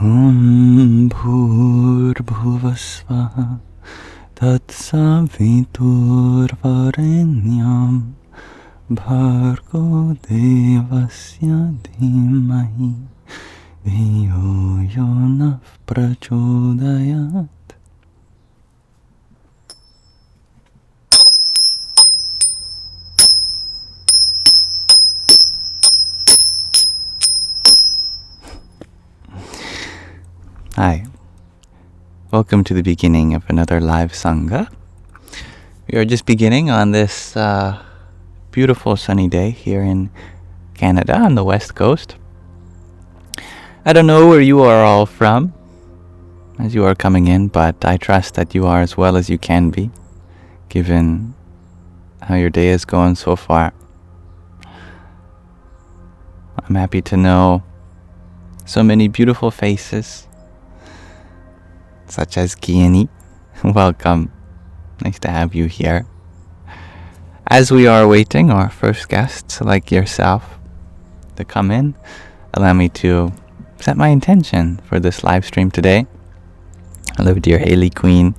Bhurbhuvasvaha Tatsaviturvarenyam Bhargo Devasya Dhimahi Dhiyo Yonah Prachodayat. Hi, welcome to the beginning of another live Sangha. We are just beginning on this beautiful sunny day here in Canada on the west coast. I don't know where you are all from as you are coming in, but I trust that you are as well as you can be, given how your day is going so far. I'm happy to know so many beautiful faces, such as Kiani. Welcome. Nice to have you here. As we are awaiting our first guests, like yourself, to come in, allow me to set my intention for this live stream today. Hello, dear Haley Queen.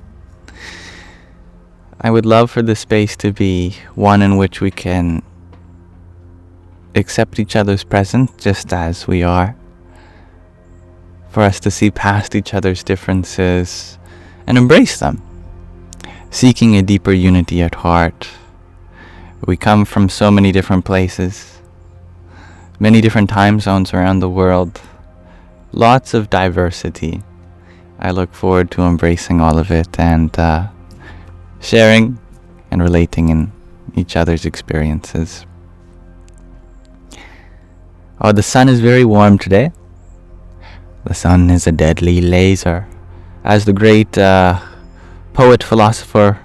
I would love for this space to be one in which we can accept each other's presence just as we are, for us to see past each other's differences and embrace them, seeking a deeper unity at heart. We come from so many different places, many different time zones around the world, lots of diversity. I look forward to embracing all of it and sharing and relating in each other's experiences. Oh, the sun is very warm today. The sun is a deadly laser. As the great poet-philosopher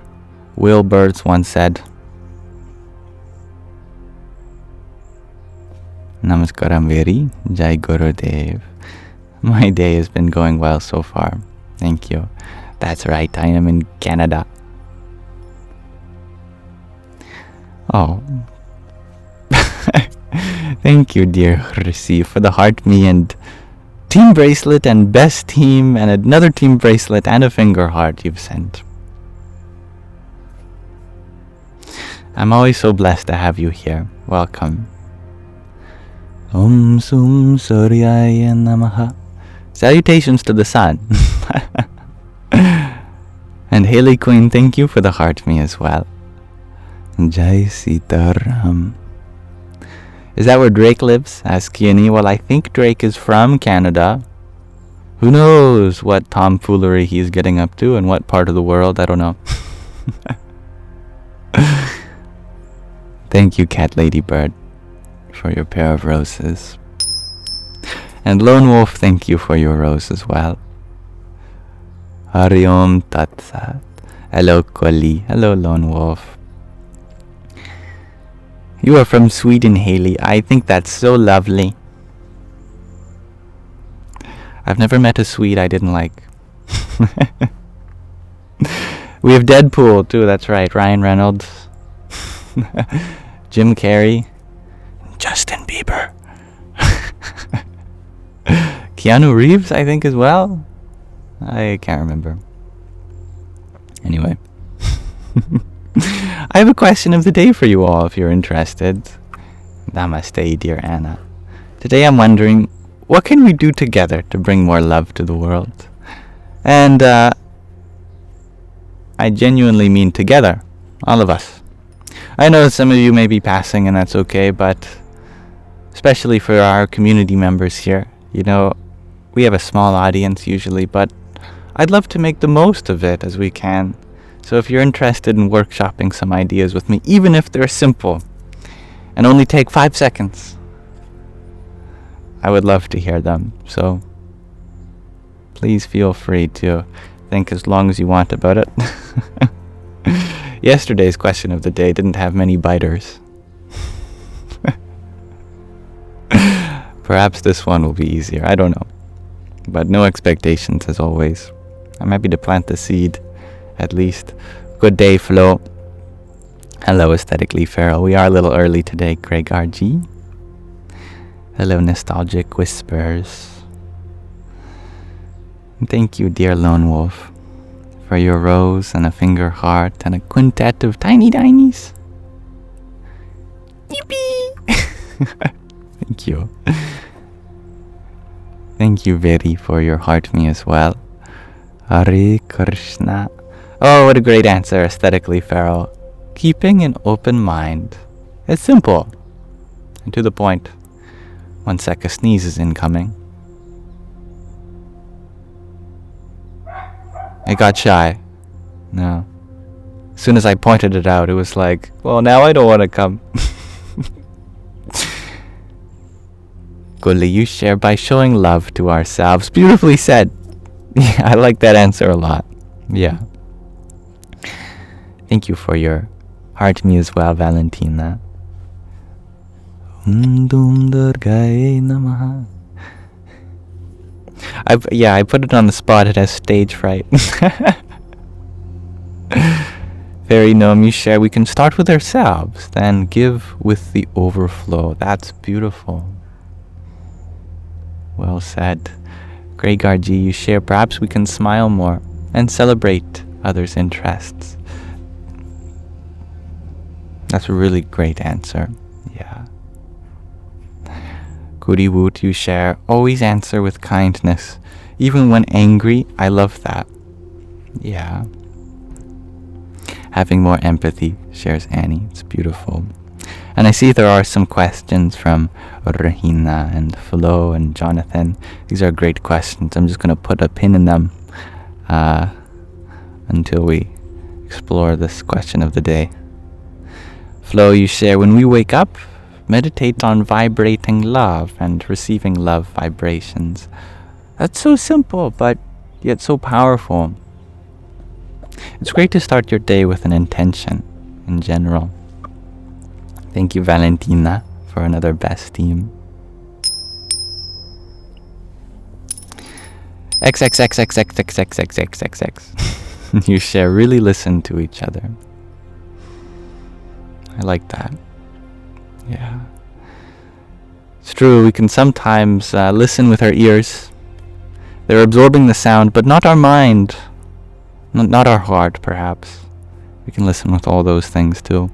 Will Birds once said. Namaskaram Veri, Jai Gurudev. My day has been going well so far. Thank you. That's right, I am in Canada. Oh. Thank you, dear Risi, for the heart me and team bracelet and best team and another team bracelet and a finger heart you've sent. I'm always so blessed to have you here. Welcome. Om Sum Suryaya Namaha. Salutations to the sun. And Haley Queen, thank you for the heart me as well. Jai Sitaram. Is that where Drake lives? Asked Kiani. Well, I think Drake is from Canada. Who knows what tomfoolery he's getting up to and what part of the world? I don't know. Thank you, Cat Ladybird, for your pair of roses. And Lone Wolf, thank you for your rose as well. Hari Om Tat Sat. Hello, Koli. Hello, Lone Wolf. You are from Sweden, Haley. I think that's so lovely. I've never met a Swede I didn't like. We have Deadpool, too, that's right. Ryan Reynolds. Jim Carrey. Justin Bieber. Keanu Reeves, I think, as well. I can't remember. Anyway. I have a question of the day for you all if you're interested. Namaste, dear Anna. Today I'm wondering, what can we do together to bring more love to the world? And I genuinely mean together, all of us. I know some of you may be passing and that's okay, but especially for our community members here, you know, we have a small audience usually, but I'd love to make the most of it as we can. So if you're interested in workshopping some ideas with me, even if they're simple and only take 5 seconds, I would love to hear them. So please feel free to think as long as you want about it. Yesterday's question of the day didn't have many biters. Perhaps this one will be easier. I don't know. But no expectations as always. I'm happy to plant the seed. At least. Good day, Flo. Hello, Aesthetically Feral. We are a little early today, Craig RG. Hello, Nostalgic Whispers. Thank you, dear Lone Wolf, for your rose and a finger heart and a quintet of tiny tinies. Yippee! Thank you. Thank you, Viri, for your heart me as well. Hare Krishna. Oh, what a great answer, aesthetically, Pharaoh. Keeping an open mind. It's simple and to the point. 1 sec, a sneeze is incoming. I got shy. No. As soon as I pointed it out, it was like, well, now I don't want to come. Gulli, you share by showing love to ourselves. Beautifully said. Yeah, I like that answer a lot. Yeah. Thank you for your heart me as well, Valentina. I put it on the spot. It has stage fright. Fairy Gnome, you share. We can start with ourselves, then give with the overflow. That's beautiful. Well said. Grey Gargi, you share. Perhaps we can smile more and celebrate others' interests. That's a really great answer. Yeah. Goody Woot, you share. Always answer with kindness. Even when angry, I love that. Yeah. Having more empathy, shares Annie. It's beautiful. And I see there are some questions from Rahina and Flo and Jonathan. These are great questions. I'm just going to put a pin in them until we explore this question of the day. Flo, you share. When we wake up, meditate on vibrating love and receiving love vibrations. That's so simple, but yet so powerful. It's great to start your day with an intention in general. Thank you, Valentina, for another best team. XXXXXXXXXXX. You share. Really listen to each other. I like that. Yeah. It's true, we can sometimes listen with our ears. They're absorbing the sound, but not our mind. Not our heart, perhaps. We can listen with all those things too.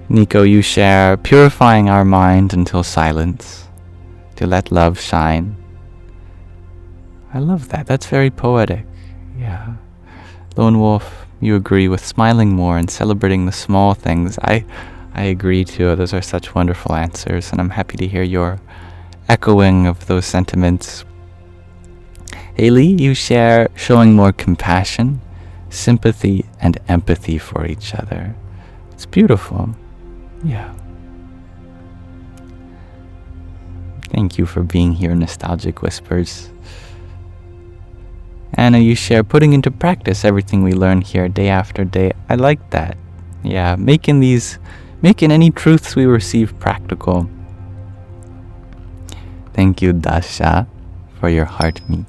Nico, you share. Purifying our mind until silence, to let love shine. I love that. That's very poetic. Yeah. Lone Wolf, you agree with smiling more and celebrating the small things. I agree too. Those are such wonderful answers, and I'm happy to hear your echoing of those sentiments. Haley, you share showing more compassion, sympathy, and empathy for each other. It's beautiful. Yeah. Thank you for being here, Nostalgic Whispers. Anna, you share putting into practice everything we learn here day after day. I like that. Yeah, making any truths we receive practical. Thank you, Dasha, for your heart me.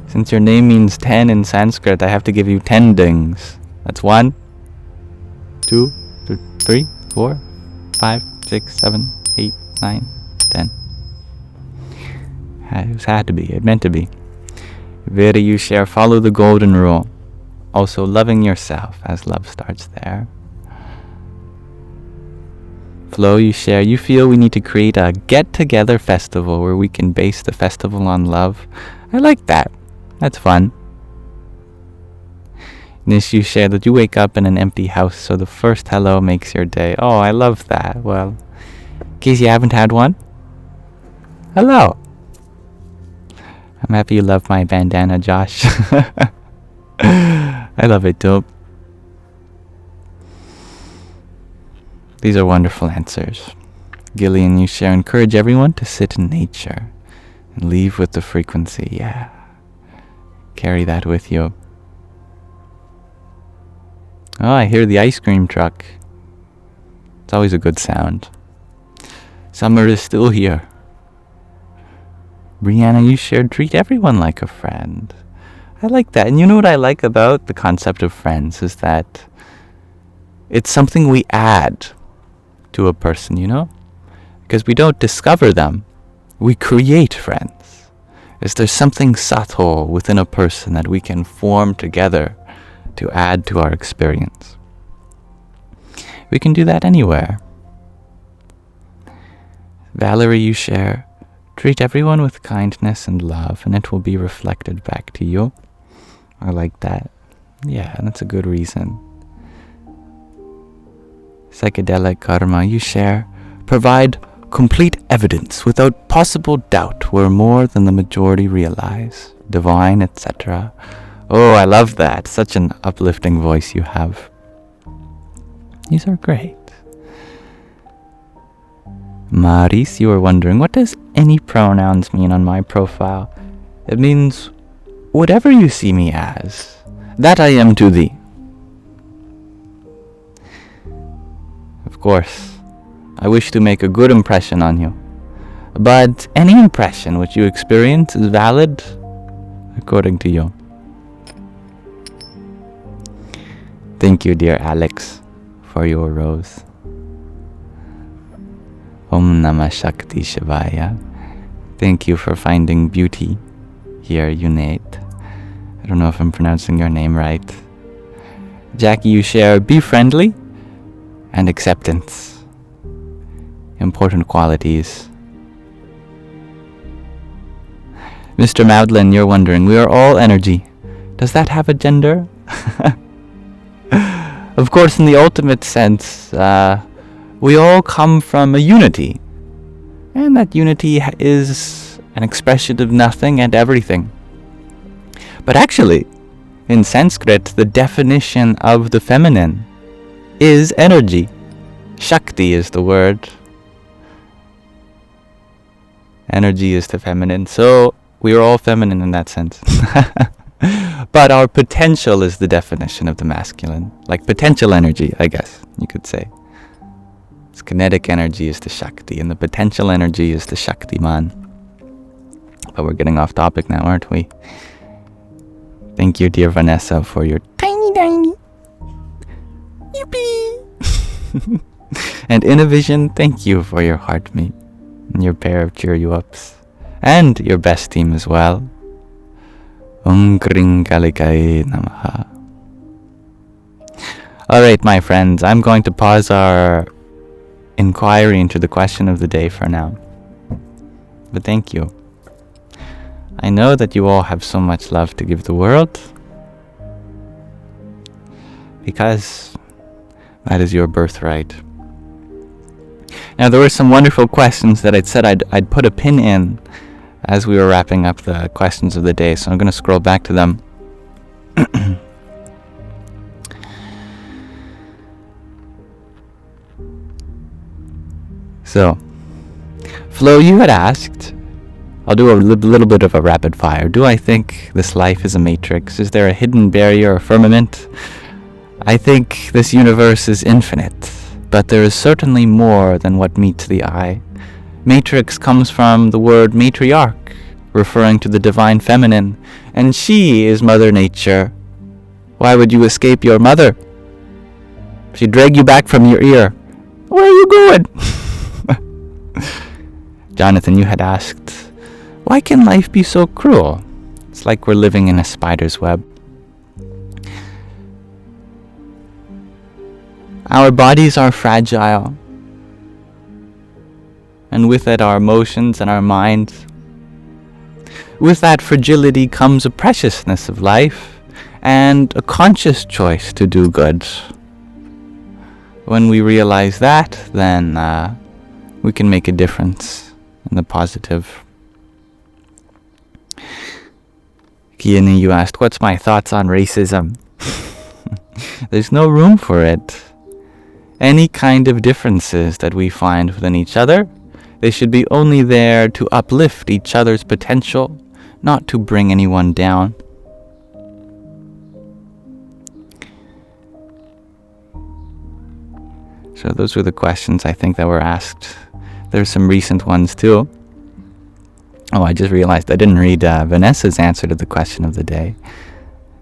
Since your name means 10 in Sanskrit, I have to give you 10 dings. That's 1, 2, 3, 4, 5, 6, 7, 8, 9, 10. It had to be. It meant to be. Veda, you share. Follow the golden rule. Also loving yourself, as love starts there. Flo, you share. You feel we need to create a get-together festival where we can base the festival on love. I like that. That's fun. Nish, you share that you wake up in an empty house, so the first hello makes your day. Oh, I love that. Well, in case you haven't had one, hello. I'm happy you love my bandana, Josh. I love it too. These are wonderful answers. Gillian, you share. Encourage everyone to sit in nature and leave with the frequency. Yeah. Carry that with you. Oh, I hear the ice cream truck. It's always a good sound. Summer is still here. Brianna, you shared. Treat everyone like a friend. I like that. And you know what I like about the concept of friends is that it's something we add to a person, you know? Because we don't discover them. we create friends? Is there something subtle within a person that we can form together to add to our experience? We can do that anywhere. Valerie, you share, treat everyone with kindness and love, and it will be reflected back to you. I like that. Yeah, that's a good reason. Psychedelic karma, you share, provide complete evidence without possible doubt we're more than the majority realize, divine, etc. Oh, I love that. Such an uplifting voice you have. These are great. Maris, you are wondering, what does any pronouns mean on my profile? It means whatever you see me as, that I am to thee. Of course, I wish to make a good impression on you, but any impression which you experience is valid according to you. Thank you, dear Alex, for your rose. Om Namah Shakti Shivaya. Thank you for finding beauty here, Unate. I don't know if I'm pronouncing your name right. Jackie, you share, be friendly and acceptance. Important qualities. Mr. Maudlin, you're wondering, we are all energy. Does that have a gender? Of course, in the ultimate sense, we all come from a unity. And that unity is an expression of nothing and everything. But actually, in Sanskrit, the definition of the feminine is energy. Shakti is the word. Energy is the feminine. So we are all feminine in that sense. But our potential is the definition of the masculine. Like potential energy, I guess you could say. Kinetic energy is the Shakti, and the potential energy is the Shaktiman. But we're getting off topic now, aren't we? Thank you, dear Vanessa, for your tiny. Yippee! And Innovision, thank you for your heart meet, and your pair of cheer-you-ups, and your best team as well. Om Kring Kalikaye Namaha. Alright, my friends, I'm going to pause our inquiry into the question of the day for now. But thank you. I know that you all have so much love to give the world, because that is your birthright. Now, there were some wonderful questions that I'd said I'd put a pin in as we were wrapping up the questions of the day, so I'm going to scroll back to them. So, Flo, you had asked, I'll do a little bit of a rapid fire. Do I think this life is a matrix? Is there a hidden barrier or firmament? I think this universe is infinite, but there is certainly more than what meets the eye. Matrix comes from the word matriarch, referring to the divine feminine, and she is Mother Nature. Why would you escape your mother? She'd drag you back from your ear. Where are you going? Jonathan, you had asked, why can life be so cruel? It's like we're living in a spider's web. Our bodies are fragile, and with it our emotions and our minds. With that fragility comes a preciousness of life and a conscious choice to do good. When we realize that, then we can make a difference in the positive. Kiani, you asked, what's my thoughts on racism? There's no room for it. Any kind of differences that we find within each other, they should be only there to uplift each other's potential, not to bring anyone down. So those were the questions I think that were asked. There's some recent ones too. Oh, I just realized I didn't read Vanessa's answer to the question of the day.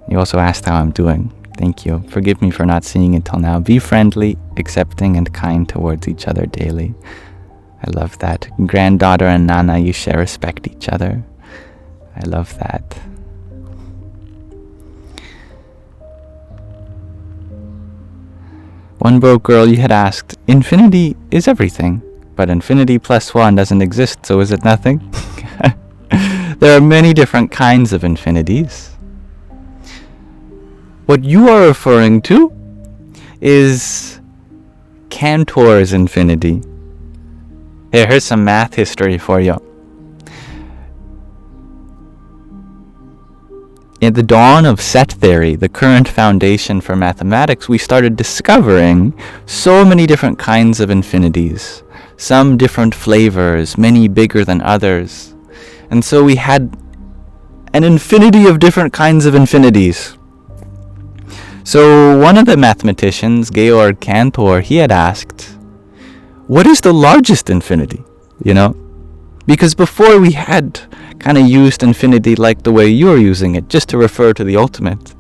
You also asked how I'm doing. Thank you. Forgive me for not seeing it till now. Be friendly, accepting, and kind towards each other daily. I love that. Granddaughter and Nana, you share respect each other. I love that. One broke girl, you had asked, infinity is everything, but infinity plus one doesn't exist, so is it nothing? There are many different kinds of infinities. What you are referring to is Cantor's infinity. Here's some math history for you. In the dawn of set theory, the current foundation for mathematics, we started discovering so many different kinds of infinities, some different flavors, many bigger than others. And so we had an infinity of different kinds of infinities. So one of the mathematicians, Georg Cantor, he had asked, what is the largest infinity? Because before we had kind of used infinity like the way you're using it, just to refer to the ultimate.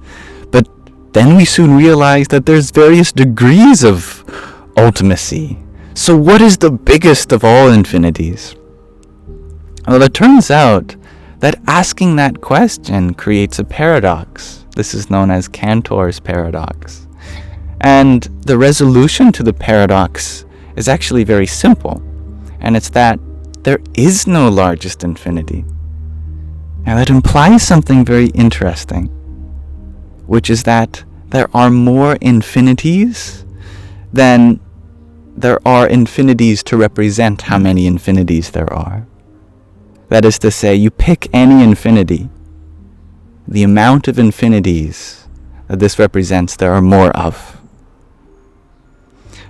But then we soon realized that there's various degrees of ultimacy. So what is the biggest of all infinities? Well, it turns out that asking that question creates a paradox. This is known as Cantor's paradox. And the resolution to the paradox is actually very simple. And it's that there is no largest infinity. Now that implies something very interesting, which is that there are more infinities than there are infinities to represent how many infinities there are. That is to say, you pick any infinity, the amount of infinities that this represents, there are more of.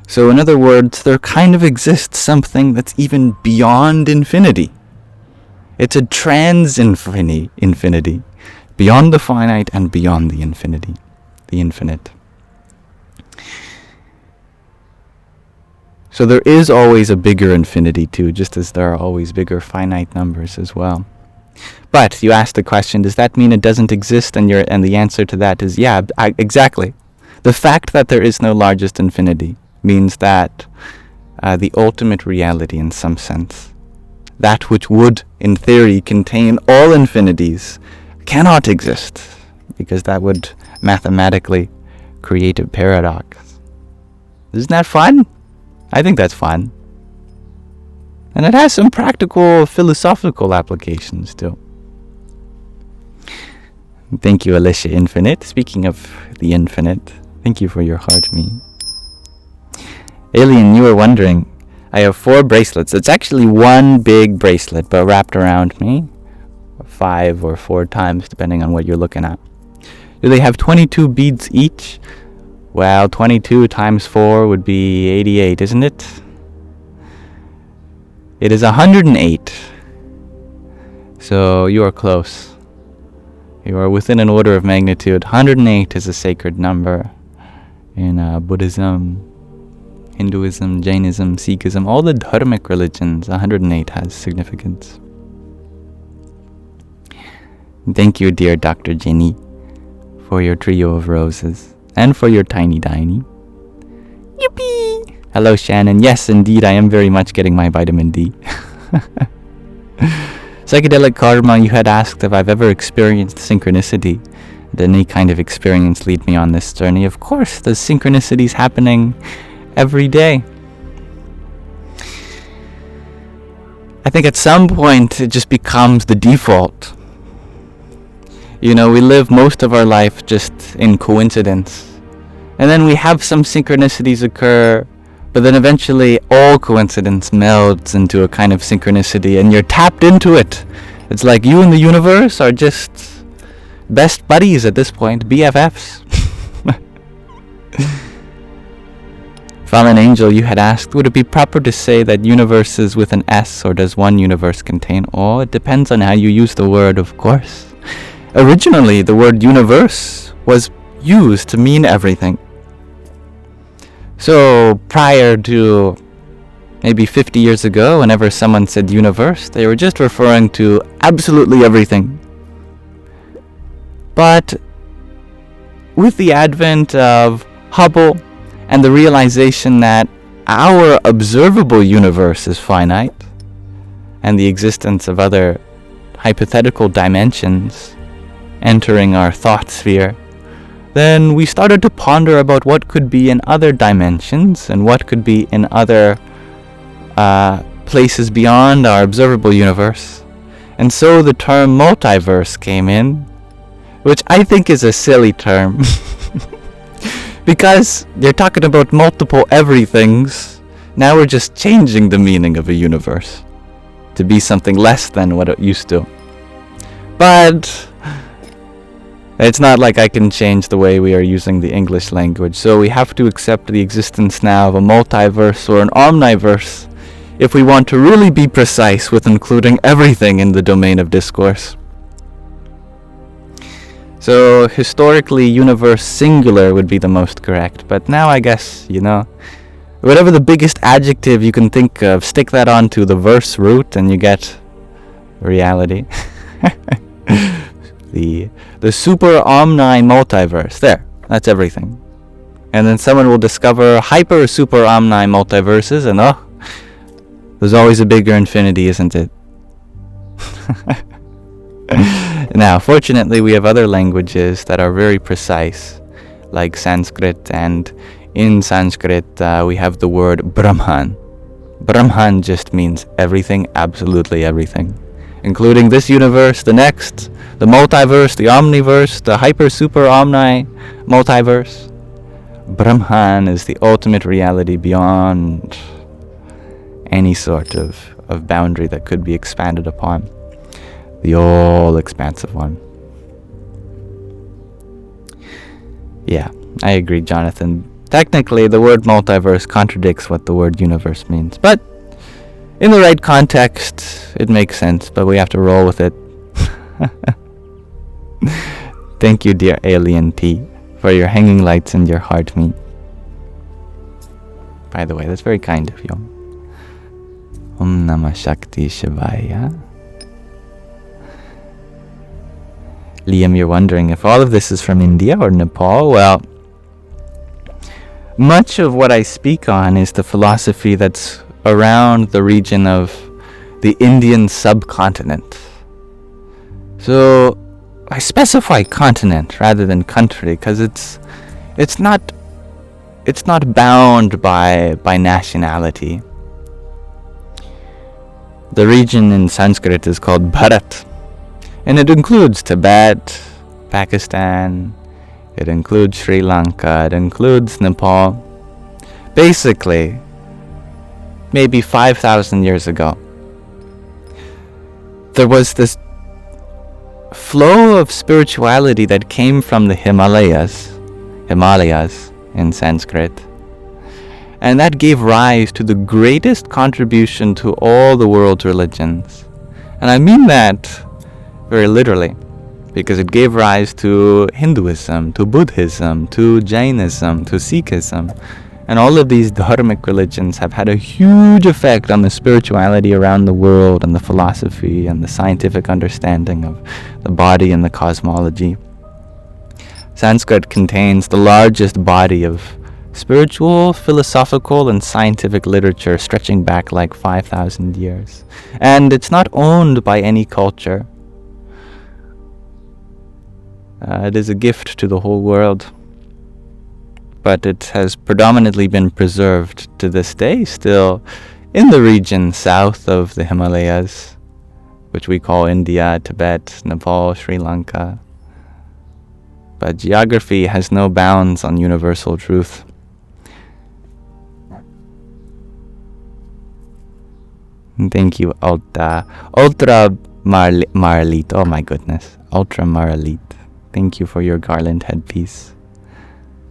So in other words, there kind of exists something that's even beyond infinity. It's a infinity, beyond the finite and beyond the infinite. So there is always a bigger infinity too, just as there are always bigger finite numbers as well. But you asked the question, does that mean it doesn't exist? And the answer to that is yeah, exactly. The fact that there is no largest infinity means that the ultimate reality, in some sense, that which would, in theory, contain all infinities, cannot exist, because that would mathematically create a paradox. Isn't that fun? I think that's fun. And it has some practical philosophical applications too. Thank you, Alicia Infinite. Speaking of the infinite, thank you for your heart meme. Alien, you were wondering, I have 4 bracelets. It's actually one big bracelet, but wrapped around me 5 or 4 times, depending on what you're looking at. Do they have 22 beads each? Well, 22 times 4 would be 88, isn't it? It is 108. So you are close. You are within an order of magnitude. 108 is a sacred number in Buddhism, Hinduism, Jainism, Sikhism, all the Dharmic religions. 108 has significance. Thank you, dear Dr. Jenny, for your trio of roses. And for your tiny diny. Yippee! Hello, Shannon. Yes, indeed, I am very much getting my vitamin D. Psychedelic Karma, you had asked if I've ever experienced synchronicity. Did any kind of experience lead me on this journey? Of course, there's synchronicities happening every day. I think at some point it just becomes the default. We live most of our life just in coincidence. And then we have some synchronicities occur, but then eventually all coincidence melds into a kind of synchronicity, and you're tapped into it. It's like you and the universe are just best buddies at this point, BFFs. Fallen Angel, you had asked, would it be proper to say that universe is with an S, or does one universe contain all? It depends on how you use the word, of course. Originally, the word universe was used to mean everything. So prior to maybe 50 years ago, whenever someone said universe, they were just referring to absolutely everything. But with the advent of Hubble and the realization that our observable universe is finite, and the existence of other hypothetical dimensions entering our thought sphere, then we started to ponder about what could be in other dimensions and what could be in other places beyond our observable universe. And so the term multiverse came in, which I think is a silly term because you're talking about multiple everythings. Now we're just changing the meaning of a universe to be something less than what it used to. But it's not like I can change the way we are using the English language, so we have to accept the existence now of a multiverse or an omniverse if we want to really be precise with including everything in the domain of discourse. So historically, universe singular would be the most correct, but now I guess, whatever the biggest adjective you can think of, stick that onto the verse root and you get reality. The super omni multiverse. There, that's everything. And then someone will discover hyper super omni multiverses, and there's always a bigger infinity, isn't it? Now, fortunately, we have other languages that are very precise, like Sanskrit, and in Sanskrit we have the word Brahman. Brahman just means everything, absolutely everything, including this universe, the next, the multiverse, the omniverse, the hyper super omni multiverse. Brahman is the ultimate reality beyond any sort of boundary that could be expanded upon. The all-expansive one. Yeah, I agree, Jonathan. Technically, the word multiverse contradicts what the word universe means, but in the right context, it makes sense, but we have to roll with it. Thank you, dear Alien T, for your hanging lights and your heart me. By the way, that's very kind of you. Om Namah Shakti Shivaya. Liam, you're wondering if all of this is from India or Nepal? Well, much of what I speak on is the philosophy that's around the region of the Indian subcontinent. So I specify continent rather than country because it's not bound by nationality. The region in Sanskrit is called Bharat, and it includes Tibet, Pakistan, it includes Sri Lanka, it includes Nepal. Basically, maybe 5,000 years ago, there was this flow of spirituality that came from the Himalayas in Sanskrit, and that gave rise to the greatest contribution to all the world's religions. And I mean that very literally, because it gave rise to Hinduism, to Buddhism, to Jainism, to Sikhism, and all of these dharmic religions have had a huge effect on the spirituality around the world and the philosophy and the scientific understanding of the body and the cosmology. Sanskrit contains the largest body of spiritual, philosophical, and scientific literature stretching back like 5,000 years. And it's not owned by any culture. It is a gift to the whole world. But it has predominantly been preserved to this day still in the region south of the Himalayas, which we call India, Tibet, Nepal, Sri Lanka. But geography has no bounds on universal truth. Thank you, Ultra Maralit. Oh my goodness, Ultra Maralit. Thank you for your garland headpiece.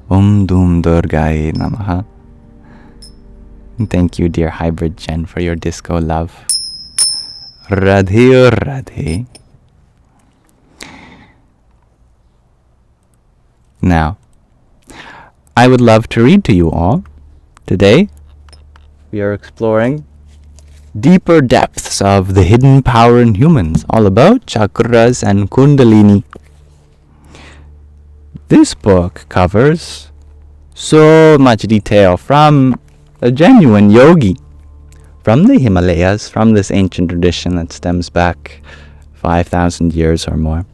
Om Dum Durgaye Namaha. Thank you, dear Hybrid Jen, for your disco love. Radhe Radhe. Now, I would love to read to you all. Today, we are exploring deeper depths of the hidden power in humans, all about chakras and kundalini. This book covers so much detail, from a genuine yogi from the Himalayas, from this ancient tradition that stems back 5,000 years or more.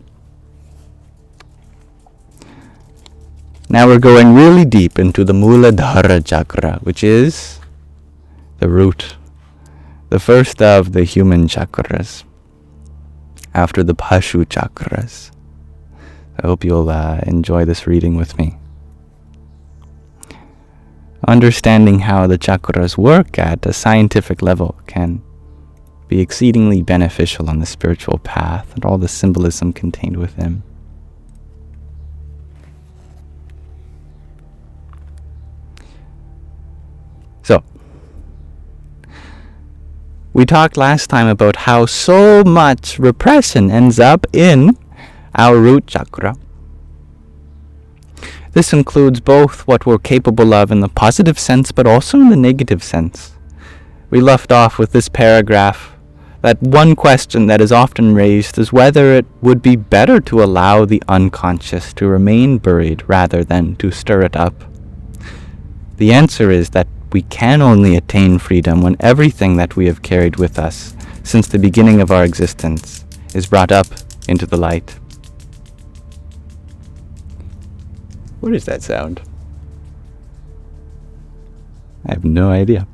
Now we're going really deep into the Muladhara chakra, which is the root, the first of the human chakras, after the Pashu chakras. I hope you'll enjoy this reading with me. Understanding how the chakras work at a scientific level can be exceedingly beneficial on the spiritual path and all the symbolism contained within. So, we talked last time about how so much repression ends up in our root chakra. This includes both what we're capable of in the positive sense, but also in the negative sense. We left off with this paragraph, that one question that is often raised is whether it would be better to allow the unconscious to remain buried rather than to stir it up. The answer is that we can only attain freedom when everything that we have carried with us since the beginning of our existence is brought up into the light. What is that sound? I have no idea.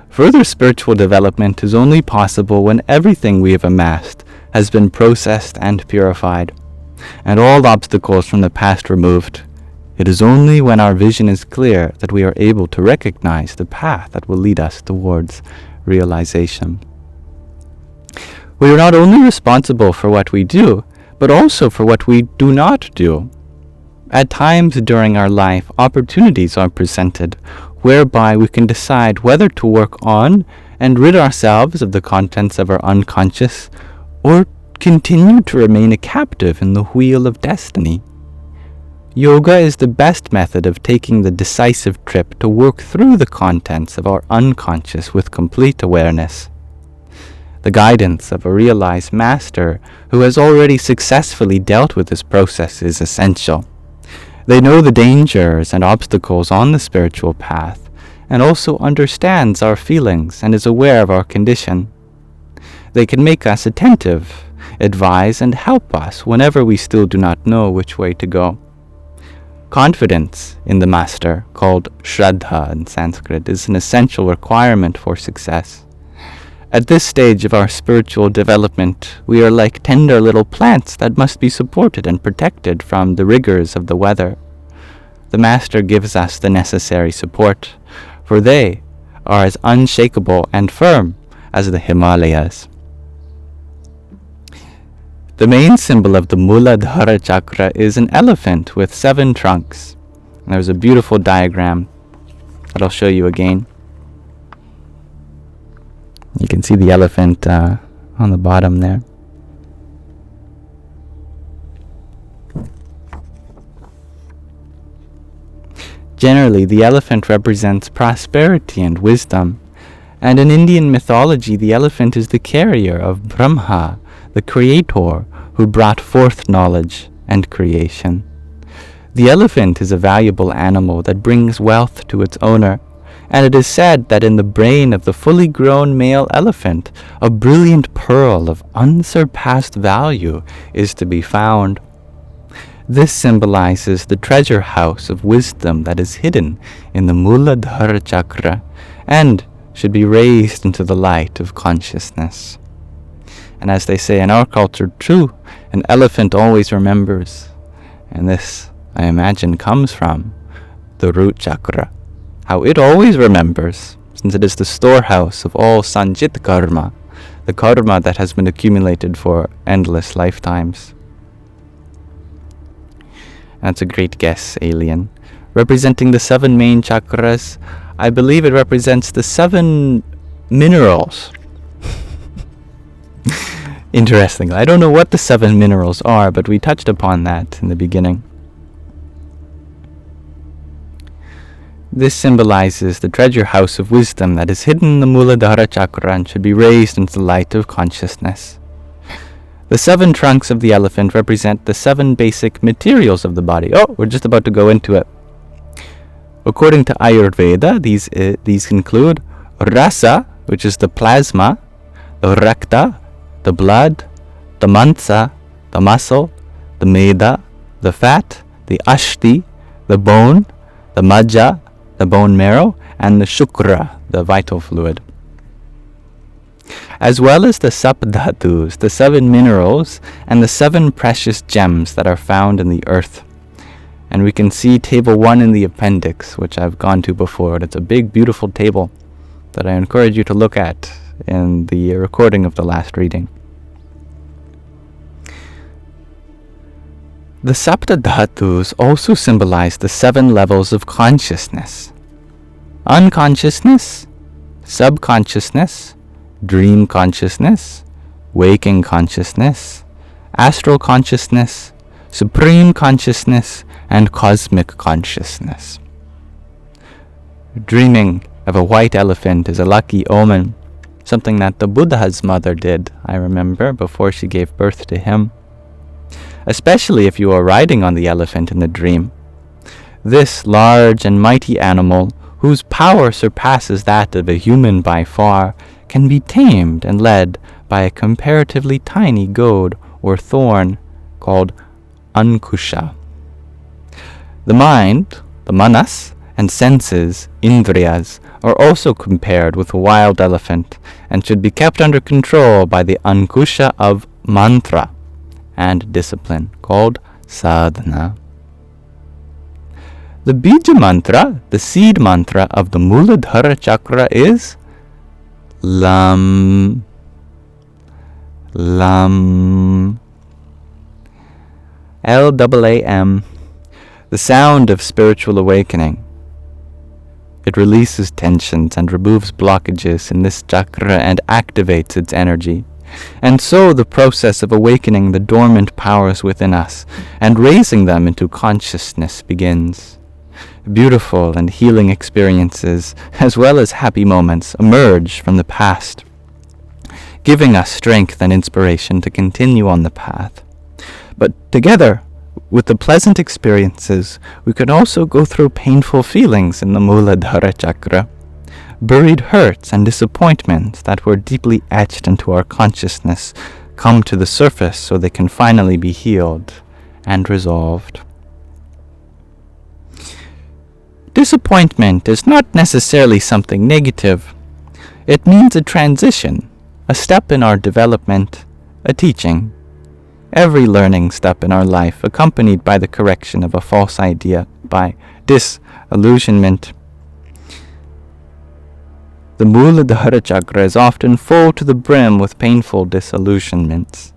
Further spiritual development is only possible when everything we have amassed has been processed and purified, and all obstacles from the past removed. It is only when our vision is clear that we are able to recognize the path that will lead us towards realization. We are not only responsible for what we do, but also for what we do not do. At times during our life, opportunities are presented whereby we can decide whether to work on and rid ourselves of the contents of our unconscious, or continue to remain a captive in the wheel of destiny. Yoga is the best method of taking the decisive trip to work through the contents of our unconscious with complete awareness. The guidance of a realized master who has already successfully dealt with this process is essential. They know the dangers and obstacles on the spiritual path, and also understands our feelings and is aware of our condition. They can make us attentive, advise and help us whenever we still do not know which way to go. Confidence in the master, called Shraddha in Sanskrit, is an essential requirement for success. At this stage of our spiritual development, we are like tender little plants that must be supported and protected from the rigors of the weather. The Master gives us the necessary support, for they are as unshakable and firm as the Himalayas. The main symbol of the Muladhara chakra is an elephant with 7 trunks. And there's a beautiful diagram that I'll show you again. You can see the elephant on the bottom there. Generally, the elephant represents prosperity and wisdom, and in Indian mythology, the elephant is the carrier of Brahma, the creator, who brought forth knowledge and creation. The elephant is a valuable animal that brings wealth to its owner, and it is said that in the brain of the fully grown male elephant, a brilliant pearl of unsurpassed value is to be found. This symbolizes the treasure house of wisdom that is hidden in the Muladhara chakra and should be raised into the light of consciousness. And as they say in our culture, too, an elephant always remembers. And this, I imagine, comes from the root chakra. How it always remembers, since it is the storehouse of all sanjit karma, the karma that has been accumulated for endless lifetimes. That's a great guess, alien. Representing the 7 main chakras, I believe it represents the 7 minerals. Interesting. I don't know what the 7 minerals are, but we touched upon that in the beginning. This symbolizes the treasure house of wisdom that is hidden in the Muladhara chakra and should be raised into the light of consciousness. The 7 trunks of the elephant represent the 7 basic materials of the body. Oh, we're just about to go into it. According to Ayurveda, these include rasa, which is the plasma, the rakta, the blood, the mansa, the muscle, the meda, the fat, the ashti, the bone, the majja, the bone marrow, and the shukra, the vital fluid. As well as the sapdhatus, the 7 minerals, and the 7 precious gems that are found in the earth. And we can see table 1 in the appendix, which I've gone to before. It's a big, beautiful table that I encourage you to look at in the recording of the last reading. The saptadhatus also symbolize the 7 levels of consciousness: unconsciousness, subconsciousness, dream consciousness, waking consciousness, astral consciousness, supreme consciousness, and cosmic consciousness. Dreaming of a white elephant is a lucky omen, something that the Buddha's mother did, I remember, before she gave birth to him. Especially if you are riding on the elephant in the dream. This large and mighty animal, whose power surpasses that of a human by far, can be tamed and led by a comparatively tiny goad or thorn called ankusha. The mind, the manas, and senses, indriyas, are also compared with a wild elephant and should be kept under control by the ankusha of mantra and discipline called sadhana. The bija mantra, the seed mantra of the Muladhara chakra is Lam, Lam, L-A-A-M, the sound of spiritual awakening. It releases tensions and removes blockages in this chakra and activates its energy. And so the process of awakening the dormant powers within us and raising them into consciousness begins. Beautiful and healing experiences, as well as happy moments, emerge from the past, giving us strength and inspiration to continue on the path. But together with the pleasant experiences, we can also go through painful feelings in the Muladhara chakra, buried hurts and disappointments that were deeply etched into our consciousness come to the surface so they can finally be healed and resolved. Disappointment is not necessarily something negative. It means a transition, a step in our development, a teaching. Every learning step in our life accompanied by the correction of a false idea, by disillusionment. The Muladhara chakra is often full to the brim with painful disillusionments.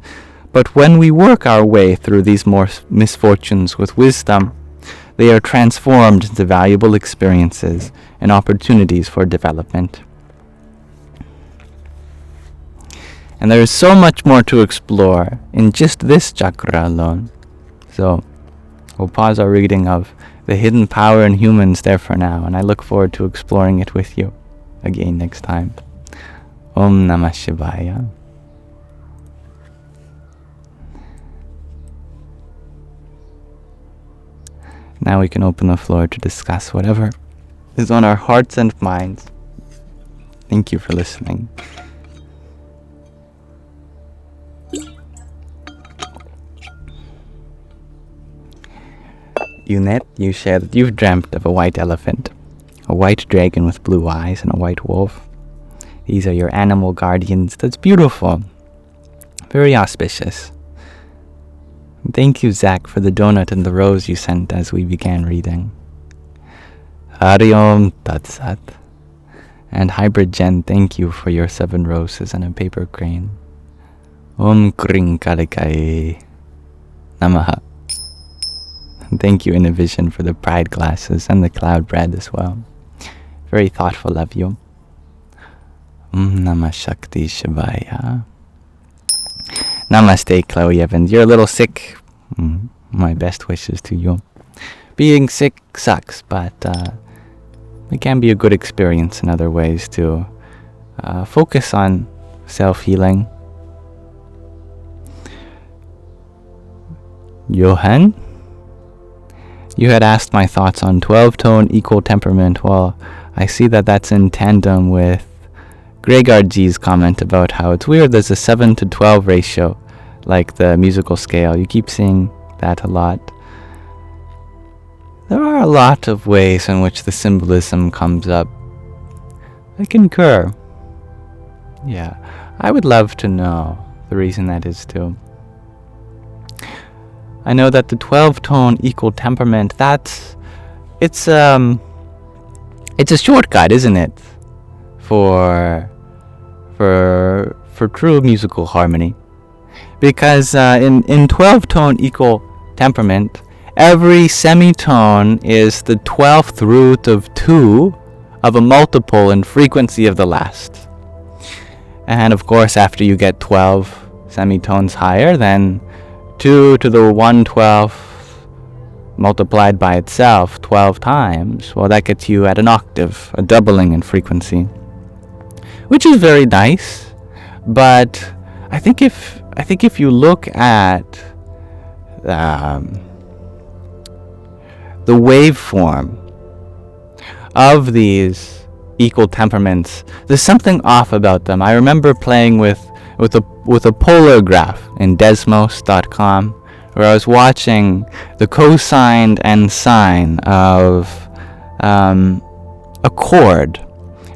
But when we work our way through these more misfortunes with wisdom, they are transformed into valuable experiences and opportunities for development. And there is so much more to explore in just this chakra alone. So, we'll pause our reading of the hidden power in humans there for now, and I look forward to exploring it with you again next time. Om Namah Shivaya. Now we can open the floor to discuss whatever is on our hearts and minds. Thank you for listening. Unet, you share that you've dreamt of a white elephant, a white dragon with blue eyes, and a white wolf. These are your animal guardians. That's beautiful. Very auspicious. Thank you, Zach, for the donut and the rose you sent as we began reading. Hari Om Tat Sat. And Hybrid Jen, thank you for your 7 roses and a paper crane. Om Kring Karikai Namaha. Thank you, Innovision, for the pride glasses and the cloud bread as well. Very thoughtful of you. Namah Shakti Shivaya. Namaste, Chloe Evans. You're a little sick. My best wishes to you. Being sick sucks, but it can be a good experience in other ways to focus on self-healing. Johan, You had asked my thoughts on 12-tone equal temperament. Well, I see that that's in tandem with Gregardji's comment about how it's weird there's a 7 to 12 ratio, like the musical scale. You keep seeing that a lot. There are a lot of ways in which the symbolism comes up. I concur. Yeah, I would love to know the reason that is too. I know that the 12-tone equal temperament, it's a shortcut, isn't it? For true musical harmony. Because in 12-tone equal temperament, every semitone is the 12th root of 2 of a multiple in frequency of the last. And of course, after you get 12 semitones higher, then 2 to the 1/12 multiplied by itself 12 times, well, that gets you at an octave, a doubling in frequency, which is very nice. But I think if you look at the waveform of these equal temperaments, there's something off about them. I remember playing with a polar graph in Desmos.com, where I was watching the cosine and sine of a chord,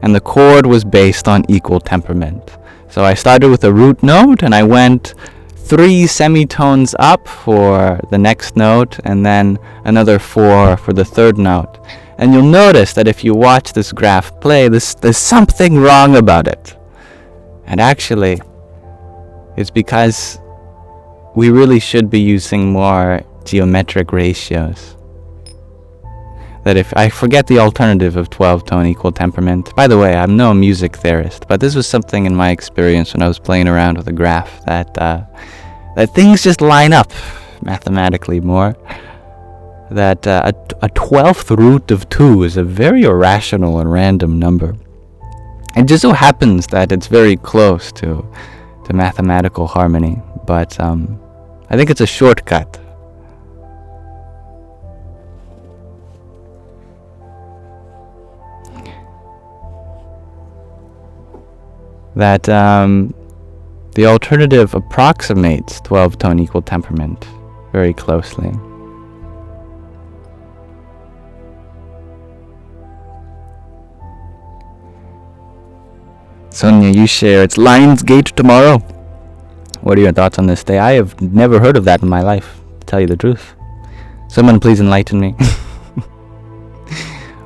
and the chord was based on equal temperament. So I started with a root note, and I went 3 semitones up for the next note, and then another 4 for the third note. And you'll notice that if you watch this graph play, there's something wrong about it. And actually, it's because we really should be using more geometric ratios. That if I forget the alternative of 12-tone equal temperament. By the way, I'm no music theorist, but this was something in my experience when I was playing around with a graph that things just line up mathematically more. That a 12th root of 2 is a very irrational and random number. It just so happens that it's very close to mathematical harmony, but I think it's a shortcut. That the alternative approximates 12-tone equal temperament very closely. Sonia, you share it's Lionsgate tomorrow. What are your thoughts on this day? I have never heard of that in my life, to tell you the truth. Someone please enlighten me.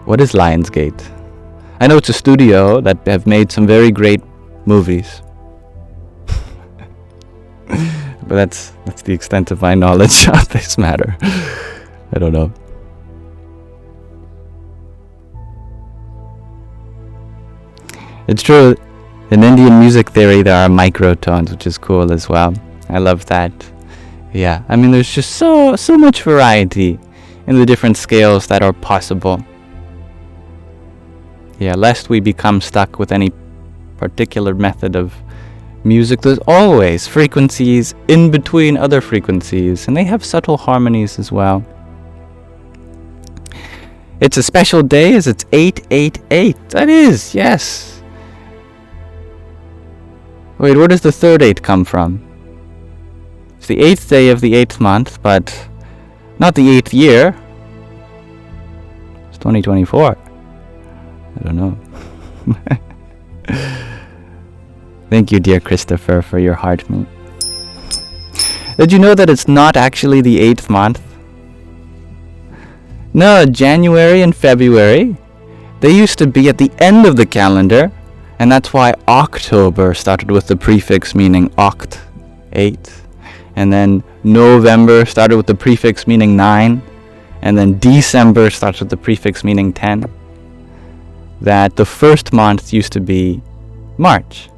What is Lionsgate? I know it's a studio that have made some very great movies. But that's the extent of my knowledge on this matter. I don't know. It's true. In Indian music theory, there are microtones, which is cool as well. I love that. Yeah, I mean, there's just so much variety in the different scales that are possible. Yeah, lest we become stuck with any particular method of music, there's always frequencies in between other frequencies, and they have subtle harmonies as well. It's a special day as it's 888. That is, yes. Wait, where does the third 8 come from? It's the 8th day of the 8th month, but not the 8th year. It's 2024. I don't know. Thank you, dear Christopher, for your heart meat. Did you know that it's not actually the 8th month? No, January and February, they used to be at the end of the calendar, and that's why October started with the prefix meaning oct, 8. And then November started with the prefix meaning 9. And then December starts with the prefix meaning 10. That the first month used to be March.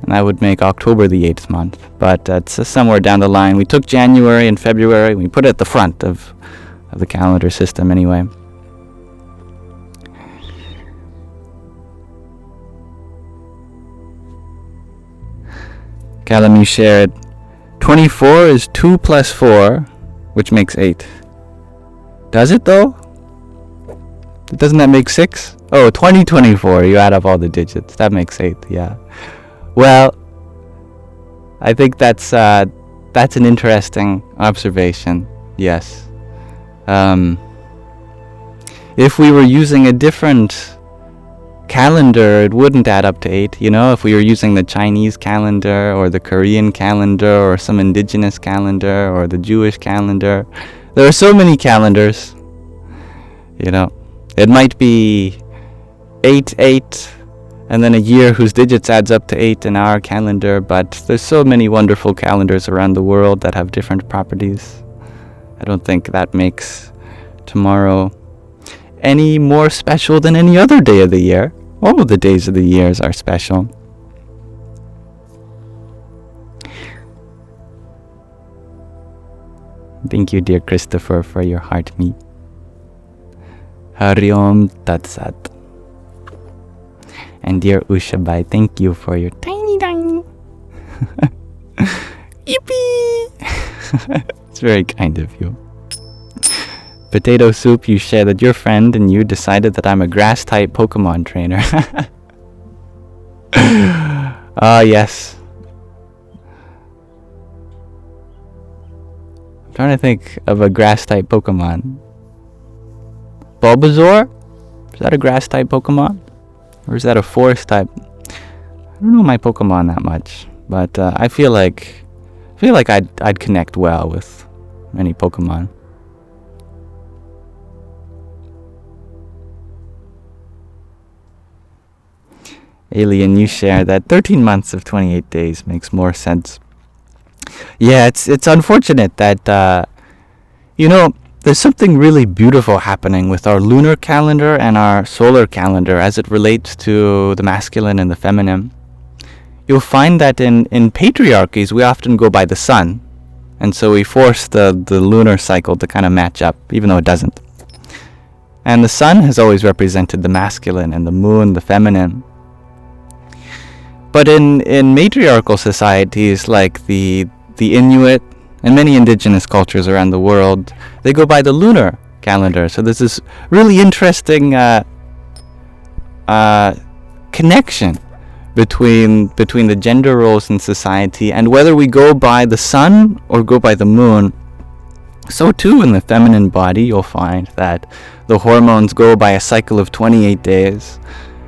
And I would make October the 8th month. But it's somewhere down the line. We took January and February, we put it at the front of the calendar system anyway. Callum, you shared 24 is 2 plus 4, which makes 8. Does it though? Doesn't that make 6? Oh, 2024. You add up all the digits. That makes 8. Yeah. Well, I think that's an interesting observation. Yes. If we were using a different calendar, it wouldn't add up to 8. You know, if we were using the Chinese calendar or the Korean calendar or some indigenous calendar or the Jewish calendar, there are so many calendars. You know, it might be 8, and then a year whose digits adds up to 8 in our calendar, but there's so many wonderful calendars around the world that have different properties. I don't think that makes tomorrow any more special than any other day of the year. All of the days of the years are special. Thank you, dear Christopher, for your heart meet. Hari Om Tat Sat. And dear Ushabai, thank you for your tiny. Yippee! It's very kind of you. Potato Soup, you share that your friend and you decided that I'm a grass-type Pokemon trainer. Ah, yes. I'm trying to think of a grass-type Pokemon. Bulbasaur? Is that a grass-type Pokemon? Or is that a forest-type? I don't know my Pokemon that much, but I feel like I'd connect well with many Pokemon. Alien, you share that 13 months of 28 days makes more sense. Yeah, it's unfortunate that, there's something really beautiful happening with our lunar calendar and our solar calendar as it relates to the masculine and the feminine. You'll find that in patriarchies, we often go by the sun. And so we force the lunar cycle to kind of match up, even though it doesn't. And the sun has always represented the masculine and the moon, the feminine. But in matriarchal societies like the Inuit and many indigenous cultures around the world, they go by the lunar calendar. So there's this really interesting connection between the gender roles in society, and whether we go by the sun or go by the moon. So too in the feminine body, you'll find that the hormones go by a cycle of 28 days.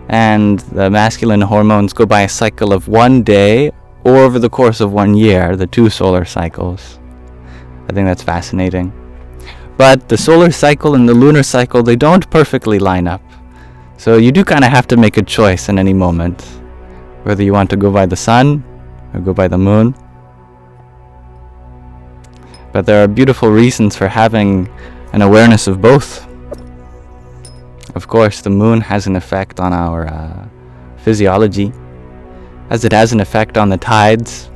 And the masculine hormones go by a cycle of 1 day, or over the course of 1 year, the 2 solar cycles. I think that's fascinating. But the solar cycle and the lunar cycle, they don't perfectly line up. So you do kind of have to make a choice in any moment, whether you want to go by the sun or go by the moon. But there are beautiful reasons for having an awareness of both. Of course, the moon has an effect on our physiology, as it has an effect on the tides.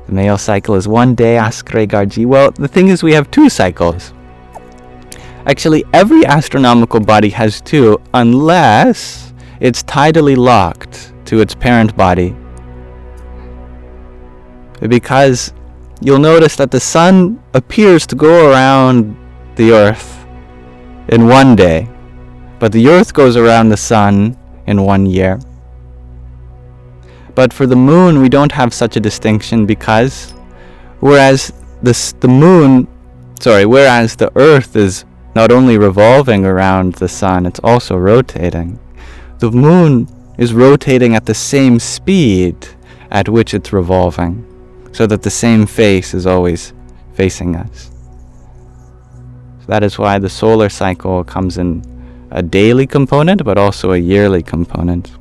The male cycle is 1 day, Askre Garji. Well, the thing is, we have 2 cycles. Actually, every astronomical body has 2, unless it's tidally locked to its parent body. Because you'll notice that the sun appears to go around the earth in 1 day, but the earth goes around the sun in 1 year. But for the moon, we don't have such a distinction, because whereas the earth is not only revolving around the sun, it's also rotating. The moon is rotating at the same speed at which it's revolving, so that the same face is always facing us. So that is why the solar cycle comes in a daily component, but also a yearly component.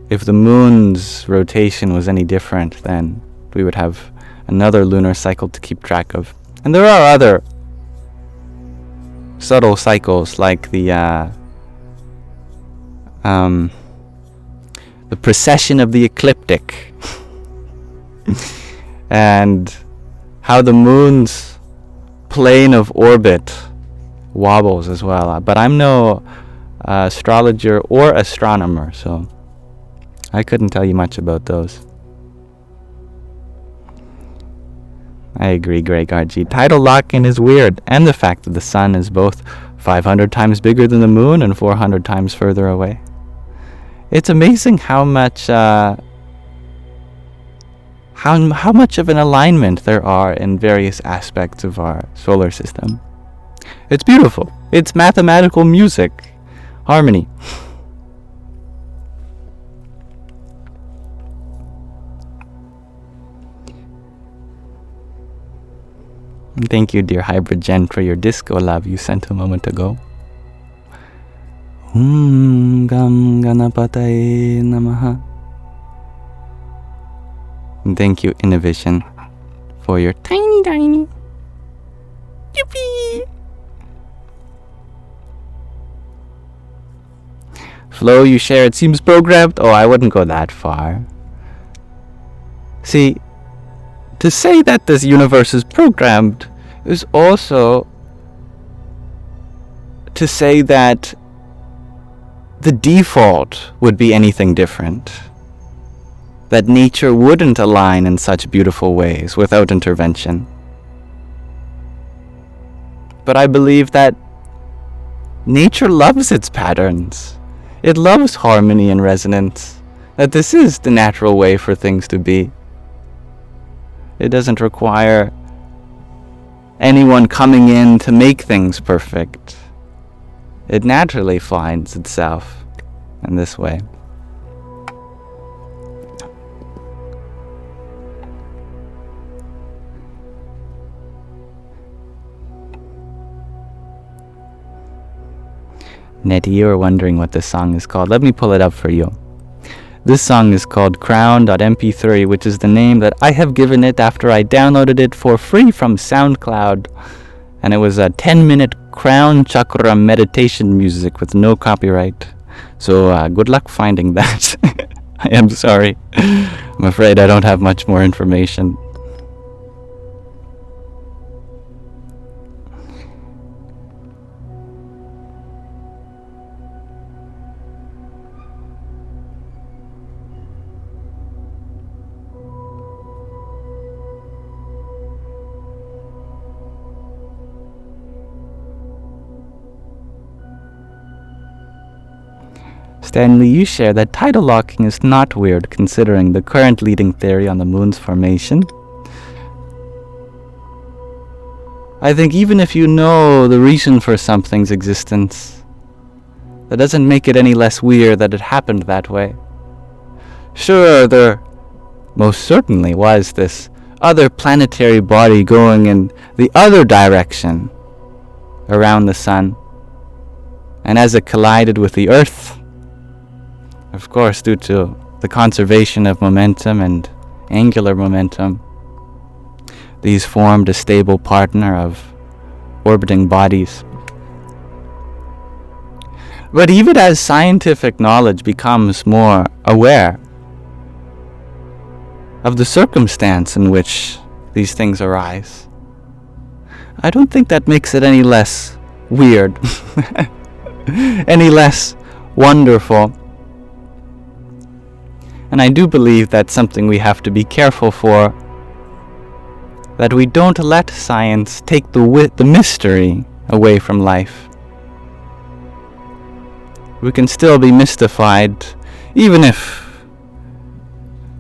If the moon's rotation was any different, then we would have another lunar cycle to keep track of. And there are other subtle cycles, like the precession of the ecliptic and how the moon's plane of orbit wobbles as well. But I'm no astrologer or astronomer, so I couldn't tell you much about those. I agree, Greg RG. Tidal lock-in is weird, and the fact that the sun is both 500 times bigger than the moon and 400 times further away. It's amazing how much how much of an alignment there are in various aspects of our solar system. It's beautiful. It's mathematical music. Harmony. Thank you, dear Hybrid Gen, for your disco love you sent a moment ago. Gam Ganapataye Namaha. And thank you, Innovision, for your tiny. Yippee! Flo, you share it seems programmed. Oh, I wouldn't go that far. See, to say that this universe is programmed is also to say that the default would be anything different. That nature wouldn't align in such beautiful ways without intervention. But I believe that nature loves its patterns. It loves harmony and resonance. That this is the natural way for things to be. It doesn't require anyone coming in to make things perfect. It naturally finds itself in this way. Nettie, you are wondering what this song is called. Let me pull it up for you. This song is called Crown.mp3, which is the name that I have given it after I downloaded it for free from SoundCloud. And it was a 10-minute Crown Chakra meditation music with no copyright. So good luck finding that. I am sorry. I'm afraid I don't have much more information. Stanley, you share that tidal locking is not weird considering the current leading theory on the moon's formation. I think even if you know the reason for something's existence, that doesn't make it any less weird that it happened that way. Sure, there most certainly was this other planetary body going in the other direction around the sun, and as it collided with the Earth, of course, due to the conservation of momentum and angular momentum, these formed a stable partner of orbiting bodies. But even as scientific knowledge becomes more aware of the circumstance in which these things arise, I don't think that makes it any less weird, any less wonderful. And I do believe that's something we have to be careful for, that we don't let science take the mystery away from life. We can still be mystified, even if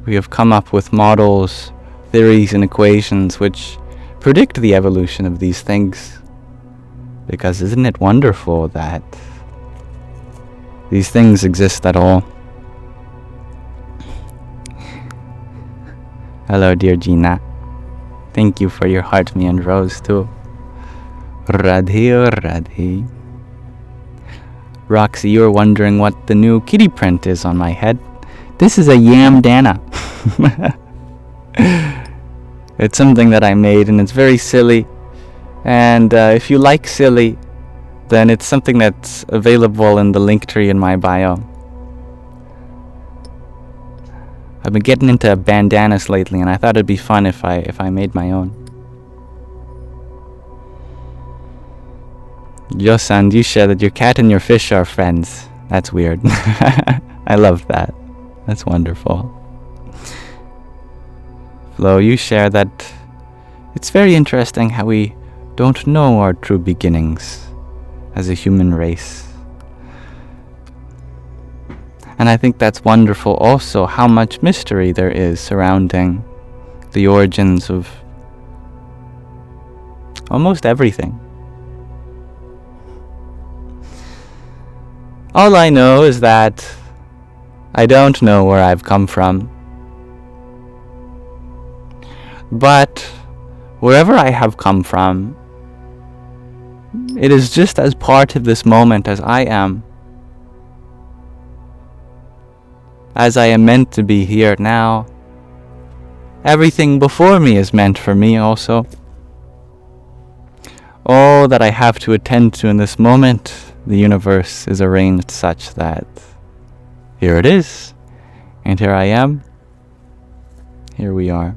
we have come up with models, theories, and equations which predict the evolution of these things. Because isn't it wonderful that these things exist at all? Hello, dear Gina. Thank you for your heart, me and Rose too. Radhe or Radhe. Roxy, you're wondering what the new kitty print is on my head. This is a yamdana. It's something that I made and it's very silly. And if you like silly, then it's something that's available in the link tree in my bio. I've been getting into bandanas lately, and I thought it'd be fun if I made my own. Yosan, you share that your cat and your fish are friends. That's weird. I love that. That's wonderful. Flo, you share that it's very interesting how we don't know our true beginnings as a human race. And I think that's wonderful also, how much mystery there is surrounding the origins of almost everything. All I know is that I don't know where I've come from. But wherever I have come from, it is just as part of this moment as I am. As I am meant to be here now. Everything before me is meant for me also. All that I have to attend to in this moment, the universe is arranged such that here it is, and here I am, here we are.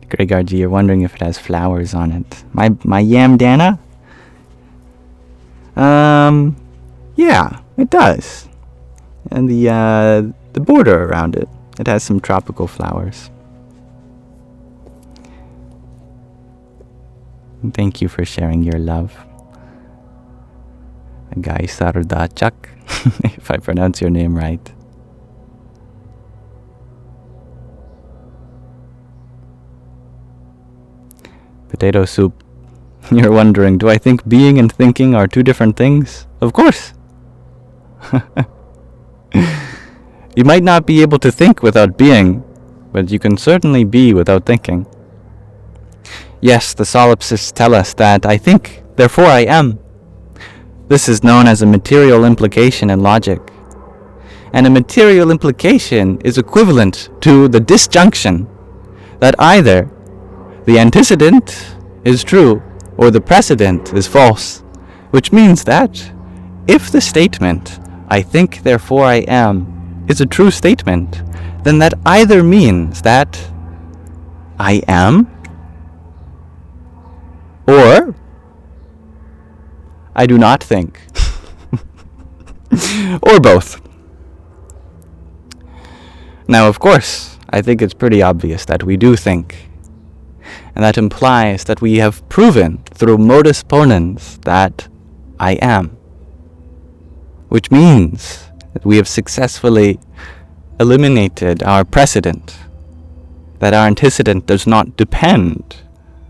Gregard, you're wondering if it has flowers on it. My yam dana? Yeah, it does. And the border around it, it has some tropical flowers. And thank you for sharing your love. Guy Sardachak, if I pronounce your name right. Potato soup. You're wondering, do I think being and thinking are two different things? Of course. You might not be able to think without being, but you can certainly be without thinking. Yes, the solipsists tell us that I think, therefore I am. This is known as a material implication in logic. And a material implication is equivalent to the disjunction that either the antecedent is true or the precedent is false, which means that if the statement, I think, therefore I am, is a true statement, then that either means that I am, or I do not think, or both. Now, of course, I think it's pretty obvious that we do think, and that implies that we have proven through modus ponens that I am, which means that we have successfully eliminated our precedent, that our antecedent does not depend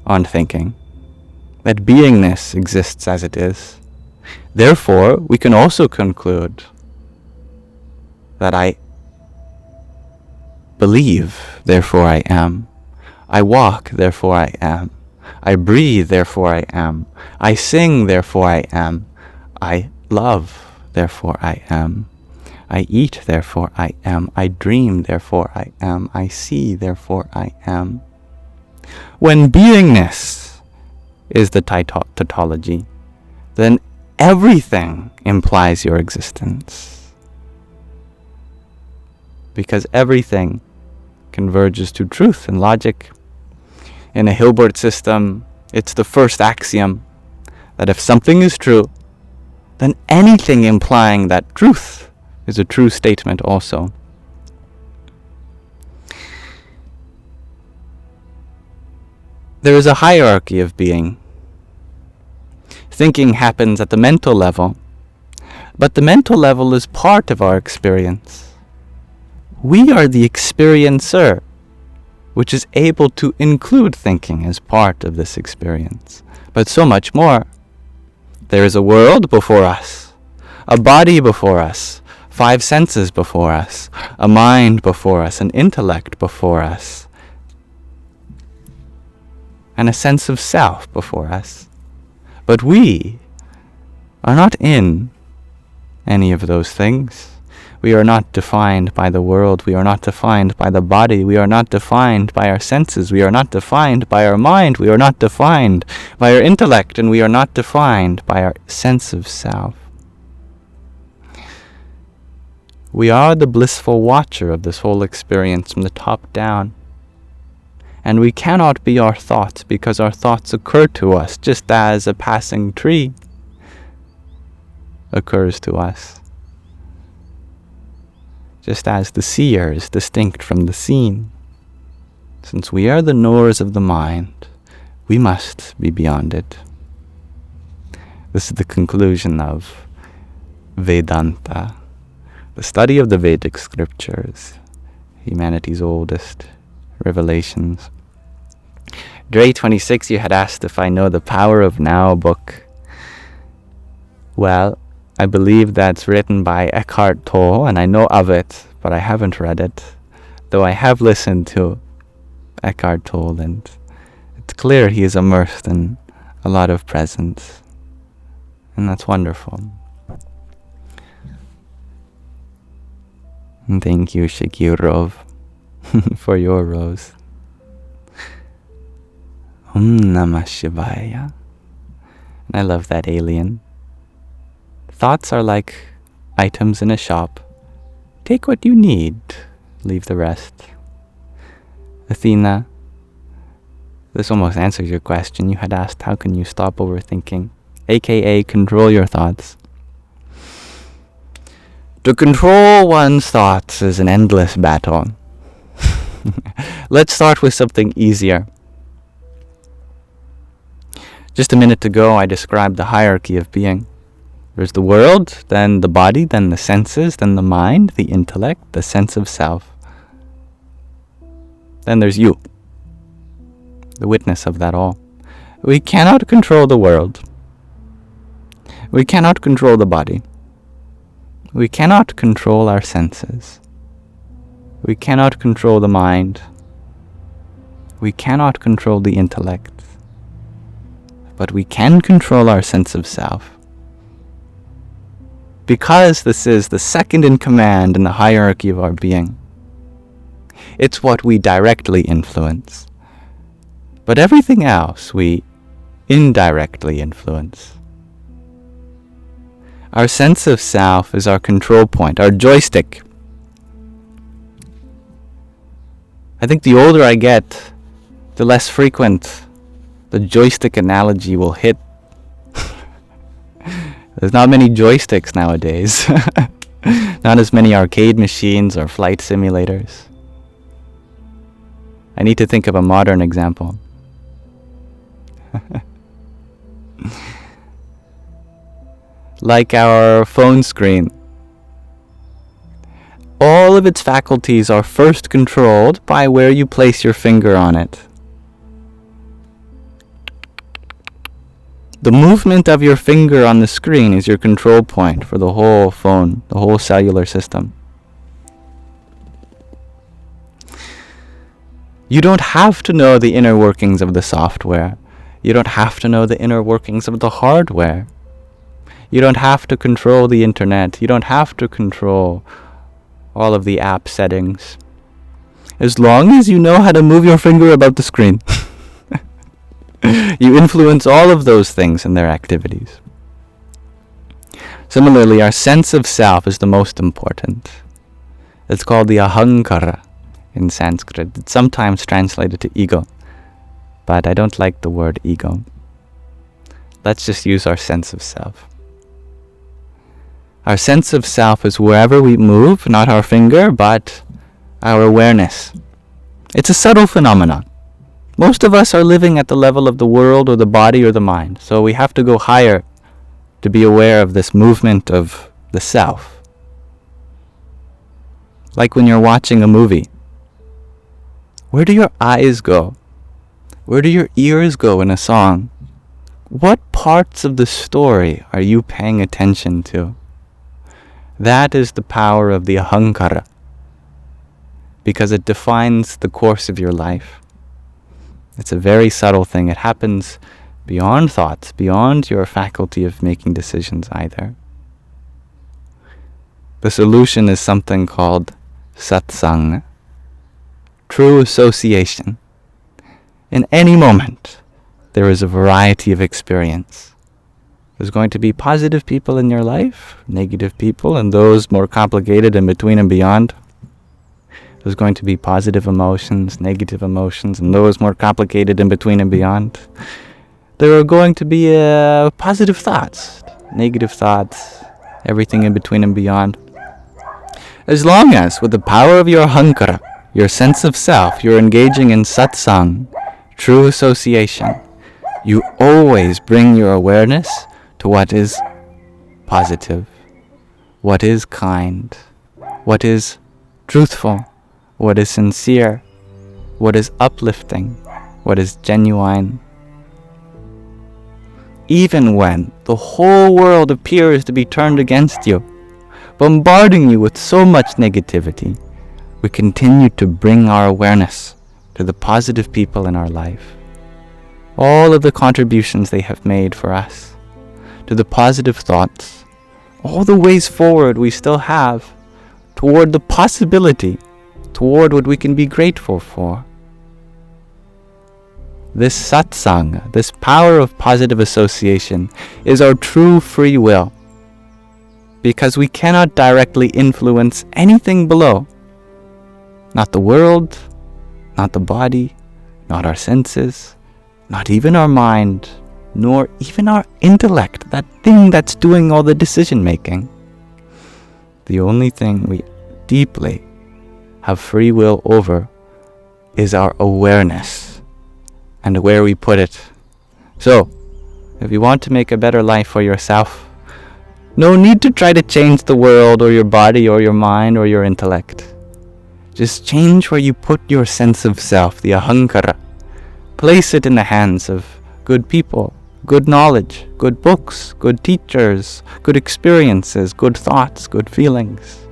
on thinking, that beingness exists as it is. Therefore, we can also conclude that I believe, therefore I am. I walk, therefore I am. I breathe, therefore I am. I sing, therefore I am. I love, therefore I am. I eat, therefore I am. I dream, therefore I am. I see, therefore I am. When beingness is the tautology, then everything implies your existence. Because everything converges to truth and logic. In a Hilbert system, it's the first axiom that if something is true, then anything implying that truth is a true statement also. There is a hierarchy of being. Thinking happens at the mental level, but the mental level is part of our experience. We are the experiencer, which is able to include thinking as part of this experience, but so much more. There is a world before us, a body before us, 5 senses before us, a mind before us, an intellect before us, and a sense of self before us. But we are not in any of those things. We are not defined by the world. We are not defined by the body. We are not defined by our senses. We are not defined by our mind. We are not defined by our intellect. And we are not defined by our sense of self. We are the blissful watcher of this whole experience from the top down. And we cannot be our thoughts, because our thoughts occur to us just as a passing tree occurs to us. Just as the seer is distinct from the seen. Since we are the knowers of the mind, we must be beyond it. This is the conclusion of Vedanta, the study of the Vedic scriptures, humanity's oldest revelations. Day 26, you had asked if I know the Power of Now book. Well, I believe that's written by Eckhart Tolle, and I know of it, but I haven't read it. Though I have listened to Eckhart Tolle, and it's clear he is immersed in a lot of presence. And that's wonderful. And thank you, Shakirov, for your rose. Namah Shivaya. And I love that alien. Thoughts are like items in a shop. Take what you need, leave the rest. Athena, this almost answers your question. You had asked, how can you stop overthinking? AKA, control your thoughts. To control one's thoughts is an endless battle. Let's start with something easier. Just a minute ago, I described the hierarchy of being. There's the world, then the body, then the senses, then the mind, the intellect, the sense of self. Then there's you, the witness of that all. We cannot control the world. We cannot control the body. We cannot control our senses. We cannot control the mind. We cannot control the intellect. But we can control our sense of self. Because this is the second in command in the hierarchy of our being. It's what we directly influence. But everything else we indirectly influence. Our sense of self is our control point, our joystick. I think the older I get, the less frequent the joystick analogy will hit. There's not many joysticks nowadays. Not as many arcade machines or flight simulators. I need to think of a modern example. Like our phone screen. All of its faculties are first controlled by where you place your finger on it. The movement of your finger on the screen is your control point for the whole phone, the whole cellular system. You don't have to know the inner workings of the software. You don't have to know the inner workings of the hardware. You don't have to control the internet. You don't have to control all of the app settings. As long as you know how to move your finger about the screen. You influence all of those things and their activities. Similarly, our sense of self is the most important. It's called the ahankara in Sanskrit. It's sometimes translated to ego, but I don't like the word ego. Let's just use our sense of self. Our sense of self is wherever we move, not our finger, but our awareness. It's a subtle phenomenon. Most of us are living at the level of the world or the body or the mind, so we have to go higher to be aware of this movement of the self. Like when you're watching a movie. Where do your eyes go? Where do your ears go in a song? What parts of the story are you paying attention to? That is the power of the ahankara, because it defines the course of your life. It's a very subtle thing. It happens beyond thoughts, beyond your faculty of making decisions either. The solution is something called satsang, true association. In any moment, there is a variety of experience. There's going to be positive people in your life, negative people, and those more complicated in between and beyond. There's going to be positive emotions, negative emotions, and those more complicated in between and beyond. There are going to be positive thoughts, negative thoughts, everything in between and beyond. As long as, with the power of your ahankara, your sense of self, you're engaging in satsang, true association, you always bring your awareness to what is positive, what is kind, what is truthful, what is sincere, what is uplifting, what is genuine. Even when the whole world appears to be turned against you, bombarding you with so much negativity, we continue to bring our awareness to the positive people in our life. All of the contributions they have made for us, to the positive thoughts, all the ways forward we still have toward the possibility, toward what we can be grateful for. This satsang, this power of positive association, is our true free will, because we cannot directly influence anything below. Not the world, not the body, not our senses, not even our mind, nor even our intellect, that thing that's doing all the decision making. The only thing we deeply have free will over is our awareness and where we put it. So, if you want to make a better life for yourself, no need to try to change the world or your body or your mind or your intellect. Just change where you put your sense of self, the ahankara. Place it in the hands of good people, good knowledge, good books, good teachers, good experiences, good thoughts, good feelings.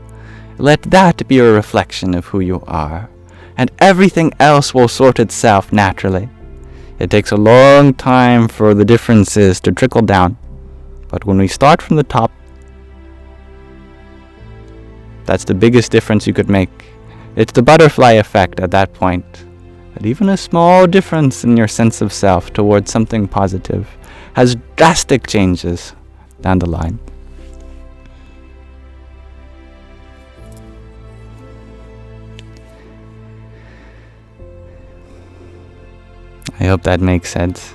Let that be a reflection of who you are, and everything else will sort itself naturally. It takes a long time for the differences to trickle down. But when we start from the top, that's the biggest difference you could make. It's the butterfly effect at that point. That even a small difference in your sense of self towards something positive has drastic changes down the line. I hope that makes sense.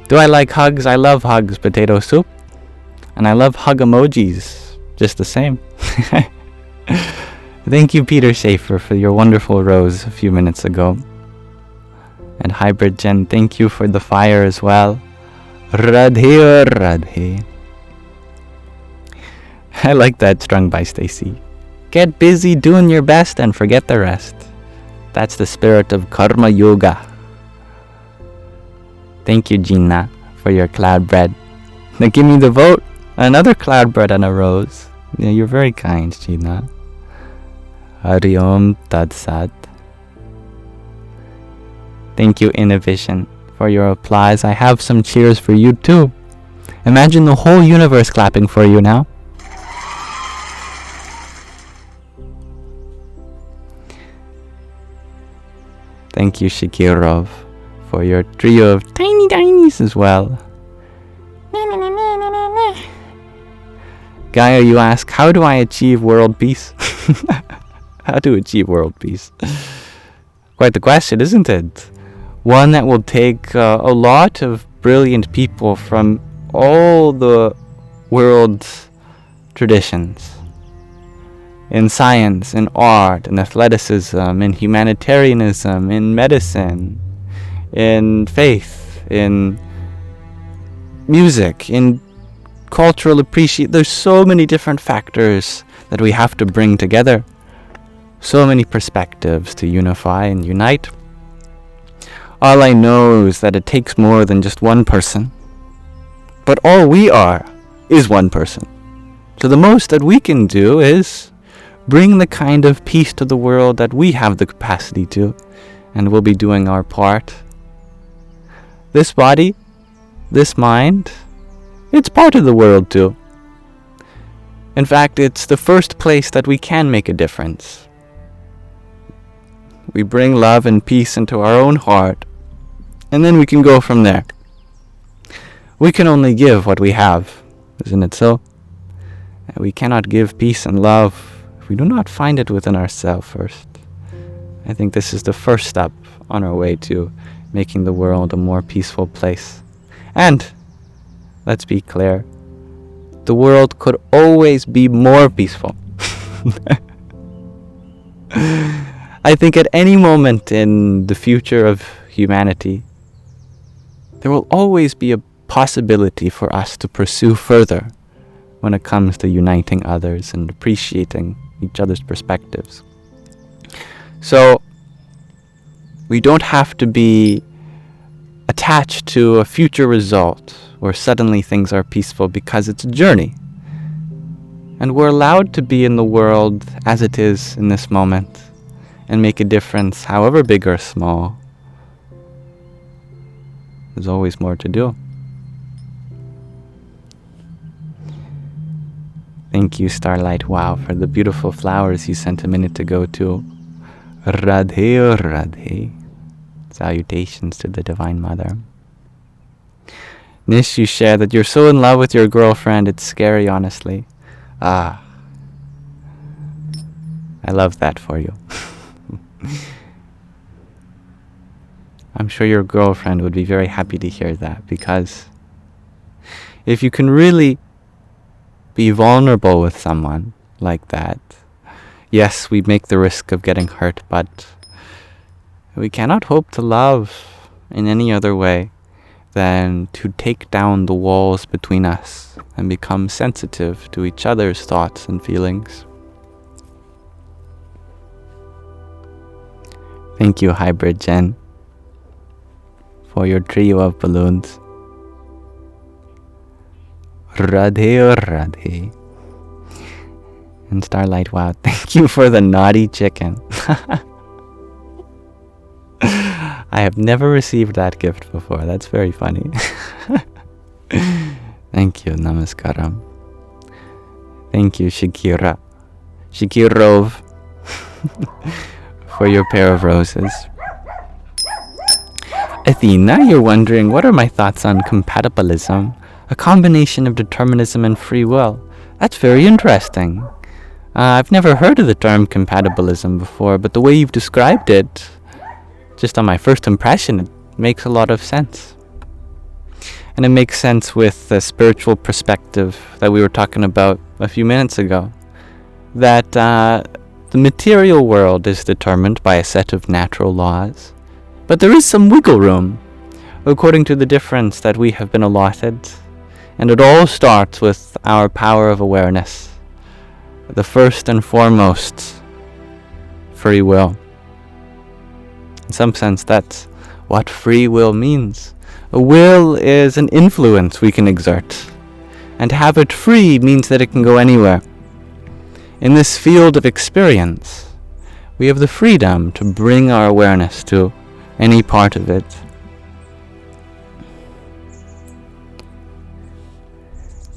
Do I like hugs? I love hugs, potato soup. And I love hug emojis, just the same. Thank you, Peter Schaefer, for your wonderful rose a few minutes ago. And Hybrid Jen, thank you for the fire as well. Radhe Radhe. I like that, strung by Stacy. Get busy doing your best and forget the rest. That's the spirit of karma yoga. Thank you, Gina, for your cloud bread. Now give me the vote. Another cloud bread and a rose. Yeah, you're very kind, Gina. Hari Om Tat Sat. Thank you, Innovision, for your applause. I have some cheers for you too. Imagine the whole universe clapping for you now. Thank you, Shakirov, for your trio of tiny tinies as well. Gaia, you ask, how do I achieve world peace? How to achieve world peace? Quite the question, isn't it? One that will take a lot of brilliant people from all the world's traditions. In science, in art, in athleticism, in humanitarianism, in medicine, in faith, in music, in cultural appreciation. There's so many different factors that we have to bring together. So many perspectives to unify and unite. All I know is that it takes more than just one person. But all we are is one person. So the most that we can do is bring the kind of peace to the world that we have the capacity to, and we'll be doing our part. This body, this mind, it's part of the world too. In fact, it's the first place that we can make a difference. We bring love and peace into our own heart, and then we can go from there. We can only give what we have. Isn't it so? We cannot give peace and love if we do not find it within ourselves first. I think this is the first step on our way to making the world a more peaceful place. And, let's be clear, the world could always be more peaceful. I think at any moment in the future of humanity, there will always be a possibility for us to pursue further when it comes to uniting others and appreciating each other's perspectives. So, we don't have to be attached to a future result where suddenly things are peaceful, because it's a journey. And we're allowed to be in the world as it is in this moment and make a difference, however big or small. There's always more to do. Thank you, Starlight Wow, for the beautiful flowers you sent a minute ago too. Radhe Radhe. Salutations to the Divine Mother. Nish, you share that you're so in love with your girlfriend, it's scary, honestly. I love that for you. I'm sure your girlfriend would be very happy to hear that, because if you can really be vulnerable with someone like that, yes, we make the risk of getting hurt, but we cannot hope to love in any other way than to take down the walls between us and become sensitive to each other's thoughts and feelings. Thank you, Hybrid Jen, for your trio of balloons. Radhe Radhe. And Starlight Wow, thank you for the naughty chicken. I have never received that gift before. That's very funny. Thank you, Namaskaram. Thank you, Shakira. Shakirov. For your pair of roses. Athena, you're wondering, what are my thoughts on compatibilism? A combination of determinism and free will. That's very interesting. I've never heard of the term compatibilism before, but the way you've described it, just on my first impression, it makes a lot of sense. And it makes sense with the spiritual perspective that we were talking about a few minutes ago. That the material world is determined by a set of natural laws, but there is some wiggle room according to the difference that we have been allotted. And it all starts with our power of awareness. The first and foremost, free will. In some sense, that's what free will means. A will is an influence we can exert, and to have it free means that it can go anywhere. In this field of experience, we have the freedom to bring our awareness to any part of it.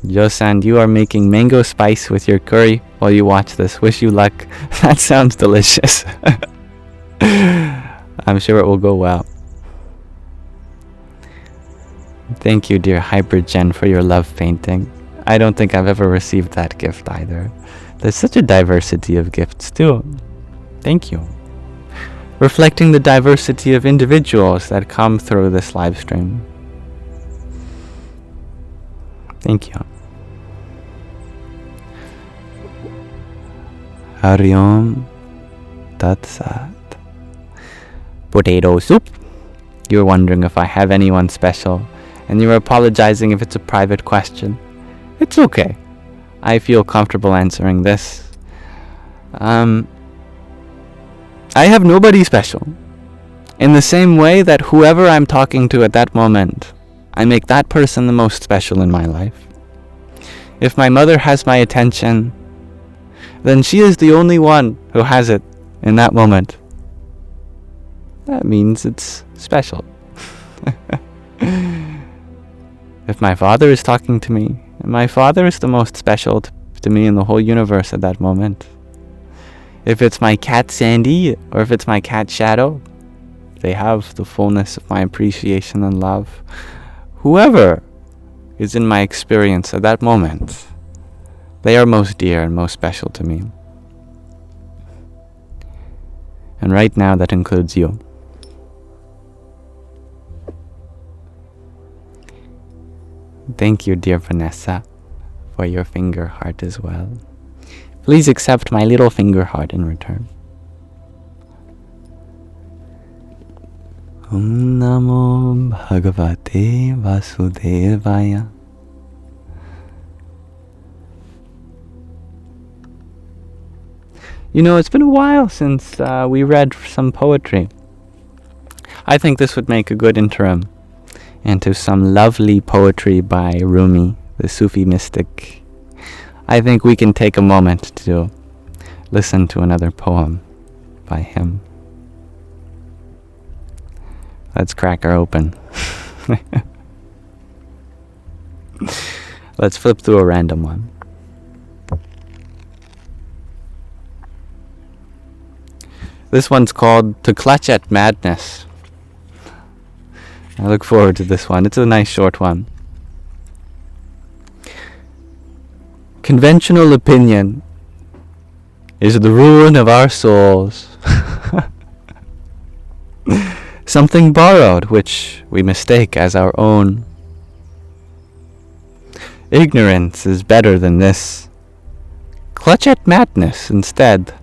Josan, you are making mango spice with your curry while you watch this. Wish you luck. That sounds delicious. I'm sure it will go well. Thank you, dear Hybrid Jen, for your love painting. I don't think I've ever received that gift either. There's such a diversity of gifts too. Thank you. Reflecting the diversity of individuals that come through this live stream. Thank you. Hariom Tat Sat. Potato soup. You're wondering if I have anyone special, and you're apologizing if it's a private question. It's okay. I feel comfortable answering this. I have nobody special. In the same way that whoever I'm talking to at that moment, I make that person the most special in my life. If my mother has my attention, then she is the only one who has it in that moment. That means it's special. If my father is talking to me, my father is the most special to me in the whole universe at that moment. If it's my cat Sandy, or if it's my cat Shadow, they have the fullness of my appreciation and love. Whoever is in my experience at that moment, they are most dear and most special to me. And right now that includes you. Thank you, dear Vanessa, for your finger heart as well. Please accept my little finger heart in return. Om Namo Bhagavate Vasudevaya. You know, it's been a while since we read some poetry. I think this would make a good interim into some lovely poetry by Rumi, the Sufi mystic. I think we can take a moment to listen to another poem by him. Let's crack her open. Let's flip through a random one. This one's called To Clutch at Madness. I look forward to this one. It's a nice short one. Conventional opinion is the ruin of our souls. Something borrowed which we mistake as our own. Ignorance is better than this. Clutch at madness instead.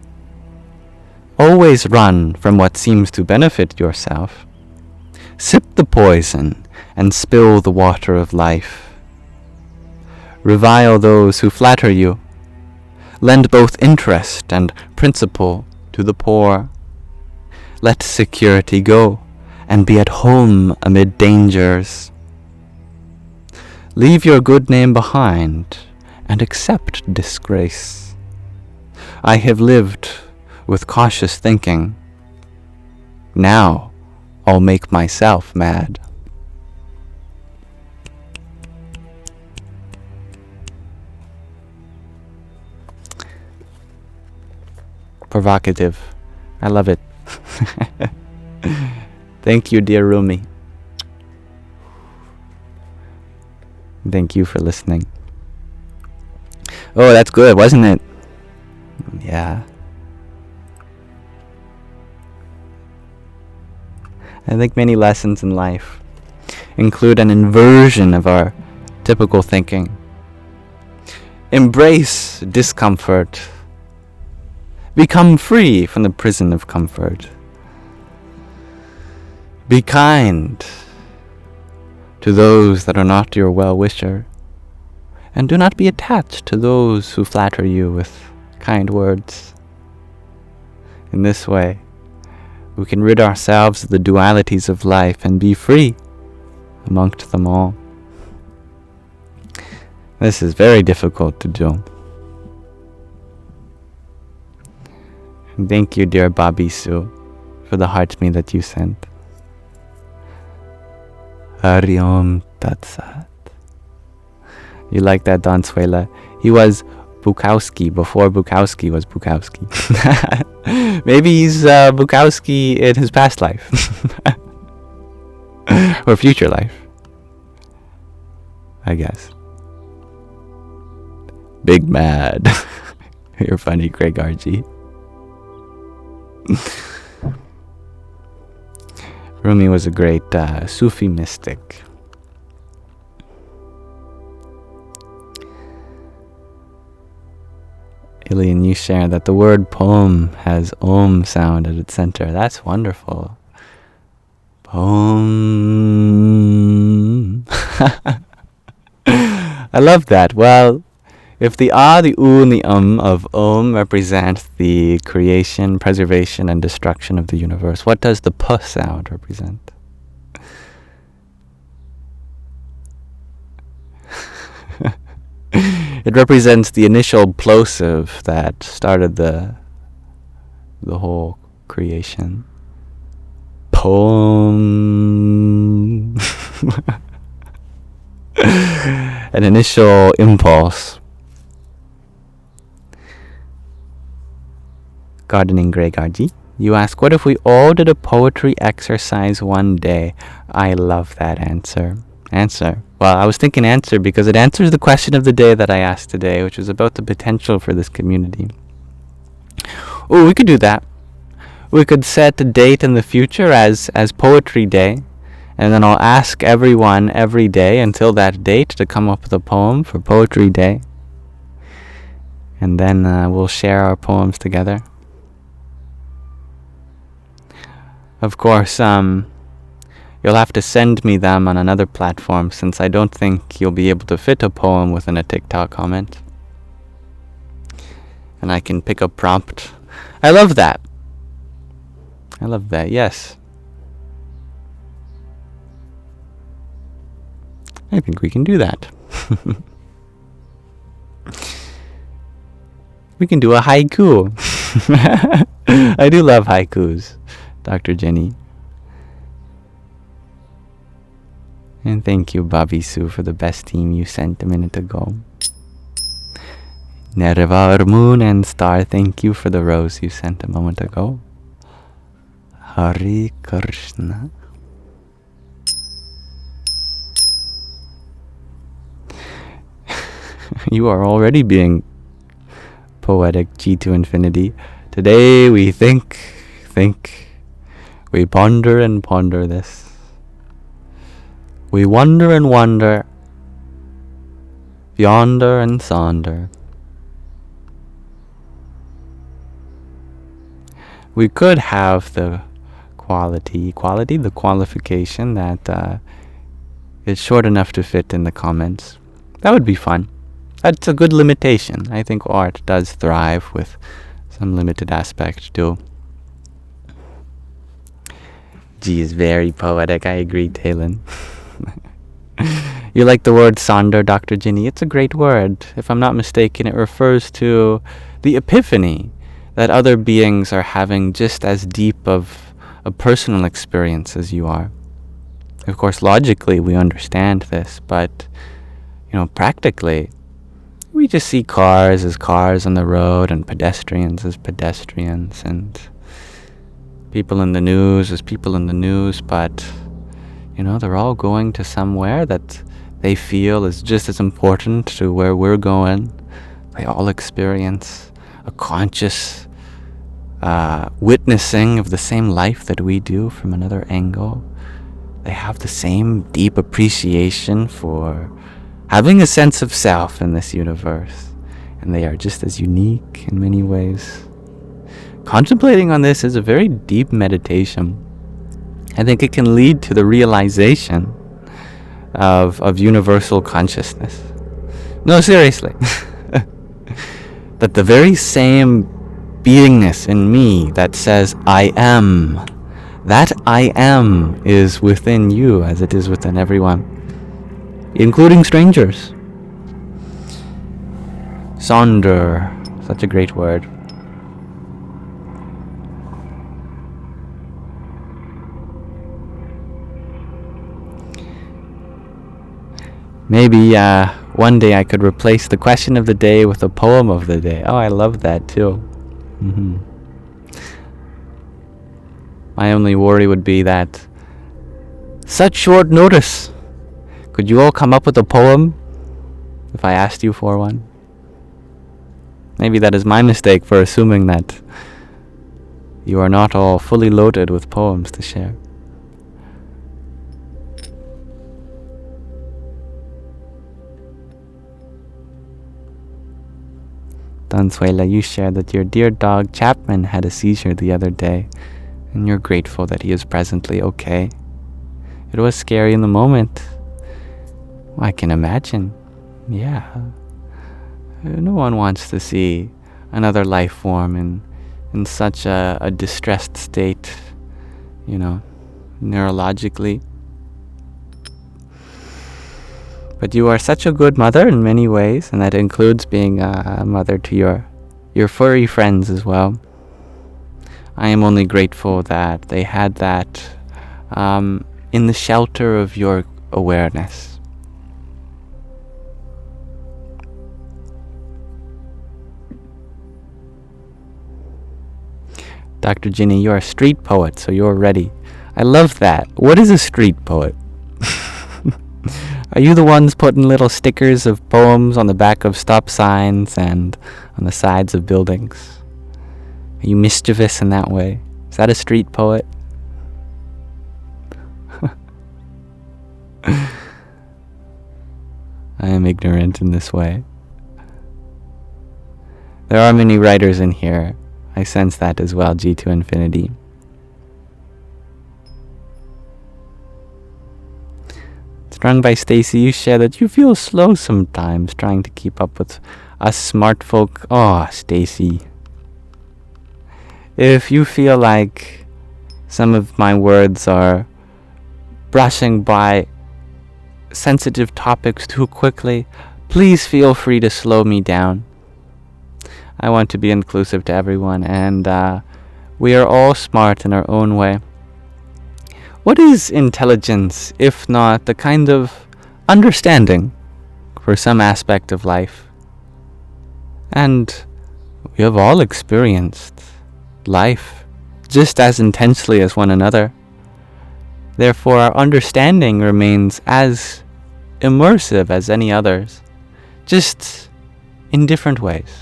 Always run from what seems to benefit yourself. Sip the poison and spill the water of life. Revile those who flatter you. Lend both interest and principle to the poor. Let security go and be at home amid dangers. Leave your good name behind and accept disgrace. I have lived with cautious thinking. Now I'll make myself mad. Provocative. I love it. Thank you, dear Rumi. Thank you for listening. Oh, that's good, wasn't it? Yeah. I think many lessons in life include an inversion of our typical thinking. Embrace discomfort. Become free from the prison of comfort. Be kind to those that are not your well-wisher, and do not be attached to those who flatter you with kind words. In this way, we can rid ourselves of the dualities of life and be free amongst them all. This is very difficult to do. Thank you, dear Bobby Sue, for the heart me that you sent. Hari Om Tat Sat. You like that, Don Suela? He was Bukowski before Bukowski was Bukowski. Maybe he's Bukowski in his past life. Or future life, I guess. Big Mad. You're funny, Craig RG. Rumi was a great Sufi mystic. Ilian, you share that the word Paum has Om sound at its center. That's wonderful. Paum. I love that. Well, if the A, the U, and the of Om represent the creation, preservation, and destruction of the universe, what does the P sound represent? It represents the initial plosive that started the whole creation. Paum. An initial impulse. Gardening Greg RG. You ask, what if we all did a poetry exercise one day? I love that answer. Well, Well, I was thinking answer because it answers the question of the day that I asked today, which was about the potential for this community. Oh, we could do that. We could set a date in the future as Poetry Day, and then I'll ask everyone every day until that date to come up with a poem for Poetry Day. And then we'll share our poems together. Of course, you'll have to send me them on another platform, since I don't think you'll be able to fit a poem within a TikTok comment. And I can pick a prompt. I love that. Yes. I think we can do that. We can do a haiku. I do love haikus, Dr. Jenny. And thank you, Bobby Sue, for the best team you sent a minute ago. Nervar, Moon, and Star, thank you for the rose you sent a moment ago. Hare Krishna. You are already being poetic, G to infinity. Today we think, we ponder and ponder this. We wonder and wonder, yonder and sonder. We could have the the qualification that it's short enough to fit in the comments. That would be fun. That's a good limitation. I think art does thrive with some limited aspect too. G is very poetic. I agree, Talon. You like the word sonder, Dr. Ginny? It's a great word. If I'm not mistaken, it refers to the epiphany that other beings are having just as deep of a personal experience as you are. Of course, logically, we understand this, but, practically, we just see cars as cars on the road and pedestrians as pedestrians and people in the news as people in the news, but, they're all going to somewhere that they feel is just as important to where we're going. They all experience a conscious witnessing of the same life that we do from another angle. They have the same deep appreciation for having a sense of self in this universe, and they are just as unique in many ways. Contemplating on this is a very deep meditation. I think it can lead to the realization of universal consciousness. No, seriously. That the very same beingness in me that says I am, that I am is within you as it is within everyone, including strangers. Sonder, such a great word. Maybe one day I could replace the question of the day with a poem of the day. Oh, I love that too. My only worry would be that such short notice. Could you all come up with a poem if I asked you for one? Maybe that is my mistake for assuming that you are not all fully loaded with poems to share. Donsuela, you shared that your dear dog Chapman had a seizure the other day, and you're grateful that he is presently okay. It was scary in the moment. I can imagine. Yeah. No one wants to see another life form in such a distressed state, neurologically. But you are such a good mother in many ways, and that includes being a mother to your furry friends as well. I am only grateful that they had that in the shelter of your awareness. Dr. Ginny, you're a street poet, so you're ready. I love that. What is a street poet? Are you the ones putting little stickers of poems on the back of stop signs and on the sides of buildings? Are you mischievous in that way? Is that a street poet? I am ignorant in this way. There are many writers in here. I sense that as well, G to infinity. Strung by Stacy, you share that you feel slow sometimes trying to keep up with us smart folk. Oh, Stacy. If you feel like some of my words are brushing by sensitive topics too quickly, please feel free to slow me down. I want to be inclusive to everyone, and we are all smart in our own way. What is intelligence, if not the kind of understanding for some aspect of life? And we have all experienced life just as intensely as one another. Therefore, our understanding remains as immersive as any others, just in different ways.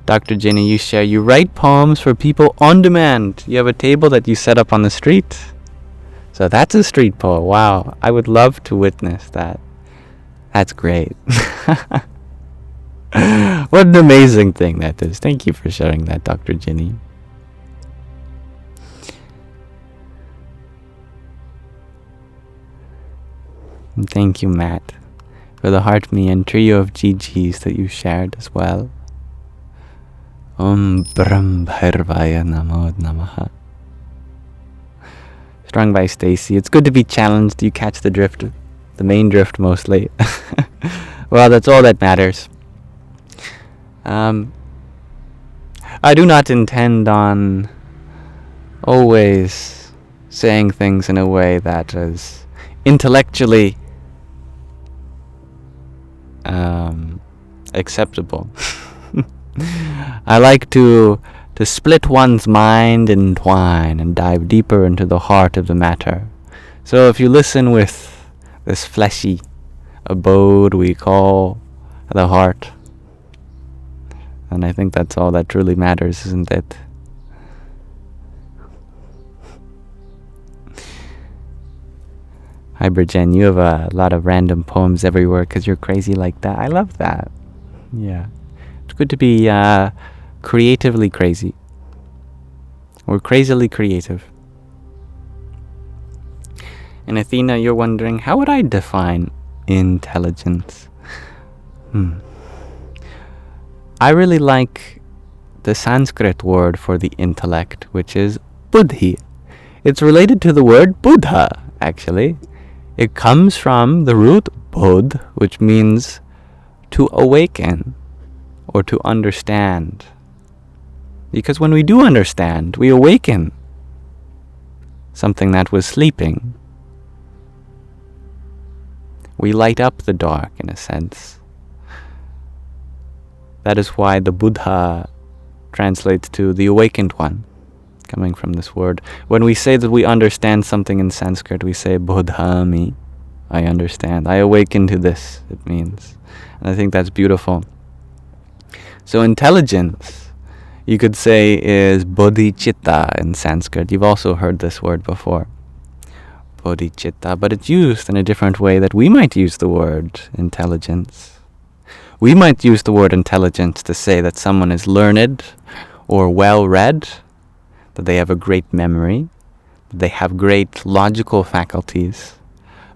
Dr. Jenny, you share, you write poems for people on demand. You have a table that you set up on the street. So that's a street poem. Wow, I would love to witness that. That's great. What an amazing thing that is. Thank you for sharing that, Dr. Jenny. And thank you, Matt, for the heart me and trio of GGs that you shared as well. Om Brahm Bhairvaya Namo Namaha. Strung by Stacy. It's good to be challenged. You catch the drift, the main drift mostly. Well, that's all that matters. I do not intend on always saying things in a way that is intellectually acceptable. I like to split one's mind and twine and dive deeper into the heart of the matter. So if you listen with this fleshy abode we call the heart, and I think that's all that truly matters, isn't it? Hi, Bridgen, you have a lot of random poems everywhere because you're crazy like that. I love that. Yeah. It's good to be creatively crazy. Or crazily creative. And Athena, you're wondering, how would I define intelligence? I really like the Sanskrit word for the intellect, which is Buddhi. It's related to the word Buddha, actually. It comes from the root Bodh, which means to awaken or to understand. Because when we do understand, we awaken something that was sleeping. We light up the dark, in a sense. That is why the Buddha translates to the awakened one, coming from this word. When we say that we understand something in Sanskrit, we say Bodhami. I understand. I awaken to this, it means. And I think that's beautiful. So intelligence, you could say, is bodhicitta in Sanskrit. You've also heard this word before. Bodhicitta, but it's used in a different way that we might use the word intelligence. We might use the word intelligence to say that someone is learned or well-read, that they have a great memory, that they have great logical faculties.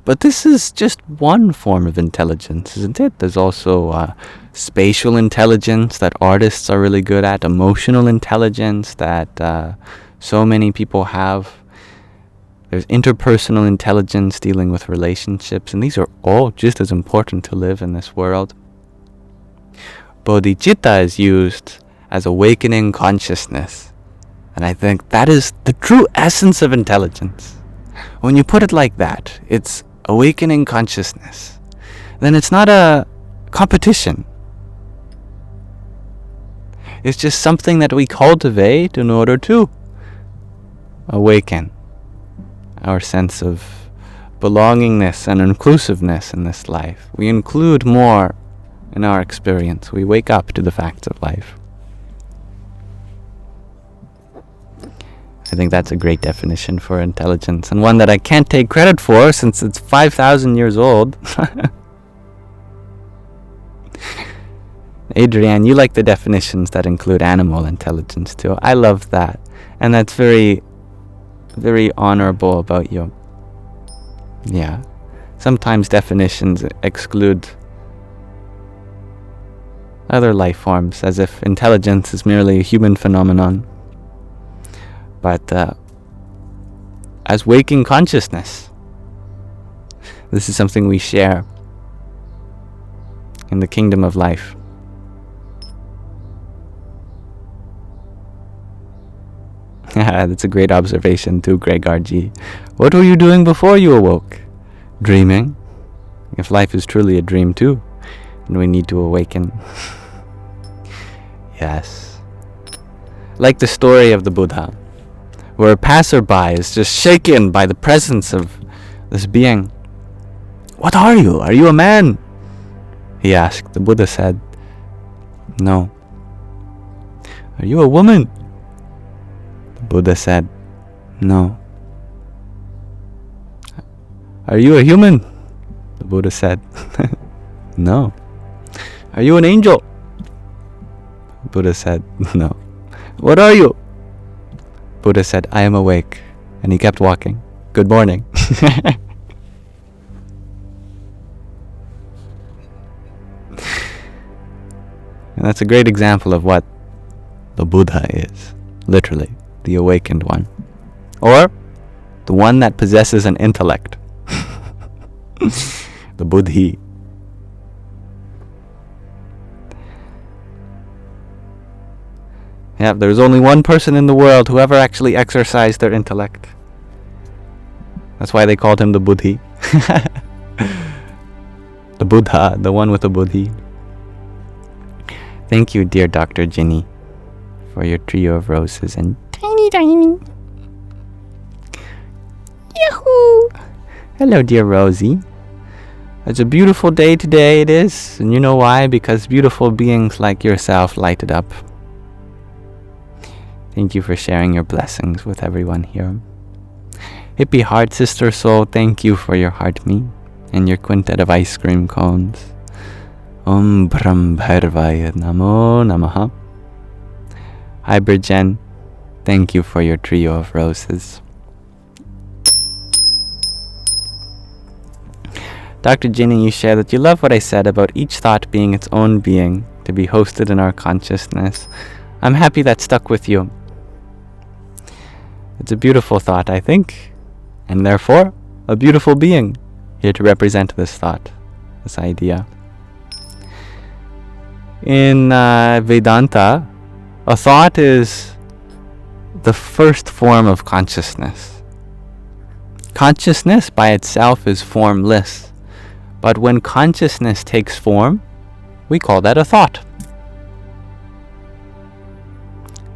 But this is just one form of intelligence, isn't it? There's also spatial intelligence that artists are really good at, emotional intelligence that so many people have. There's interpersonal intelligence dealing with relationships, and these are all just as important to live in this world. Bodhicitta is used as awakening consciousness, and I think that is the true essence of intelligence. When you put it like that, it's awakening consciousness. Then it's not a competition. It's just something that we cultivate in order to awaken our sense of belongingness and inclusiveness in this life. We include more in our experience. We wake up to the facts of life. I think that's a great definition for intelligence, and one that I can't take credit for since it's 5,000 years old. Adrienne, you like the definitions that include animal intelligence too. I love that. And that's very, very honorable about you. Yeah. Sometimes definitions exclude other life forms, as if intelligence is merely a human phenomenon. But as waking consciousness, this is something we share in the kingdom of life. That's a great observation too, Greg RG. What were you doing before you awoke? Dreaming. If life is truly a dream too, then we need to awaken. Yes. Like the story of the Buddha, where a passerby is just shaken by the presence of this being. What are you? Are you a man? He asked. The Buddha said, no. Are you a woman? The Buddha said, no. Are you a human? The Buddha said, no. Are you an angel? The Buddha said, no. What are you? Buddha said, I am awake. And he kept walking. Good morning. And that's a great example of what the Buddha is. Literally, the awakened one. Or the one that possesses an intellect. The Buddhi. Yeah, there's only one person in the world who ever actually exercised their intellect. That's why they called him the Buddhi. The Buddha, the one with the Buddhi. Thank you, dear Dr. Ginny, for your trio of roses and tiny. Yahoo! Hello, dear Rosie. It's a beautiful day today, it is. And you know why? Because beautiful beings like yourself light it up. Thank you for sharing your blessings with everyone here. Hippie Heart Sister Soul, thank you for your heart me and your quintet of ice cream cones. Om Brahm Bhairvaya Namo Namaha. Hybrid Jen, thank you for your trio of roses. Dr. Ginny, you share that you love what I said about each thought being its own being, to be hosted in our consciousness. I'm happy that stuck with you. It's a beautiful thought, I think, and therefore a beautiful being here to represent this thought, this idea. In Vedanta, a thought is the first form of consciousness. Consciousness by itself is formless, but when consciousness takes form, we call that a thought.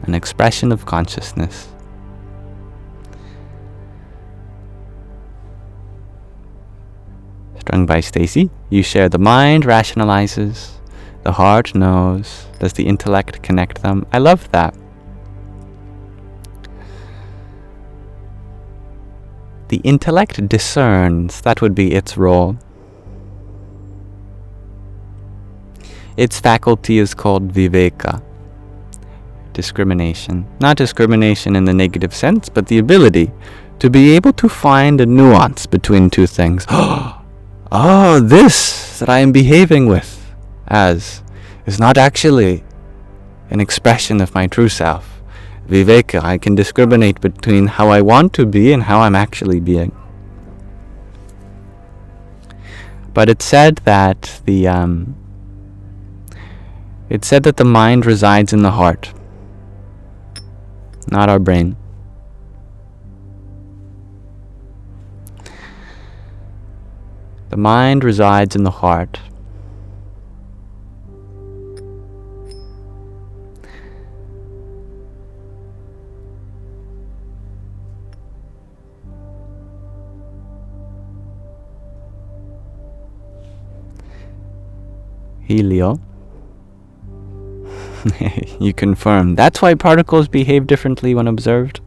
An expression of consciousness. Strung by Stacy, you share the mind rationalizes, the heart knows, does the intellect connect them? I love that. The intellect discerns, that would be its role. Its faculty is called viveka, discrimination. Not discrimination in the negative sense, but the ability to be able to find a nuance between two things. Oh, this that I am behaving with as is not actually an expression of my true self. Viveka, I can discriminate between how I want to be and how I'm actually being. But it's said that the mind resides in the heart, not our brain. The mind resides in the heart. Helio. You confirm. That's why particles behave differently when observed.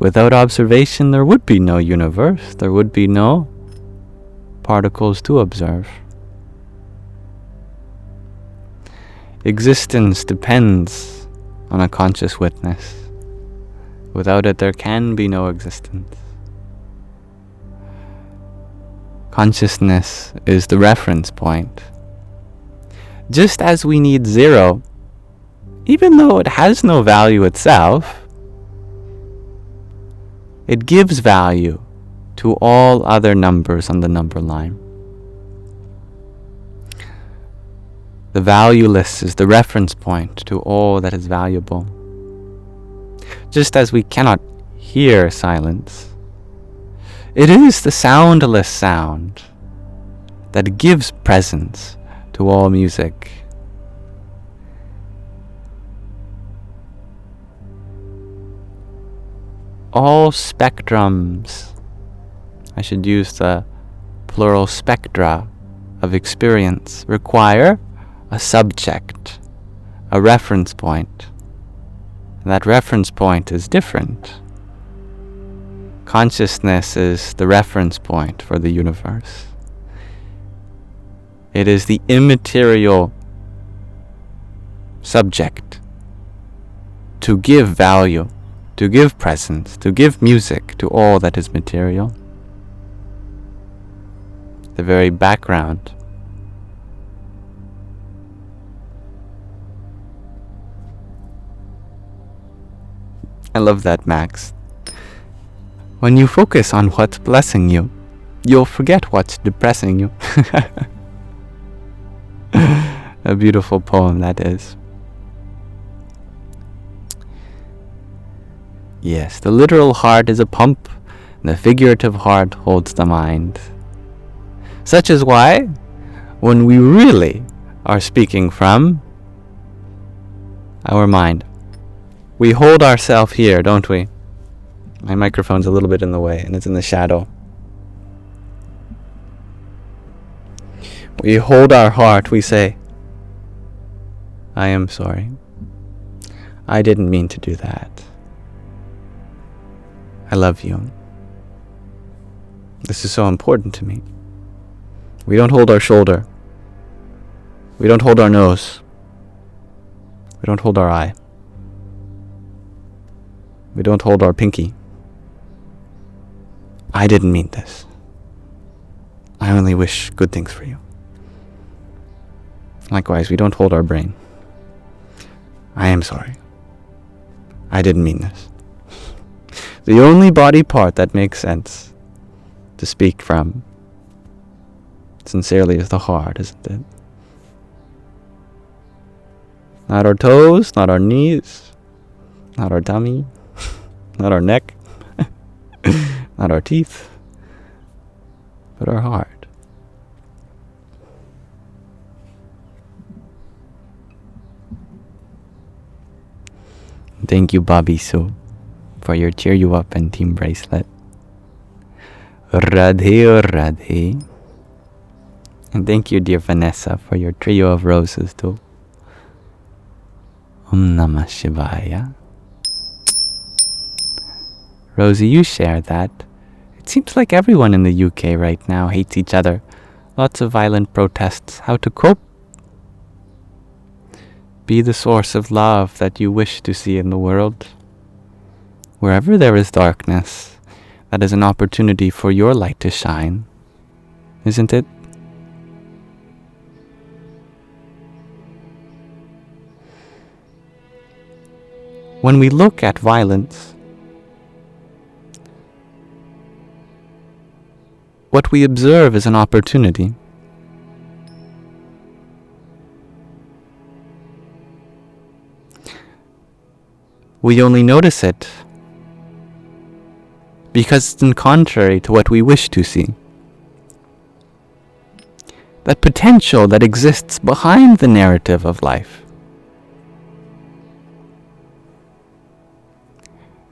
Without observation, there would be no universe. There would be no particles to observe. Existence depends on a conscious witness. Without it, there can be no existence. Consciousness is the reference point. Just as we need 0, even though it has no value itself, it gives value to all other numbers on the number line. The valueless is the reference point to all that is valuable. Just as we cannot hear silence, it is the soundless sound that gives presence to all music. All spectrums, I should use the plural spectra of experience, require a subject, a reference point. That reference point is different. Consciousness is the reference point for the universe. It is the immaterial subject to give value, to give presence, to give music to all that is material. The very background. I love that, Max. When you focus on what's blessing you, you'll forget what's depressing you. A beautiful poem that is. Yes, the literal heart is a pump, and the figurative heart holds the mind. Such is why, when we really are speaking from our mind, we hold ourselves here, don't we? My microphone's a little bit in the way, and it's in the shadow. We hold our heart, we say, I am sorry. I didn't mean to do that. I love you. This is so important to me. We don't hold our shoulder. We don't hold our nose. We don't hold our eye. We don't hold our pinky. I didn't mean this. I only wish good things for you. Likewise, we don't hold our brain. I am sorry. I didn't mean this. The only body part that makes sense to speak from sincerely is the heart, isn't it? Not our toes, not our knees, not our tummy, not our neck, not our teeth, but our heart. Thank you, Bobby Sue, for your cheer you up and team bracelet. Radhe Radhe. And thank you, dear Vanessa, for your trio of roses too. Om Namah Shivaya. Rosie, you share that. It seems like everyone in the UK right now hates each other. Lots of violent protests. How to cope? Be the source of love that you wish to see in the world. Wherever there is darkness, that is an opportunity for your light to shine, isn't it? When we look at violence, what we observe is an opportunity. We only notice it because it's in contrary to what we wish to see. That potential that exists behind the narrative of life.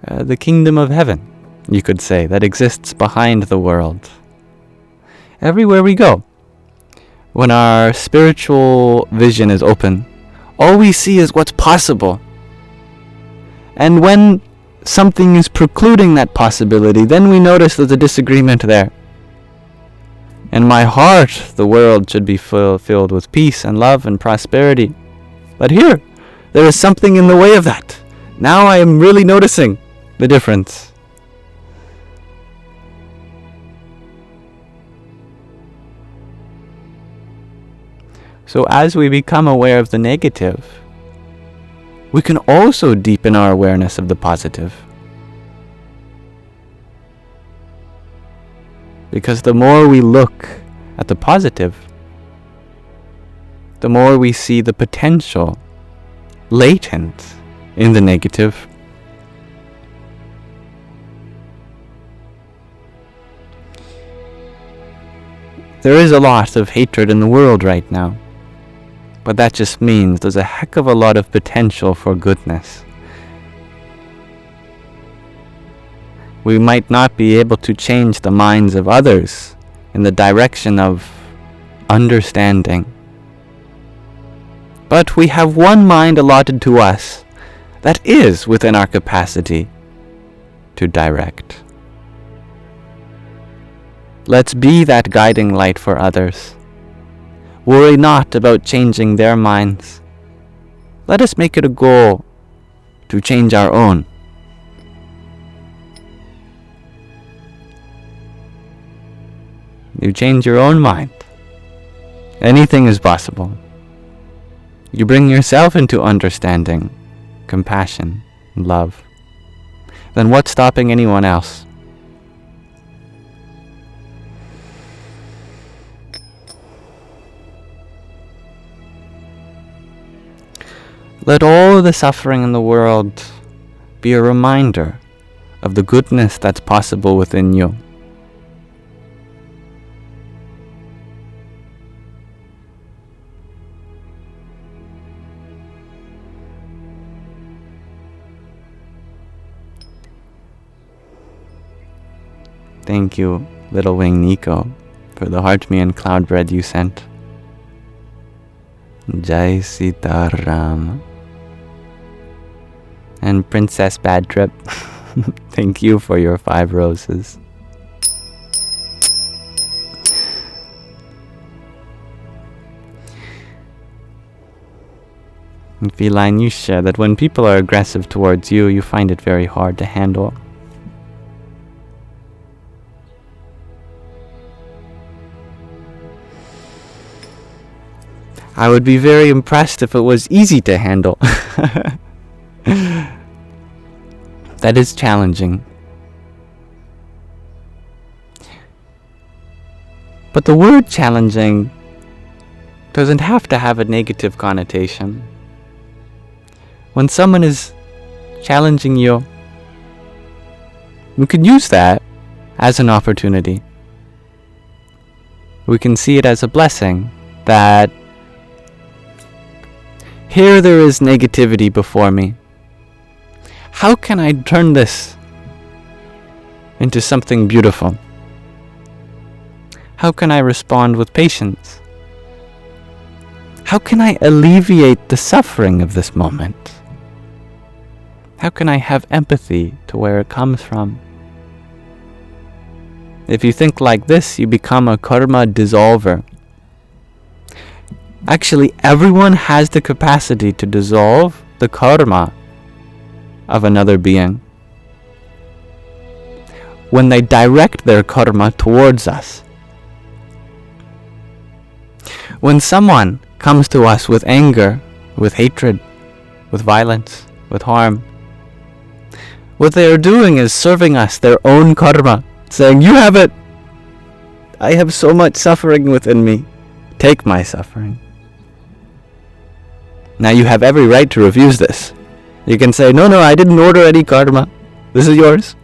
The kingdom of heaven, you could say, that exists behind the world. Everywhere we go, when our spiritual vision is open, all we see is what's possible. And when something is precluding that possibility, then we notice there's a disagreement there. In my heart, the world should be filled with peace and love and prosperity. But here, there is something in the way of that. Now I am really noticing the difference. So as we become aware of the negative, we can also deepen our awareness of the positive. Because the more we look at the positive, the more we see the potential latent in the negative. There is a lot of hatred in the world right now. But that just means there's a heck of a lot of potential for goodness. We might not be able to change the minds of others in the direction of understanding. But we have one mind allotted to us that is within our capacity to direct. Let's be that guiding light for others. Worry not about changing their minds. Let us make it a goal to change our own. You change your own mind. Anything is possible. You bring yourself into understanding, compassion, and love. Then what's stopping anyone else? Let all the suffering in the world be a reminder of the goodness that's possible within you. Thank you, Little Wing Nico, for the heart me and cloud bread you sent. Jai Sitaram. And Princess Bad Trip, thank you for your 5 roses. And Feline, you share that when people are aggressive towards you, you find it very hard to handle. I would be very impressed if it was easy to handle. That is challenging. But the word challenging doesn't have to have a negative connotation. When someone is challenging you, we can use that as an opportunity. We can see it as a blessing that here there is negativity before me. How can I turn this into something beautiful? How can I respond with patience? How can I alleviate the suffering of this moment? How can I have empathy to where it comes from? If you think like this, you become a karma dissolver. Actually, everyone has the capacity to dissolve the karma of another being when they direct their karma towards us. When someone comes to us with anger, with hatred, with violence, with harm, what they are doing is serving us their own karma, saying, you have it. I have so much suffering within me. Take my suffering. Now you have every right to refuse this. You can say, no, I didn't order any karma. This is yours.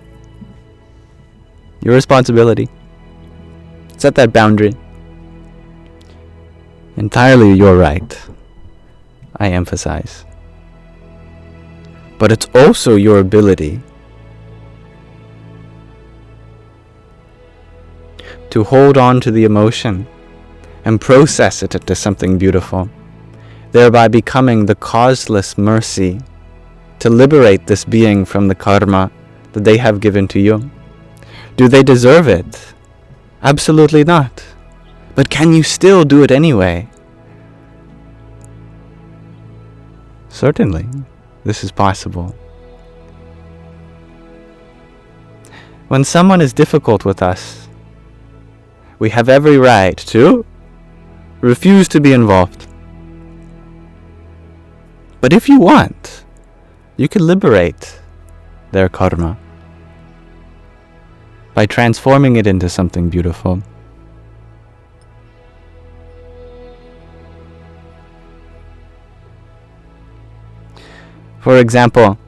Your responsibility. Set that boundary. Entirely your right, I emphasize. But it's also your ability to hold on to the emotion and process it into something beautiful, thereby becoming the causeless mercy to liberate this being from the karma that they have given to you. Do they deserve it? Absolutely not. But can you still do it anyway? Certainly, this is possible. When someone is difficult with us, we have every right to refuse to be involved. But if you want, you can liberate their karma by transforming it into something beautiful. For example,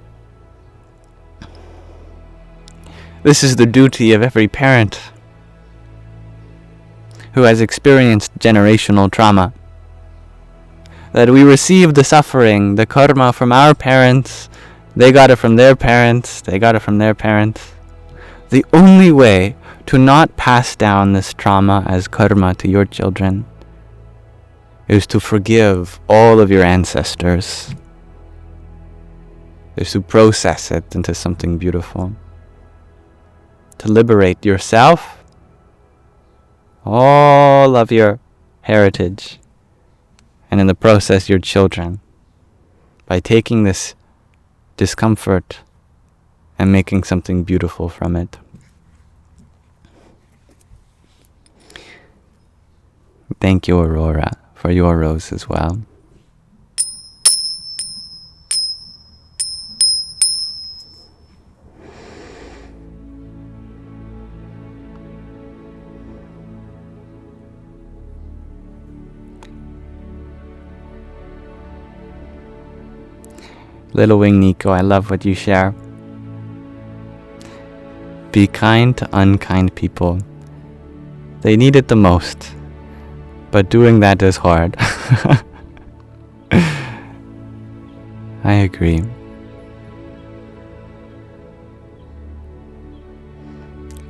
this is the duty of every parent who has experienced generational trauma. That we receive the suffering, the karma from our parents, they got it from their parents, they got it from their parents. The only way to not pass down this trauma as karma to your children is to forgive all of your ancestors. Is to process it into something beautiful. To liberate yourself, all of your heritage, and in the process your children, by taking this discomfort and making something beautiful from it. Thank you, Aurora, for your rose as well. Little Wing Nico, I love what you share. Be kind to unkind people. They need it the most, but doing that is hard. I agree.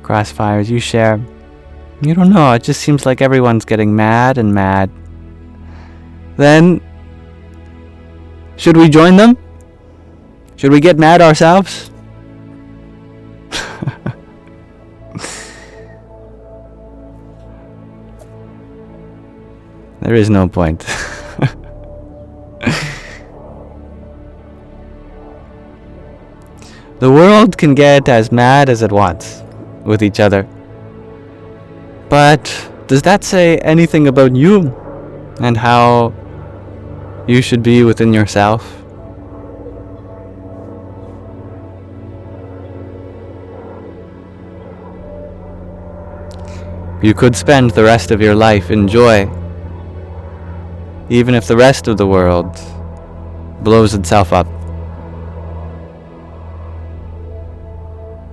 Crossfires, you share. You don't know, it just seems like everyone's getting mad and mad. Then, should we join them? Should we get mad ourselves? There is no point. The world can get as mad as it wants with each other. But does that say anything about you and how you should be within yourself? You could spend the rest of your life in joy, even if the rest of the world blows itself up.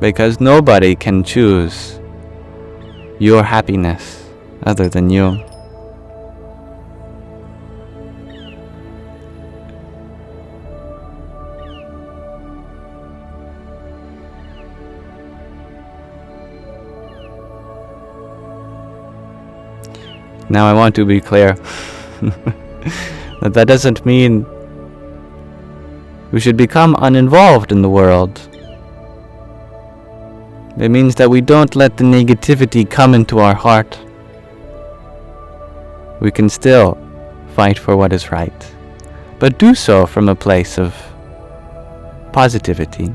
Because nobody can choose your happiness other than you. Now I want to be clear that doesn't mean we should become uninvolved in the world. It means that we don't let the negativity come into our heart. We can still fight for what is right, but do so from a place of positivity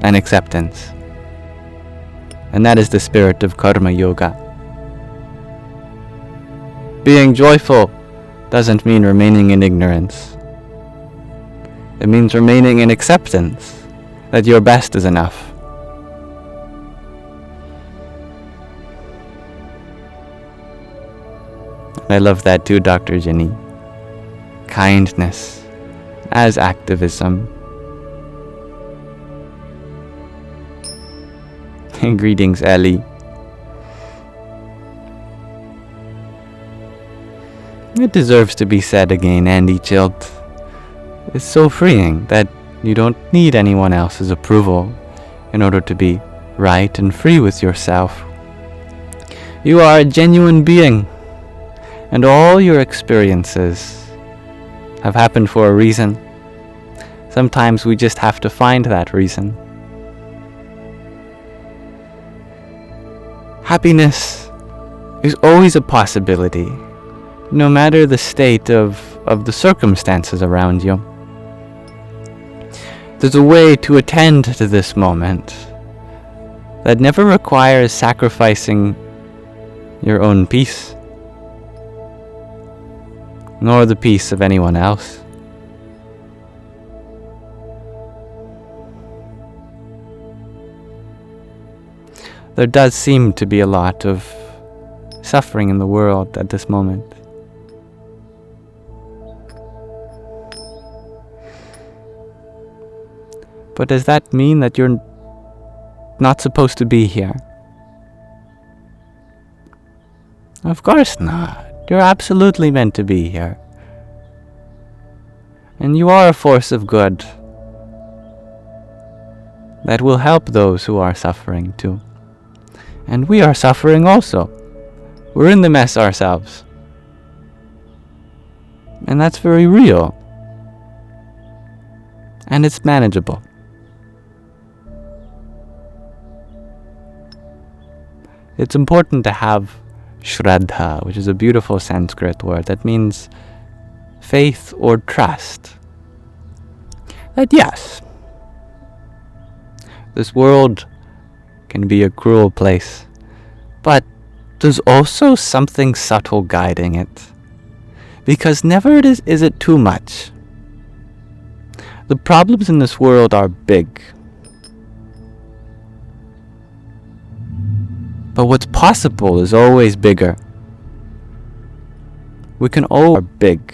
and acceptance. And that is the spirit of karma yoga. Being joyful doesn't mean remaining in ignorance. It means remaining in acceptance that your best is enough. I love that too, Dr. Jenny. Kindness as activism. Greetings, Ellie. It deserves to be said again, Andy Chilt. It's so freeing that you don't need anyone else's approval in order to be right and free with yourself. You are a genuine being, And all your experiences have happened for a reason. Sometimes we just have to find that reason. Happiness is always a possibility, no matter the state of the circumstances around you. There's a way to attend to this moment that never requires sacrificing your own peace, nor the peace of anyone else. There does seem to be a lot of suffering in the world at this moment. But does that mean that you're not supposed to be here? Of course not. You're absolutely meant to be here. And you are a force of good that will help those who are suffering too. And we are suffering also. We're in the mess ourselves. And that's very real. And it's manageable. It's important to have Shraddha, which is a beautiful Sanskrit word that means faith or trust. That yes, this world can be a cruel place, but there's also something subtle guiding it. Because never is it too much. The problems in this world are big. But what's possible is always bigger. We can all are big.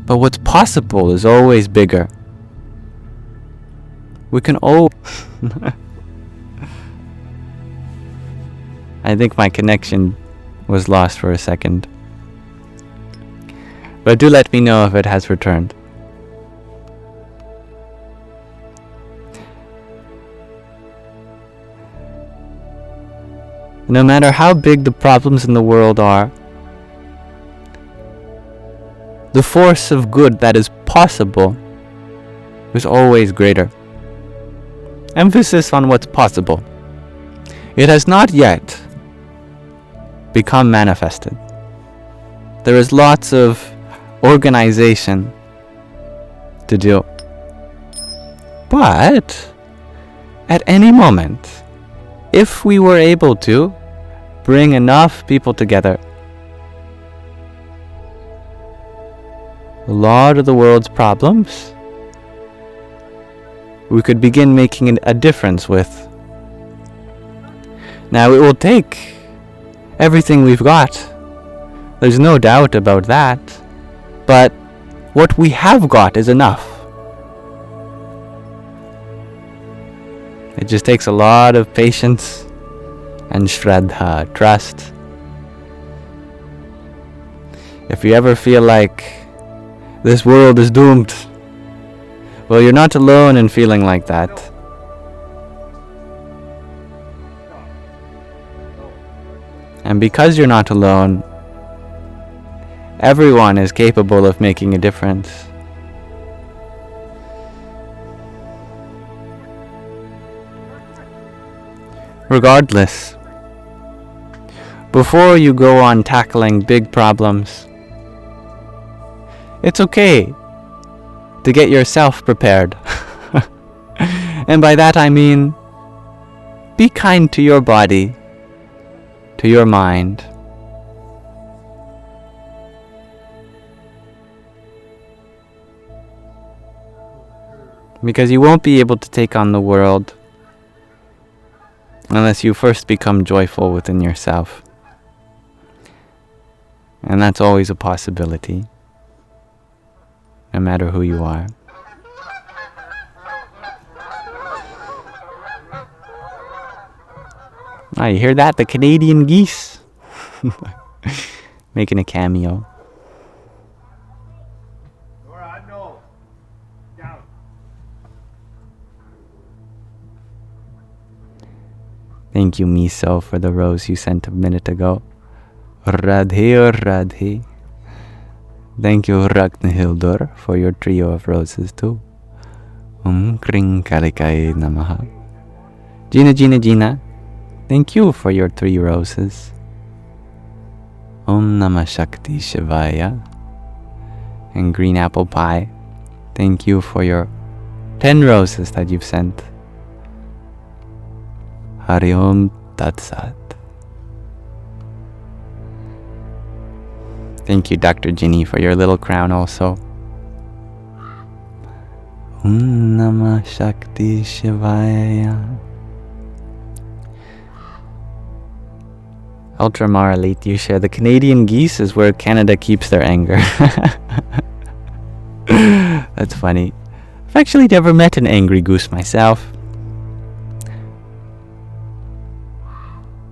But what's possible is always bigger. We can all... I think my connection was lost for a second. But do let me know if it has returned. No matter how big the problems in the world are, the force of good that is possible is always greater. Emphasis on what's possible. It has not yet become manifested. There is lots of organization to do. But at any moment, if we were able to bring enough people together, a lot of the world's problems we could begin making a difference with. Now it will take everything we've got. There's no doubt about that. But what we have got is enough. It just takes a lot of patience and Shraddha, trust. If you ever feel like this world is doomed, well, you're not alone in feeling like that. And because you're not alone, everyone is capable of making a difference. Regardless, before you go on tackling big problems, it's okay to get yourself prepared. And by that I mean, be kind to your body, to your mind. Because you won't be able to take on the world unless you first become joyful within yourself. And that's always a possibility, no matter who you are. Ah, you hear that? The Canadian geese making a cameo. Thank you, Miso, for the rose you sent a minute ago. Radhe Radhe. Thank you, Ragnhildur, for your trio of roses too. Kring Kalikai Namaha. Gina. Thank you for your 3 roses. Om Namah Shakti Shivaya. And Green Apple Pie. Thank you for your 10 roses that you've sent. Hari Om Tat Sat. Thank you, Dr. Ginny, for your little crown also. Om Namah Shakti Shivaya. Ultramar Elite, you share the Canadian geese is where Canada keeps their anger. That's funny. I've actually never met an angry goose myself.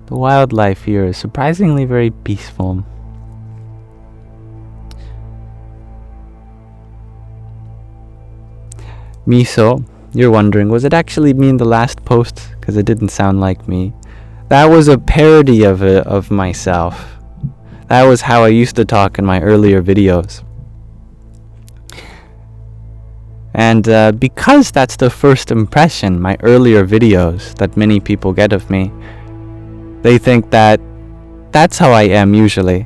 The wildlife here is surprisingly very peaceful. Miso, you're wondering, was it actually me in the last post? Because it didn't sound like me. That was a parody of myself. That was how I used to talk in my earlier videos. And because that's the first impression, my earlier videos that many people get of me, they think that that's how I am usually.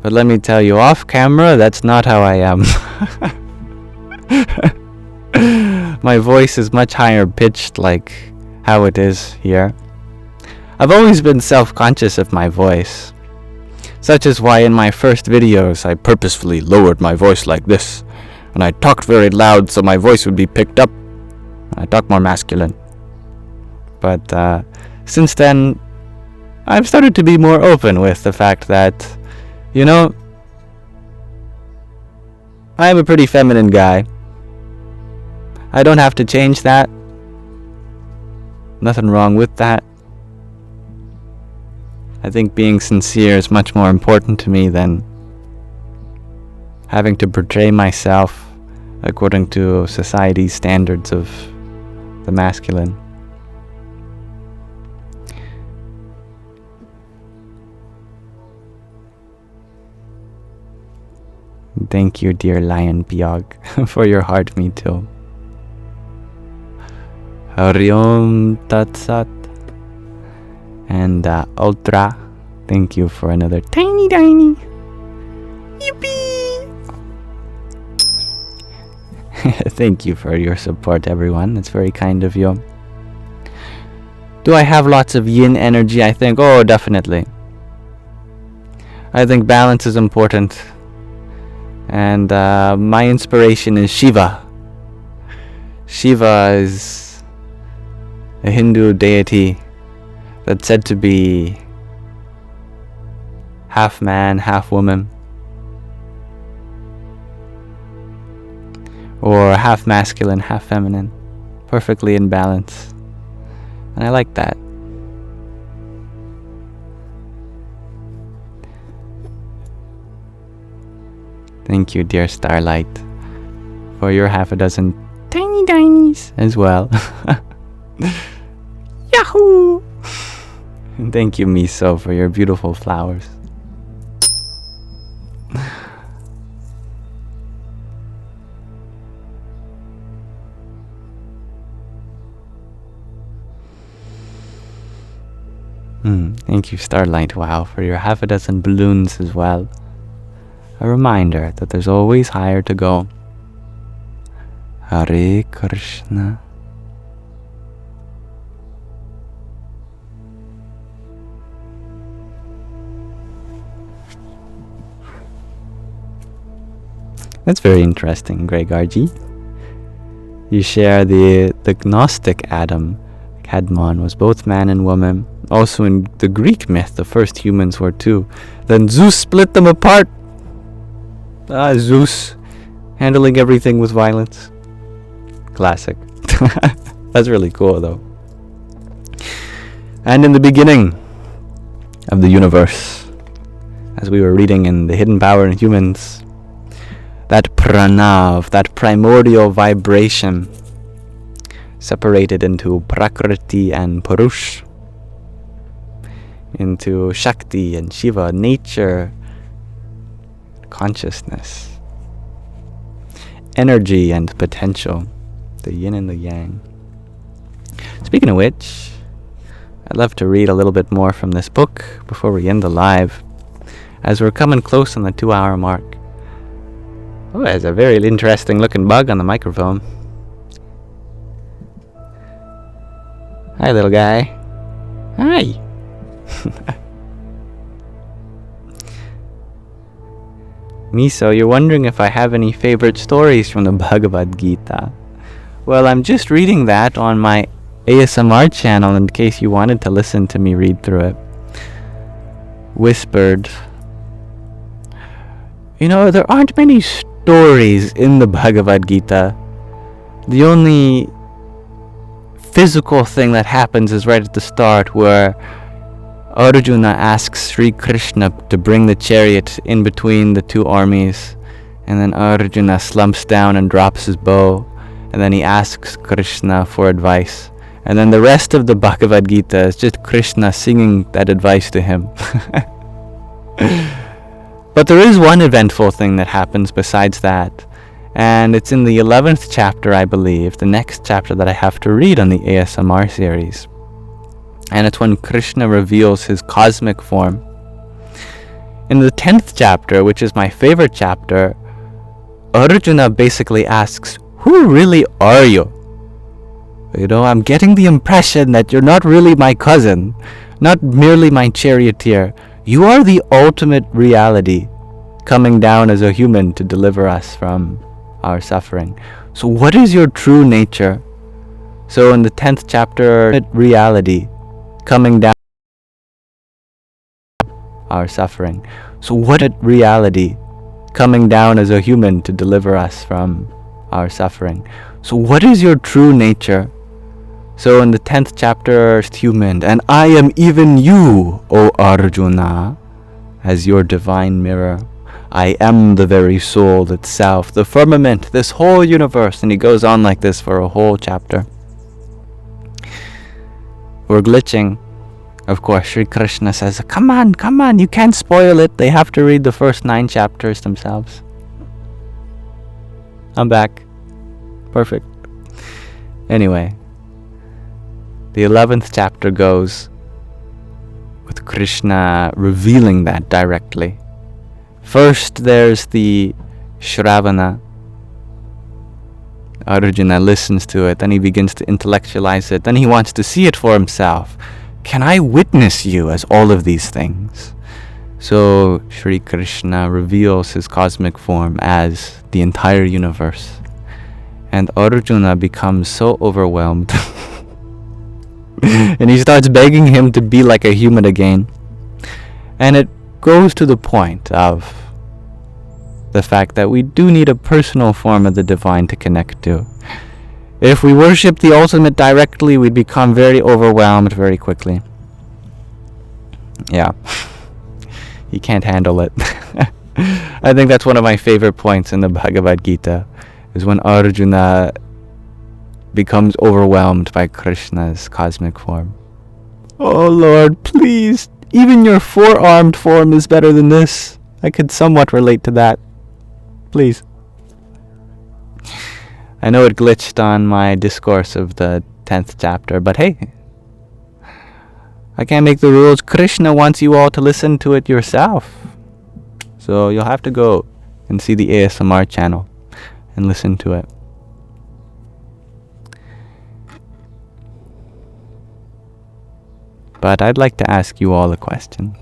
But let me tell you, off camera, that's not how I am. My voice is much higher pitched, like how it is here. I've always been self-conscious of my voice. Such is why in my first videos I purposefully lowered my voice like this, and I talked very loud so my voice would be picked up. I talk more masculine. But since then, I've started to be more open with the fact that, you know, I'm a pretty feminine guy. I don't have to change that. Nothing wrong with that. I think being sincere is much more important to me than having to portray myself according to society's standards of the masculine. Thank you, dear Lion Piog, for your heart, me too. Hari Om Tat Sat. And Ultra, thank you for another tiny. Yippee! Thank you for your support, everyone. It's very kind of you. Do I have lots of yin energy? I think, oh, definitely. I think balance is important. And my inspiration is Shiva. Shiva is a Hindu deity that's said to be half man, half woman, or half masculine, half feminine, perfectly in balance. And I like that. Thank you, dear Starlight, for your 6 tiny tinies as well. Yahoo! And thank you, Miso, for your beautiful flowers. Thank you, Starlight, wow, for your 6 balloons as well. A reminder that there's always higher to go. Hare Krishna. That's very interesting, Gregarji. You share the Gnostic Adam, Kadmon, was both man and woman. Also in the Greek myth, the first humans were 2. Then Zeus split them apart. Zeus, handling everything with violence. Classic. That's really cool, though. And in the beginning of the universe, as we were reading in The Hidden Power in Humans, that pranav, that primordial vibration, separated into Prakriti and Purush. into Shakti and Shiva, nature, consciousness, energy and potential, the yin and the yang. Speaking of which, I'd love to read a little bit more from this book before we end the live, as we're coming close on the 2-hour mark. Oh, there's a very interesting looking bug on the microphone. Hi, little guy. Hi. Miso, you're wondering if I have any favorite stories from the Bhagavad Gita. Well, I'm just reading that on my ASMR channel in case you wanted to listen to me read through it. Whispered. You know, there aren't many stories in the Bhagavad Gita. The only physical thing that happens is right at the start, where Arjuna asks Sri Krishna to bring the chariot in between the two armies, and then Arjuna slumps down and drops his bow, and then he asks Krishna for advice. And then the rest of the Bhagavad Gita is just Krishna singing that advice to him. But there is one eventful thing that happens besides that, and it's in the 11th chapter, I believe, the next chapter that I have to read on the ASMR series. And it's when Krishna reveals his cosmic form. In the 10th chapter, which is my favorite chapter, Arjuna basically asks, who really are you? You know, I'm getting the impression that you're not really my cousin, not merely my charioteer. You are the ultimate reality, coming down as a human to deliver us from our suffering. So what is your true nature? So in the 10th chapter, reality, coming down our suffering. So what is reality, coming down as a human to deliver us from our suffering? So what is your true nature? So in the 10th chapter, it's human, and I am even you, O Arjuna, as your divine mirror. I am the very soul itself, the firmament, this whole universe. And he goes on like this for a whole chapter. We're glitching. Of course, Sri Krishna says, come on, you can't spoil it. They have to read the first 9 chapters themselves. I'm back. Perfect. Anyway, the 11th chapter goes with Krishna revealing that directly. First, there's the Shravana. Arjuna listens to it, then he begins to intellectualize it, then he wants to see it for himself. Can I witness you as all of these things? So Sri Krishna reveals his cosmic form as the entire universe. And Arjuna becomes so overwhelmed. And he starts begging him to be like a human again. And it goes to the point of the fact that we do need a personal form of the divine to connect to. If we worship the ultimate directly, we'd become very overwhelmed very quickly. Yeah. He can't handle it. I think that's one of my favorite points in the Bhagavad Gita, is when Arjuna becomes overwhelmed by Krishna's cosmic form. Oh Lord, please, even your 4-armed form is better than this. I could somewhat relate to that. Please. I know it glitched on my discourse of the 10th chapter, but hey, I can't make the rules. Krishna wants you all to listen to it yourself. So you'll have to go and see the ASMR channel and listen to it. But I'd like to ask you all a question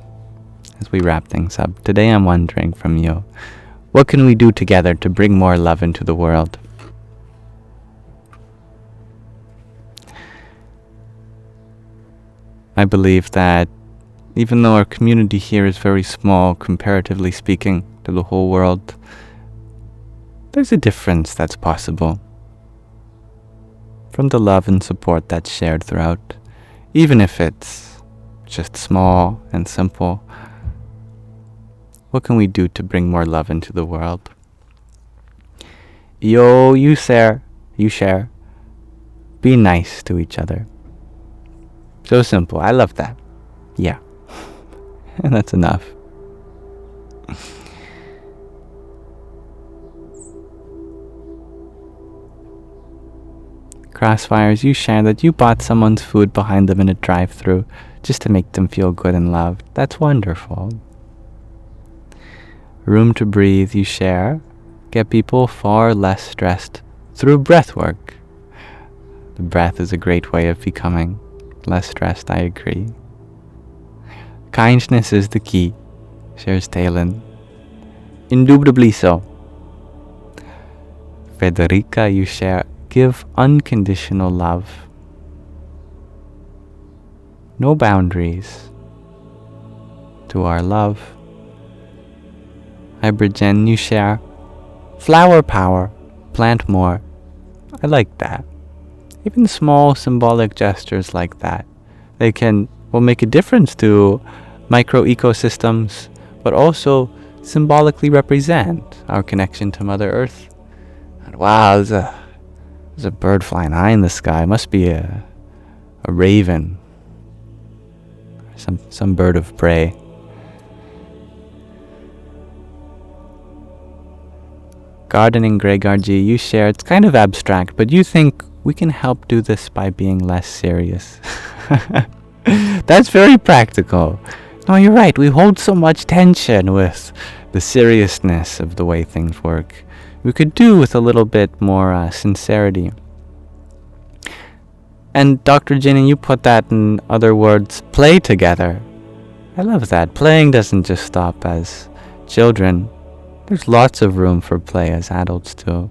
as we wrap things up. Today I'm wondering from you, what can we do together to bring more love into the world? I believe that even though our community here is very small, comparatively speaking, to the whole world, there's a difference that's possible from the love and support that's shared throughout, even if it's just small and simple. What can we do to bring more love into the world? Yo, you share. Be nice to each other. So simple. I love that. Yeah. And that's enough. Crossfires, you share that you bought someone's food behind them in a drive-thru just to make them feel good and loved. That's wonderful. Room to breathe, you share. Get people far less stressed through breath work. The breath is a great way of becoming less stressed, I agree. Kindness is the key, shares Talon. Indubitably so. Federica, you share. Give unconditional love. No boundaries to our love. Hybrid Jen, you share. Flower power. Plant more. I like that. Even small symbolic gestures like that, they will make a difference to micro ecosystems, but also symbolically represent our connection to Mother Earth. And wow, there's a bird flying high in the sky. It must be a raven, some bird of prey. Gardening Gregorgy, you share. It's kind of abstract, but you think we can help do this by being less serious. That's very practical. No, you're right. We hold so much tension with the seriousness of the way things work. We could do with a little bit more sincerity. And Dr. Jinny, you put that in other words, play together. I love that. Playing doesn't just stop as children. There's lots of room for play as adults too.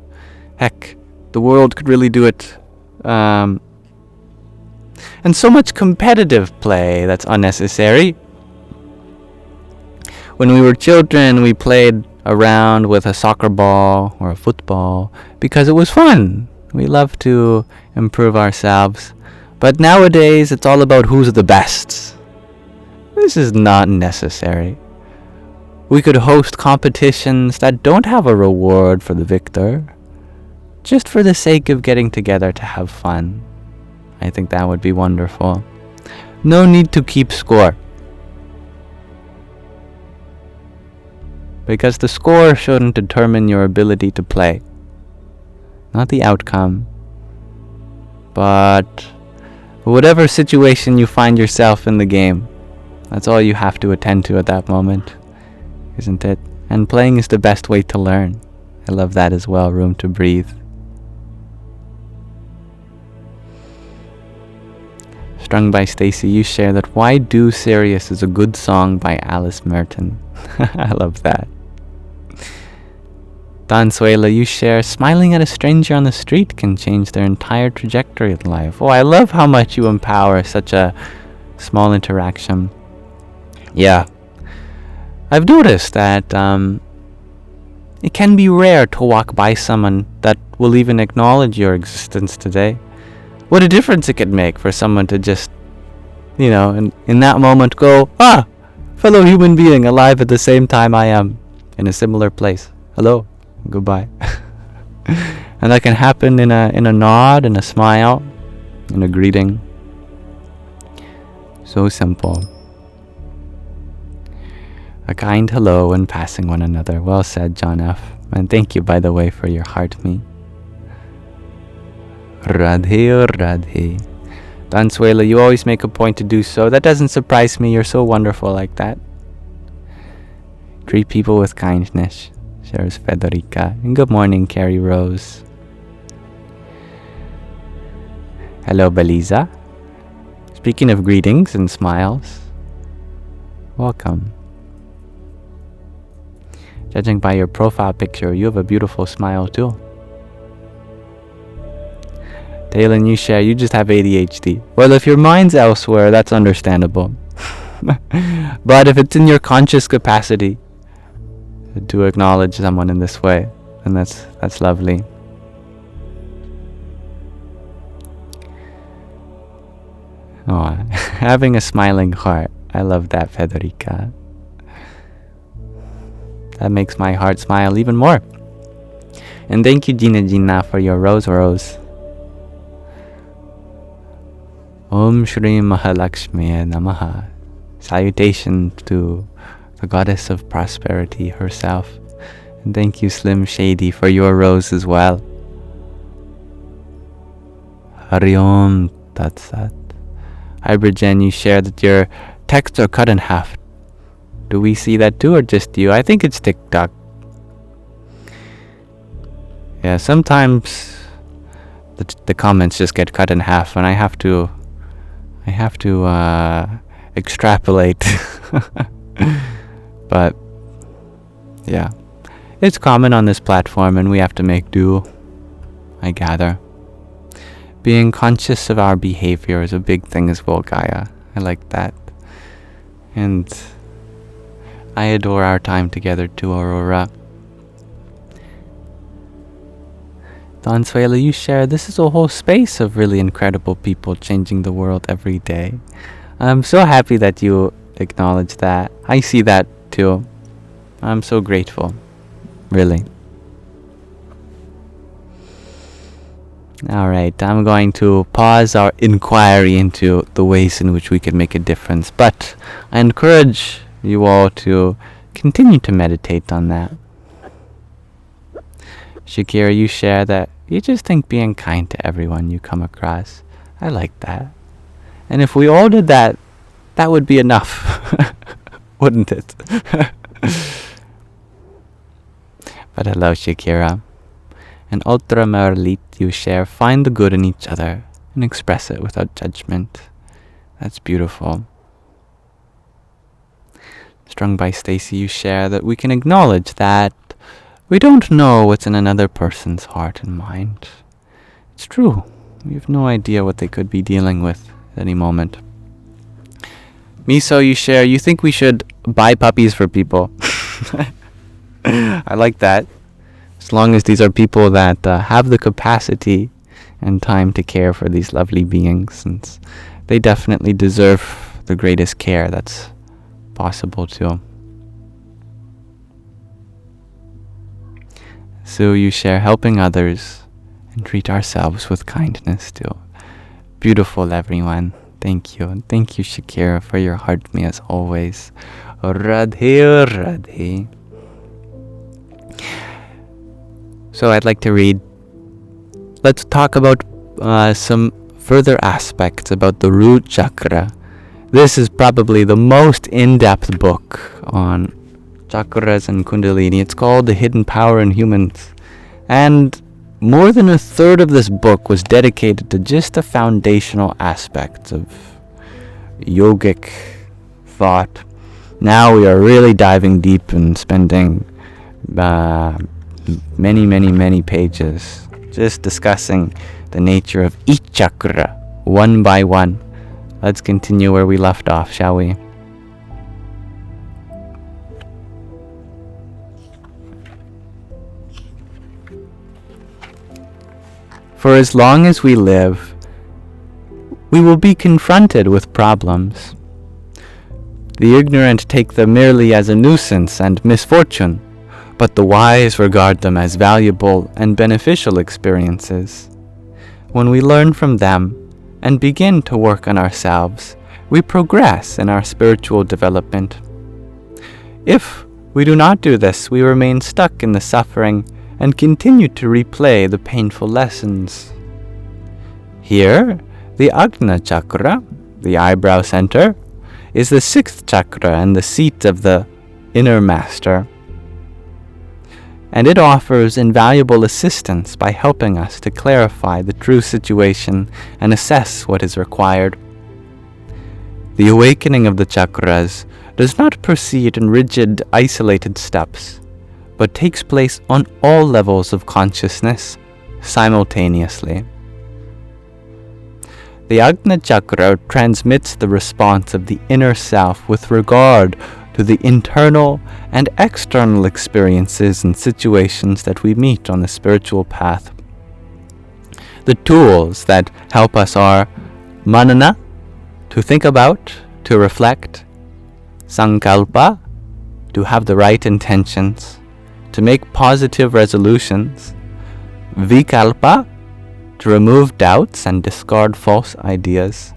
Heck, the world could really do it. And so much competitive play that's unnecessary. When we were children, we played around with a soccer ball or a football because it was fun. We love to improve ourselves. But nowadays, it's all about who's the best. This is not necessary. We could host competitions that don't have a reward for the victor, just for the sake of getting together to have fun. I think that would be wonderful. No need to keep score. Because the score shouldn't determine your ability to play. Not the outcome. But whatever situation you find yourself in the game, that's all you have to attend to at that moment, isn't it? And playing is the best way to learn. I love that as well, room to breathe. Strung by Stacy, you share that Why Do Serious is a good song by Alice Merton. I love that. Don Suela, you share smiling at a stranger on the street can change their entire trajectory in life. Oh, I love how much you empower such a small interaction. Yeah. I've noticed that it can be rare to walk by someone that will even acknowledge your existence today. What a difference it could make for someone to just, in that moment go, fellow human being alive at the same time I am, in a similar place. Hello, goodbye. And that can happen in a nod, in a smile, in a greeting. So simple. A kind hello and passing one another. Well said, John F. And thank you, by the way, for your heart me. Radhe Radhe. Dansuela, you always make a point to do so. That doesn't surprise me. You're so wonderful like that. Treat people with kindness, shares Federica. And good morning, Carrie Rose. Hello, Beliza. Speaking of greetings and smiles, welcome. Judging by your profile picture, you have a beautiful smile too. Talon, you share, you just have ADHD. Well, if your mind's elsewhere, that's understandable. But if it's in your conscious capacity to acknowledge someone in this way, then that's lovely. Oh, having a smiling heart. I love that, Federica. That makes my heart smile even more. And thank you, Gina, for your rose. Om Shri Mahalakshmi Namaha. Salutation to the goddess of prosperity herself. And thank you, Slim Shady, for your rose as well. Hari Om Tat Sat. Hybrid Jen, you share that your texts are cut in half. Do we see that too, or just you? I think it's TikTok. Yeah, sometimes the comments just get cut in half, and I have to extrapolate. But yeah, it's common on this platform, and we have to make do, I gather. Being conscious of our behavior is a big thing as well, Gaia. I like that. And I adore our time together too, Aurora. Don Suela, you share, this is a whole space of really incredible people changing the world every day. I'm so happy that you acknowledge that. I see that too. I'm so grateful. Really. Alright, I'm going to pause our inquiry into the ways in which we can make a difference. But I encourage you all to continue to meditate on that. Shakira, you share that you just think being kind to everyone you come across. I like that. And if we all did that, that would be enough. Wouldn't it? But hello, Shakira. And Ultra Merlit, you share, find the good in each other and express it without judgment. That's beautiful. Strung by Stacy, you share that we can acknowledge that we don't know what's in another person's heart and mind. It's true. We have no idea what they could be dealing with at any moment. Miso, you share, you think we should buy puppies for people. I like that. As long as these are people that have the capacity and time to care for these lovely beings, since they definitely deserve the greatest care that's possible too. So you share, helping others and treat ourselves with kindness too. Beautiful, everyone. Thank you. And thank you, Shakira, for your heart me as always. Radhe, Radhe. So I'd like to read. Let's talk about some further aspects about the root chakra. This is probably the most in-depth book on chakras and kundalini. It's called The Hidden Power in Humans. And more than a third of this book was dedicated to just the foundational aspects of yogic thought. Now we are really diving deep and spending many pages just discussing the nature of each chakra one by one. Let's continue where we left off, shall we? For as long as we live, we will be confronted with problems. The ignorant take them merely as a nuisance and misfortune, but the wise regard them as valuable and beneficial experiences. When we learn from them and begin to work on ourselves, we progress in our spiritual development. If we do not do this, we remain stuck in the suffering and continue to replay the painful lessons. Here, the Ajna chakra, the eyebrow center, is the sixth chakra and the seat of the inner master. And it offers invaluable assistance by helping us to clarify the true situation and assess what is required. The awakening of the chakras does not proceed in rigid, isolated steps, but takes place on all levels of consciousness simultaneously. The Ajna chakra transmits the response of the inner self with regard to the internal and external experiences and situations that we meet on the spiritual path. The tools that help us are manana, to think about, to reflect; sankalpa, to have the right intentions, to make positive resolutions; vikalpa, to remove doubts and discard false ideas;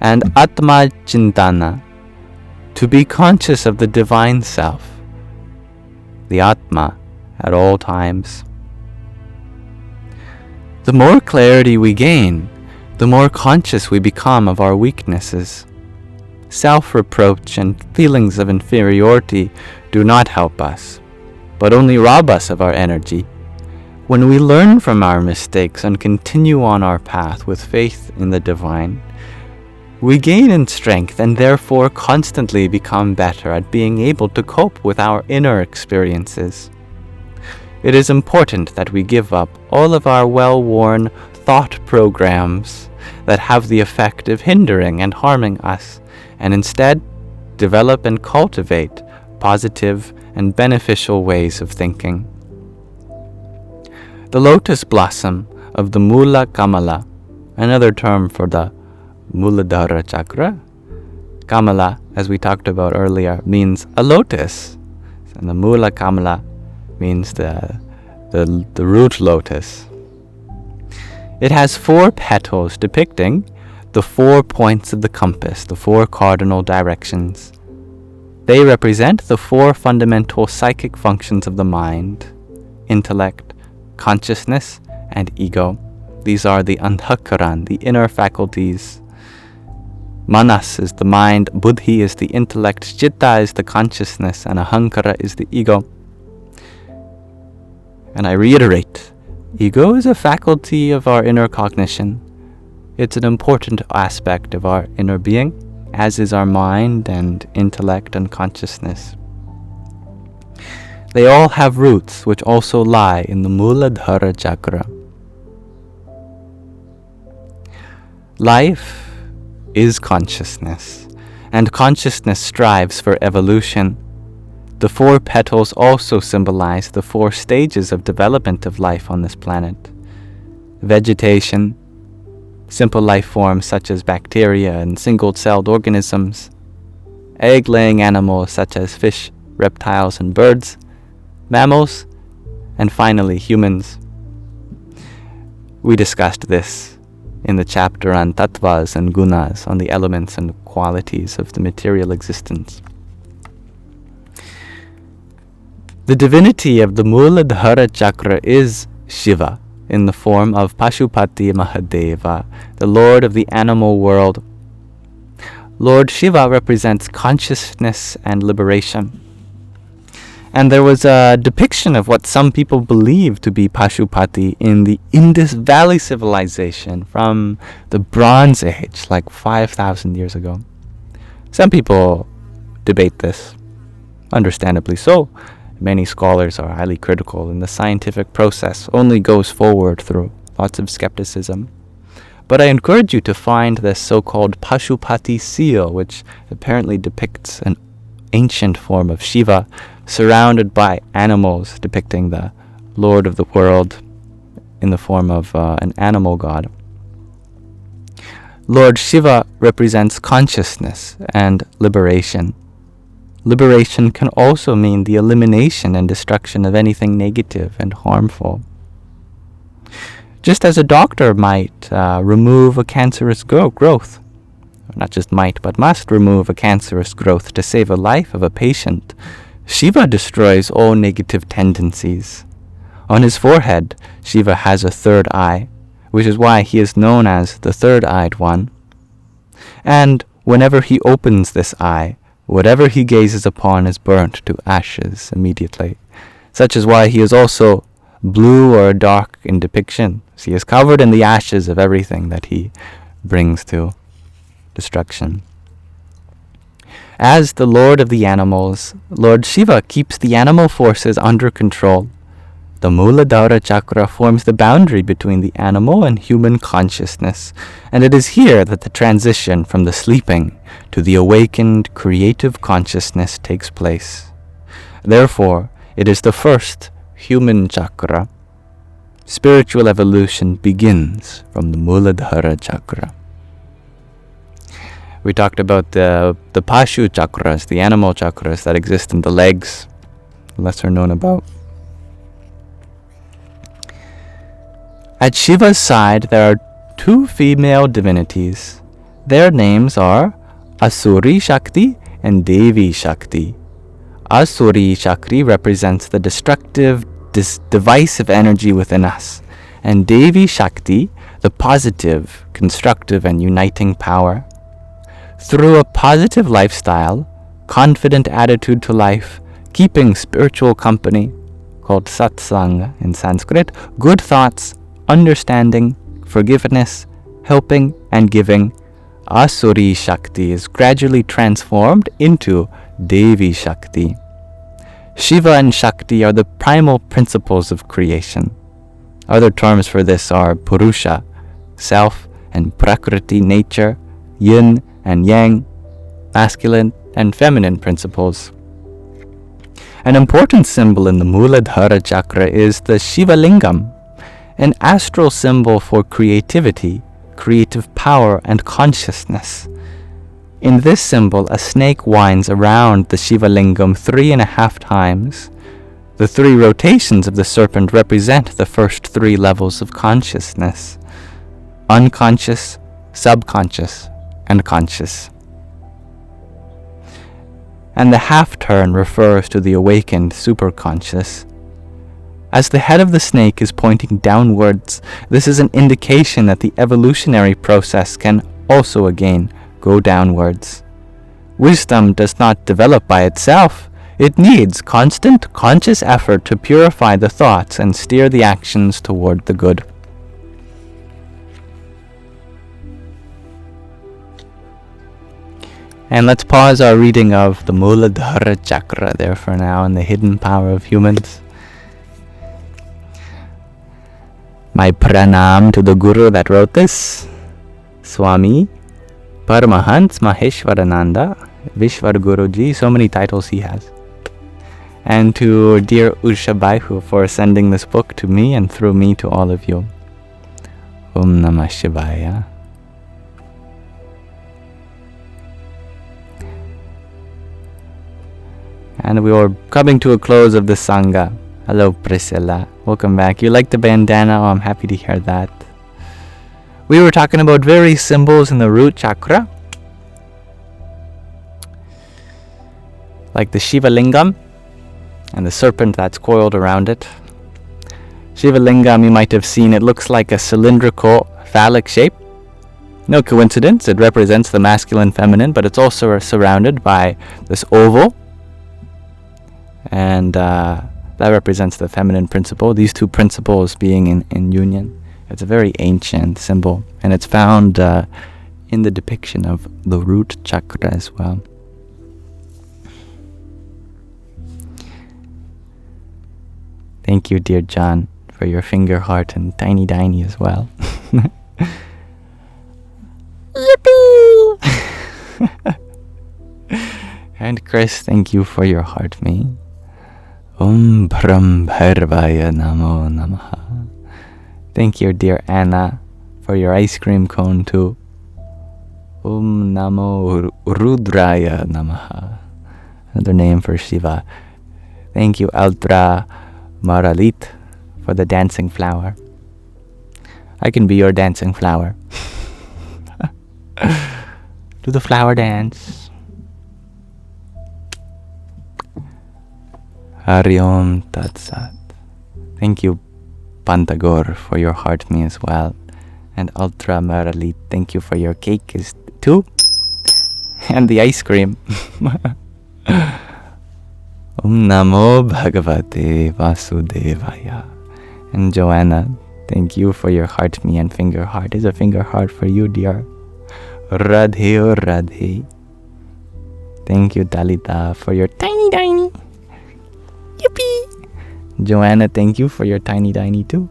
and atma chintana, to be conscious of the divine self, the Atma, at all times. The more clarity we gain, the more conscious we become of our weaknesses. Self-reproach and feelings of inferiority do not help us, but only rob us of our energy. When we learn from our mistakes and continue on our path with faith in the divine, we gain in strength and therefore constantly become better at being able to cope with our inner experiences. It is important that we give up all of our well-worn thought programs that have the effect of hindering and harming us, and instead develop and cultivate positive and beneficial ways of thinking. The lotus blossom of the Mula Kamala, another term for the Muladhara chakra. Kamala, as we talked about earlier, means a lotus, and the Mula Kamala means the root lotus. It has 4 petals depicting the 4 points of the compass, the 4 cardinal directions. They represent the 4 fundamental psychic functions of the mind: intellect, consciousness, and ego. These are the antahkaran, the inner faculties. Manas is the mind, Buddhi is the intellect, Chitta is the consciousness, and Ahankara is the ego. And I reiterate, ego is a faculty of our inner cognition. It's an important aspect of our inner being, as is our mind and intellect and consciousness. They all have roots which also lie in the Muladhara chakra. Life is consciousness, and consciousness strives for evolution. The 4 petals also symbolize the 4 stages of development of life on this planet: vegetation, simple life forms such as bacteria and single-celled organisms, egg-laying animals such as fish, reptiles, and birds, mammals, and finally humans. We discussed this in the chapter on tattvas and gunas, on the elements and qualities of the material existence. The divinity of the Muladhara chakra is Shiva, in the form of Pashupati Mahadeva, the Lord of the animal world. Lord Shiva represents consciousness and liberation. And there was a depiction of what some people believe to be Pashupati in the Indus Valley civilization from the Bronze Age, like 5,000 years ago. Some people debate this, understandably so. Many scholars are highly critical, and the scientific process only goes forward through lots of skepticism. But I encourage you to find this so-called Pashupati seal, which apparently depicts an ancient form of Shiva surrounded by animals, depicting the Lord of the world in the form of an animal god. Lord Shiva represents consciousness and liberation. Liberation can also mean the elimination and destruction of anything negative and harmful. Just as a doctor might remove a cancerous growth, not just might, but must remove a cancerous growth to save a life of a patient, Shiva destroys all negative tendencies. On his forehead, Shiva has a third eye, which is why he is known as the third-eyed one. And whenever he opens this eye, whatever he gazes upon is burnt to ashes immediately. Such is why he is also blue or dark in depiction. He is covered in the ashes of everything that he brings to destruction. As the Lord of the animals, Lord Shiva keeps the animal forces under control. The Muladhara chakra forms the boundary between the animal and human consciousness, and it is here that the transition from the sleeping to the awakened creative consciousness takes place. Therefore, it is the first human chakra. Spiritual evolution begins from the Muladhara chakra. We talked about the Pashu chakras, the animal chakras that exist in the legs, lesser known about. At Shiva's side, there are 2 female divinities. Their names are Asuri Shakti and Devi Shakti. Asuri Shakti represents the destructive, divisive energy within us, and Devi Shakti, the positive, constructive, and uniting power. Through a positive lifestyle, confident attitude to life, keeping spiritual company, called satsang in Sanskrit, good thoughts, understanding, forgiveness, helping, and giving, Asuri Shakti is gradually transformed into Devi Shakti. Shiva and Shakti are the primal principles of creation. Other terms for this are Purusha, self, and Prakriti, nature, Yin and Yang, masculine and feminine principles. An important symbol in the Muladhara chakra is the Shiva Lingam, an astral symbol for creativity, creative power, and consciousness. In this symbol, a snake winds around the Shiva Lingam 3.5 times. The 3 rotations of the serpent represent the first 3 levels of consciousness: unconscious, subconscious, and conscious. And the half turn refers to the awakened superconscious. As the head of the snake is pointing downwards, this is an indication that the evolutionary process can also again go downwards. Wisdom does not develop by itself. It needs constant conscious effort to purify the thoughts and steer the actions toward the good. And let's pause our reading of the Muladhara chakra there for now and the hidden power of humans. My pranam to the guru that wrote this, Swami Paramahans Maheshwarananda, Vishwar Guruji, so many titles he has. And to dear Usha Baihu for sending this book to me and through me to all of you. Om Namah Shivaya. And we are coming to a close of the Sangha. Hello Priscilla, welcome back. You like the bandana? Oh, I'm happy to hear that. We were talking about various symbols in the root chakra, like the Shiva Lingam and the serpent that's coiled around it. Shiva Lingam, you might have seen, it looks like a cylindrical phallic shape. No coincidence, it represents the masculine feminine, but it's also surrounded by this oval, and that represents the feminine principle, these 2 principles being in union. It's a very ancient symbol, and it's found in the depiction of the root chakra as well. Thank you, dear John, for your finger heart and tiny tiny as well. Yippee! And Chris, thank you for your heart me. Om Brahm Bharvaya Namo Namaha. Thank you, dear Anna, for your ice cream cone too. Om Namo Rudraya Namaha. Another name for Shiva. Thank you, Ultra Maralit, for the dancing flower. I can be your dancing flower. Do the flower dance. Hari Om Tat Sat. Thank you, Pantagor, for your heart me as well. And Ultra Maralit, thank you for your cake too. And the ice cream. Om Namo Bhagavate Vasudevaya. And Joanna, thank you for your heart me and finger heart. Is a finger heart for you, dear. Radhe or Radhe. Thank you, Dalita, for your tiny tiny. Yippee! Joanna, thank you for your tiny tiny too.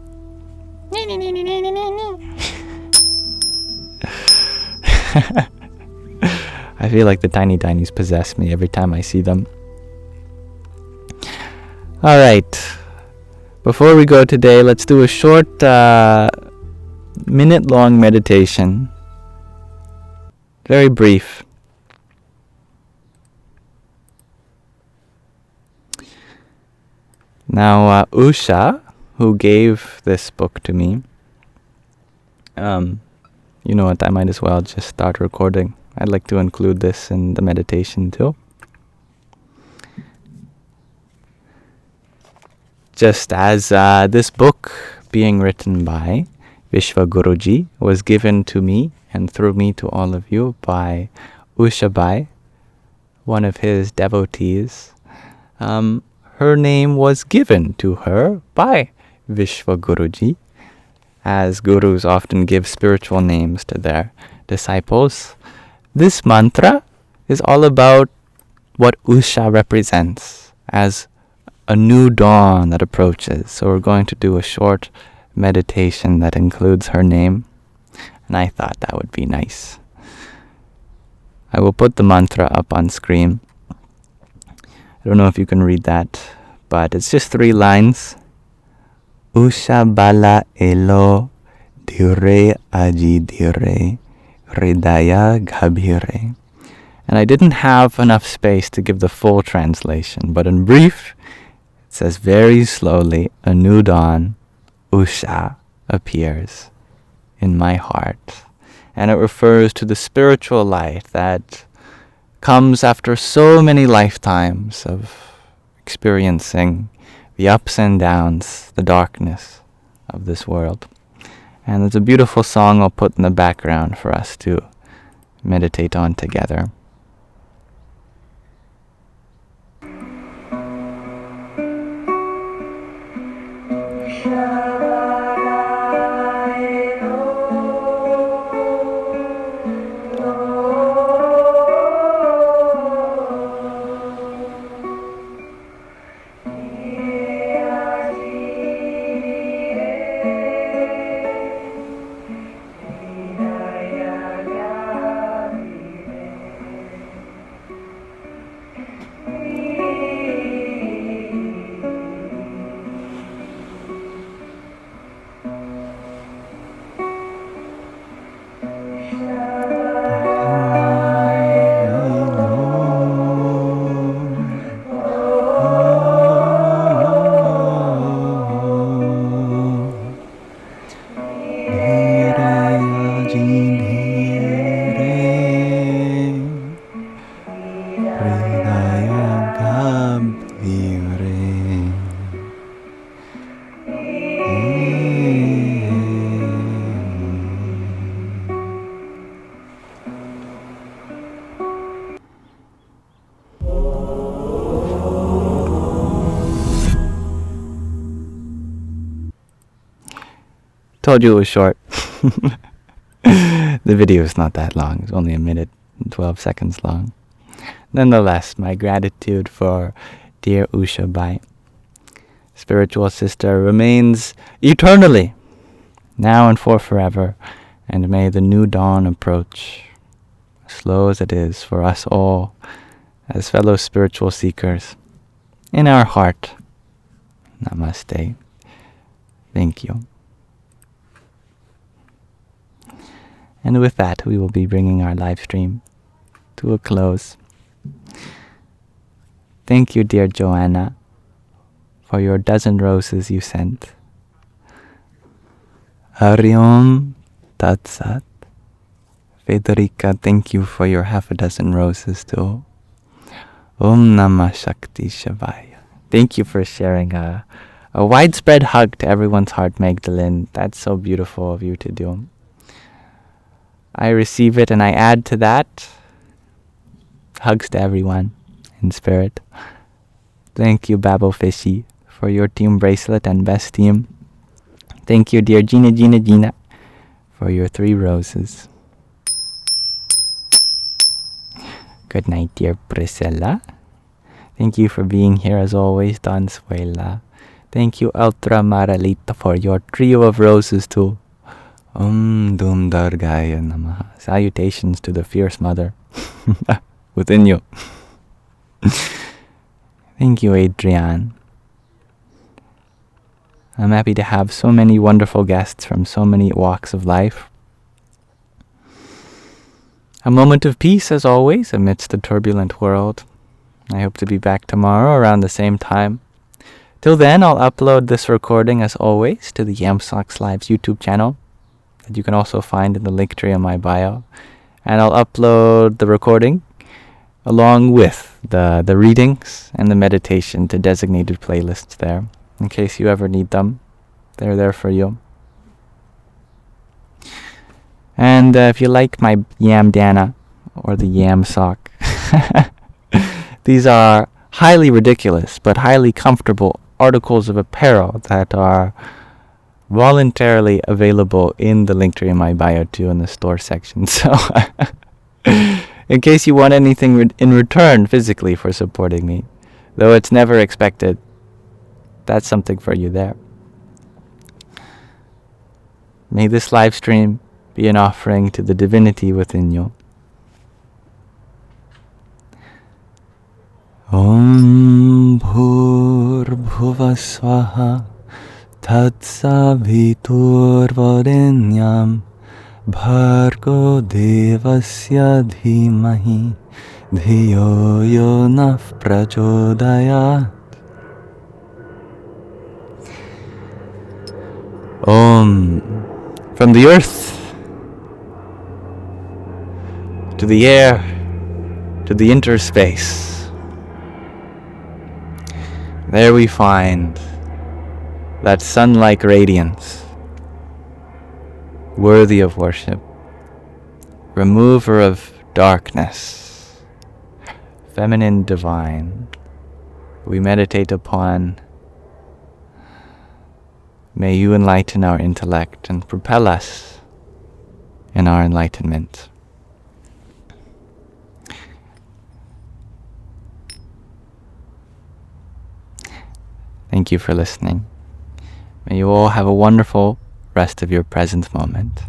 I feel like the tiny tinies possess me every time I see them. Alright, before we go today, let's do a short minute-long meditation. Very brief. Now, Usha, who gave this book to me, you know what, I might as well just start recording. I'd like to include this in the meditation too. Just as this book being written by Vishwa Guruji was given to me and through me to all of you by Ushabai, one of his devotees. Her name was given to her by Vishwa Guruji, as gurus often give spiritual names to their disciples. This mantra is all about what Usha represents as a new dawn that approaches. So we're going to do a short meditation that includes her name, and I thought that would be nice. I will put the mantra up on screen. I don't know if you can read that, but it's just 3 lines. Usha bala elo dire aji dire hridaya ghabhire. And I didn't have enough space to give the full translation, but in brief, it says very slowly, a new dawn, Usha, appears in my heart. And it refers to the spiritual light that comes after so many lifetimes of experiencing the ups and downs, the darkness of this world. And there's a beautiful song I'll put in the background for us to meditate on together. Told you it was short. The video is not that long. It's only 1 minute and 12 seconds long. Nonetheless, my gratitude for dear Usha Bai, spiritual sister, remains eternally, now and for forever, and may the new dawn approach, slow as it is for us all, as fellow spiritual seekers, in our heart. Namaste. Thank you. And with that, we will be bringing our live stream to a close. Thank you, dear Joanna, for your 12 roses you sent. Hariom Tat Sat. Federica, thank you for your 6 roses too. Om Namah Shakti Shavaya. Thank you for sharing a widespread hug to everyone's heart, Magdalene. That's so beautiful of you to do. I receive it and I add to that. Hugs to everyone in spirit. Thank you, Babo Fishy, for your team bracelet and best team. Thank you, dear Gina, for your 3 roses. Good night, dear Priscilla. Thank you for being here as always, Don Suela. Thank you, Ultra Maralita, for your trio of roses too. Dum Dargaya Namaha. Salutations to the fierce mother within you. Thank you, Adrian. I'm happy to have so many wonderful guests from so many walks of life. A moment of peace, as always, amidst the turbulent world. I hope to be back tomorrow around the same time. Till then, I'll upload this recording, as always, to the Yamsox Live's YouTube channel, that you can also find in the link tree in my bio. And I'll upload the recording along with the readings and the meditation to designated playlists there. in case you ever need them. They're there for you. And if you like my Yamdana or the Yamsox, these are highly ridiculous but highly comfortable articles of apparel that are voluntarily available in the link tree in my bio too, in the store section. So in case you want anything in return physically for supporting me, though it's never expected, that's something for you there. May this live stream be an offering to the divinity within you. Om Bhur Swaha Tatsavitur Varenyam Bhargo Devasya Dhimahi Dhiyo Yonah Prachodayat. Om. From the earth to the air to the interspace, there we find that sun-like radiance, worthy of worship, remover of darkness, feminine divine, we meditate upon. May you enlighten our intellect and propel us in our enlightenment. Thank you for listening. May you all have a wonderful rest of your present moment.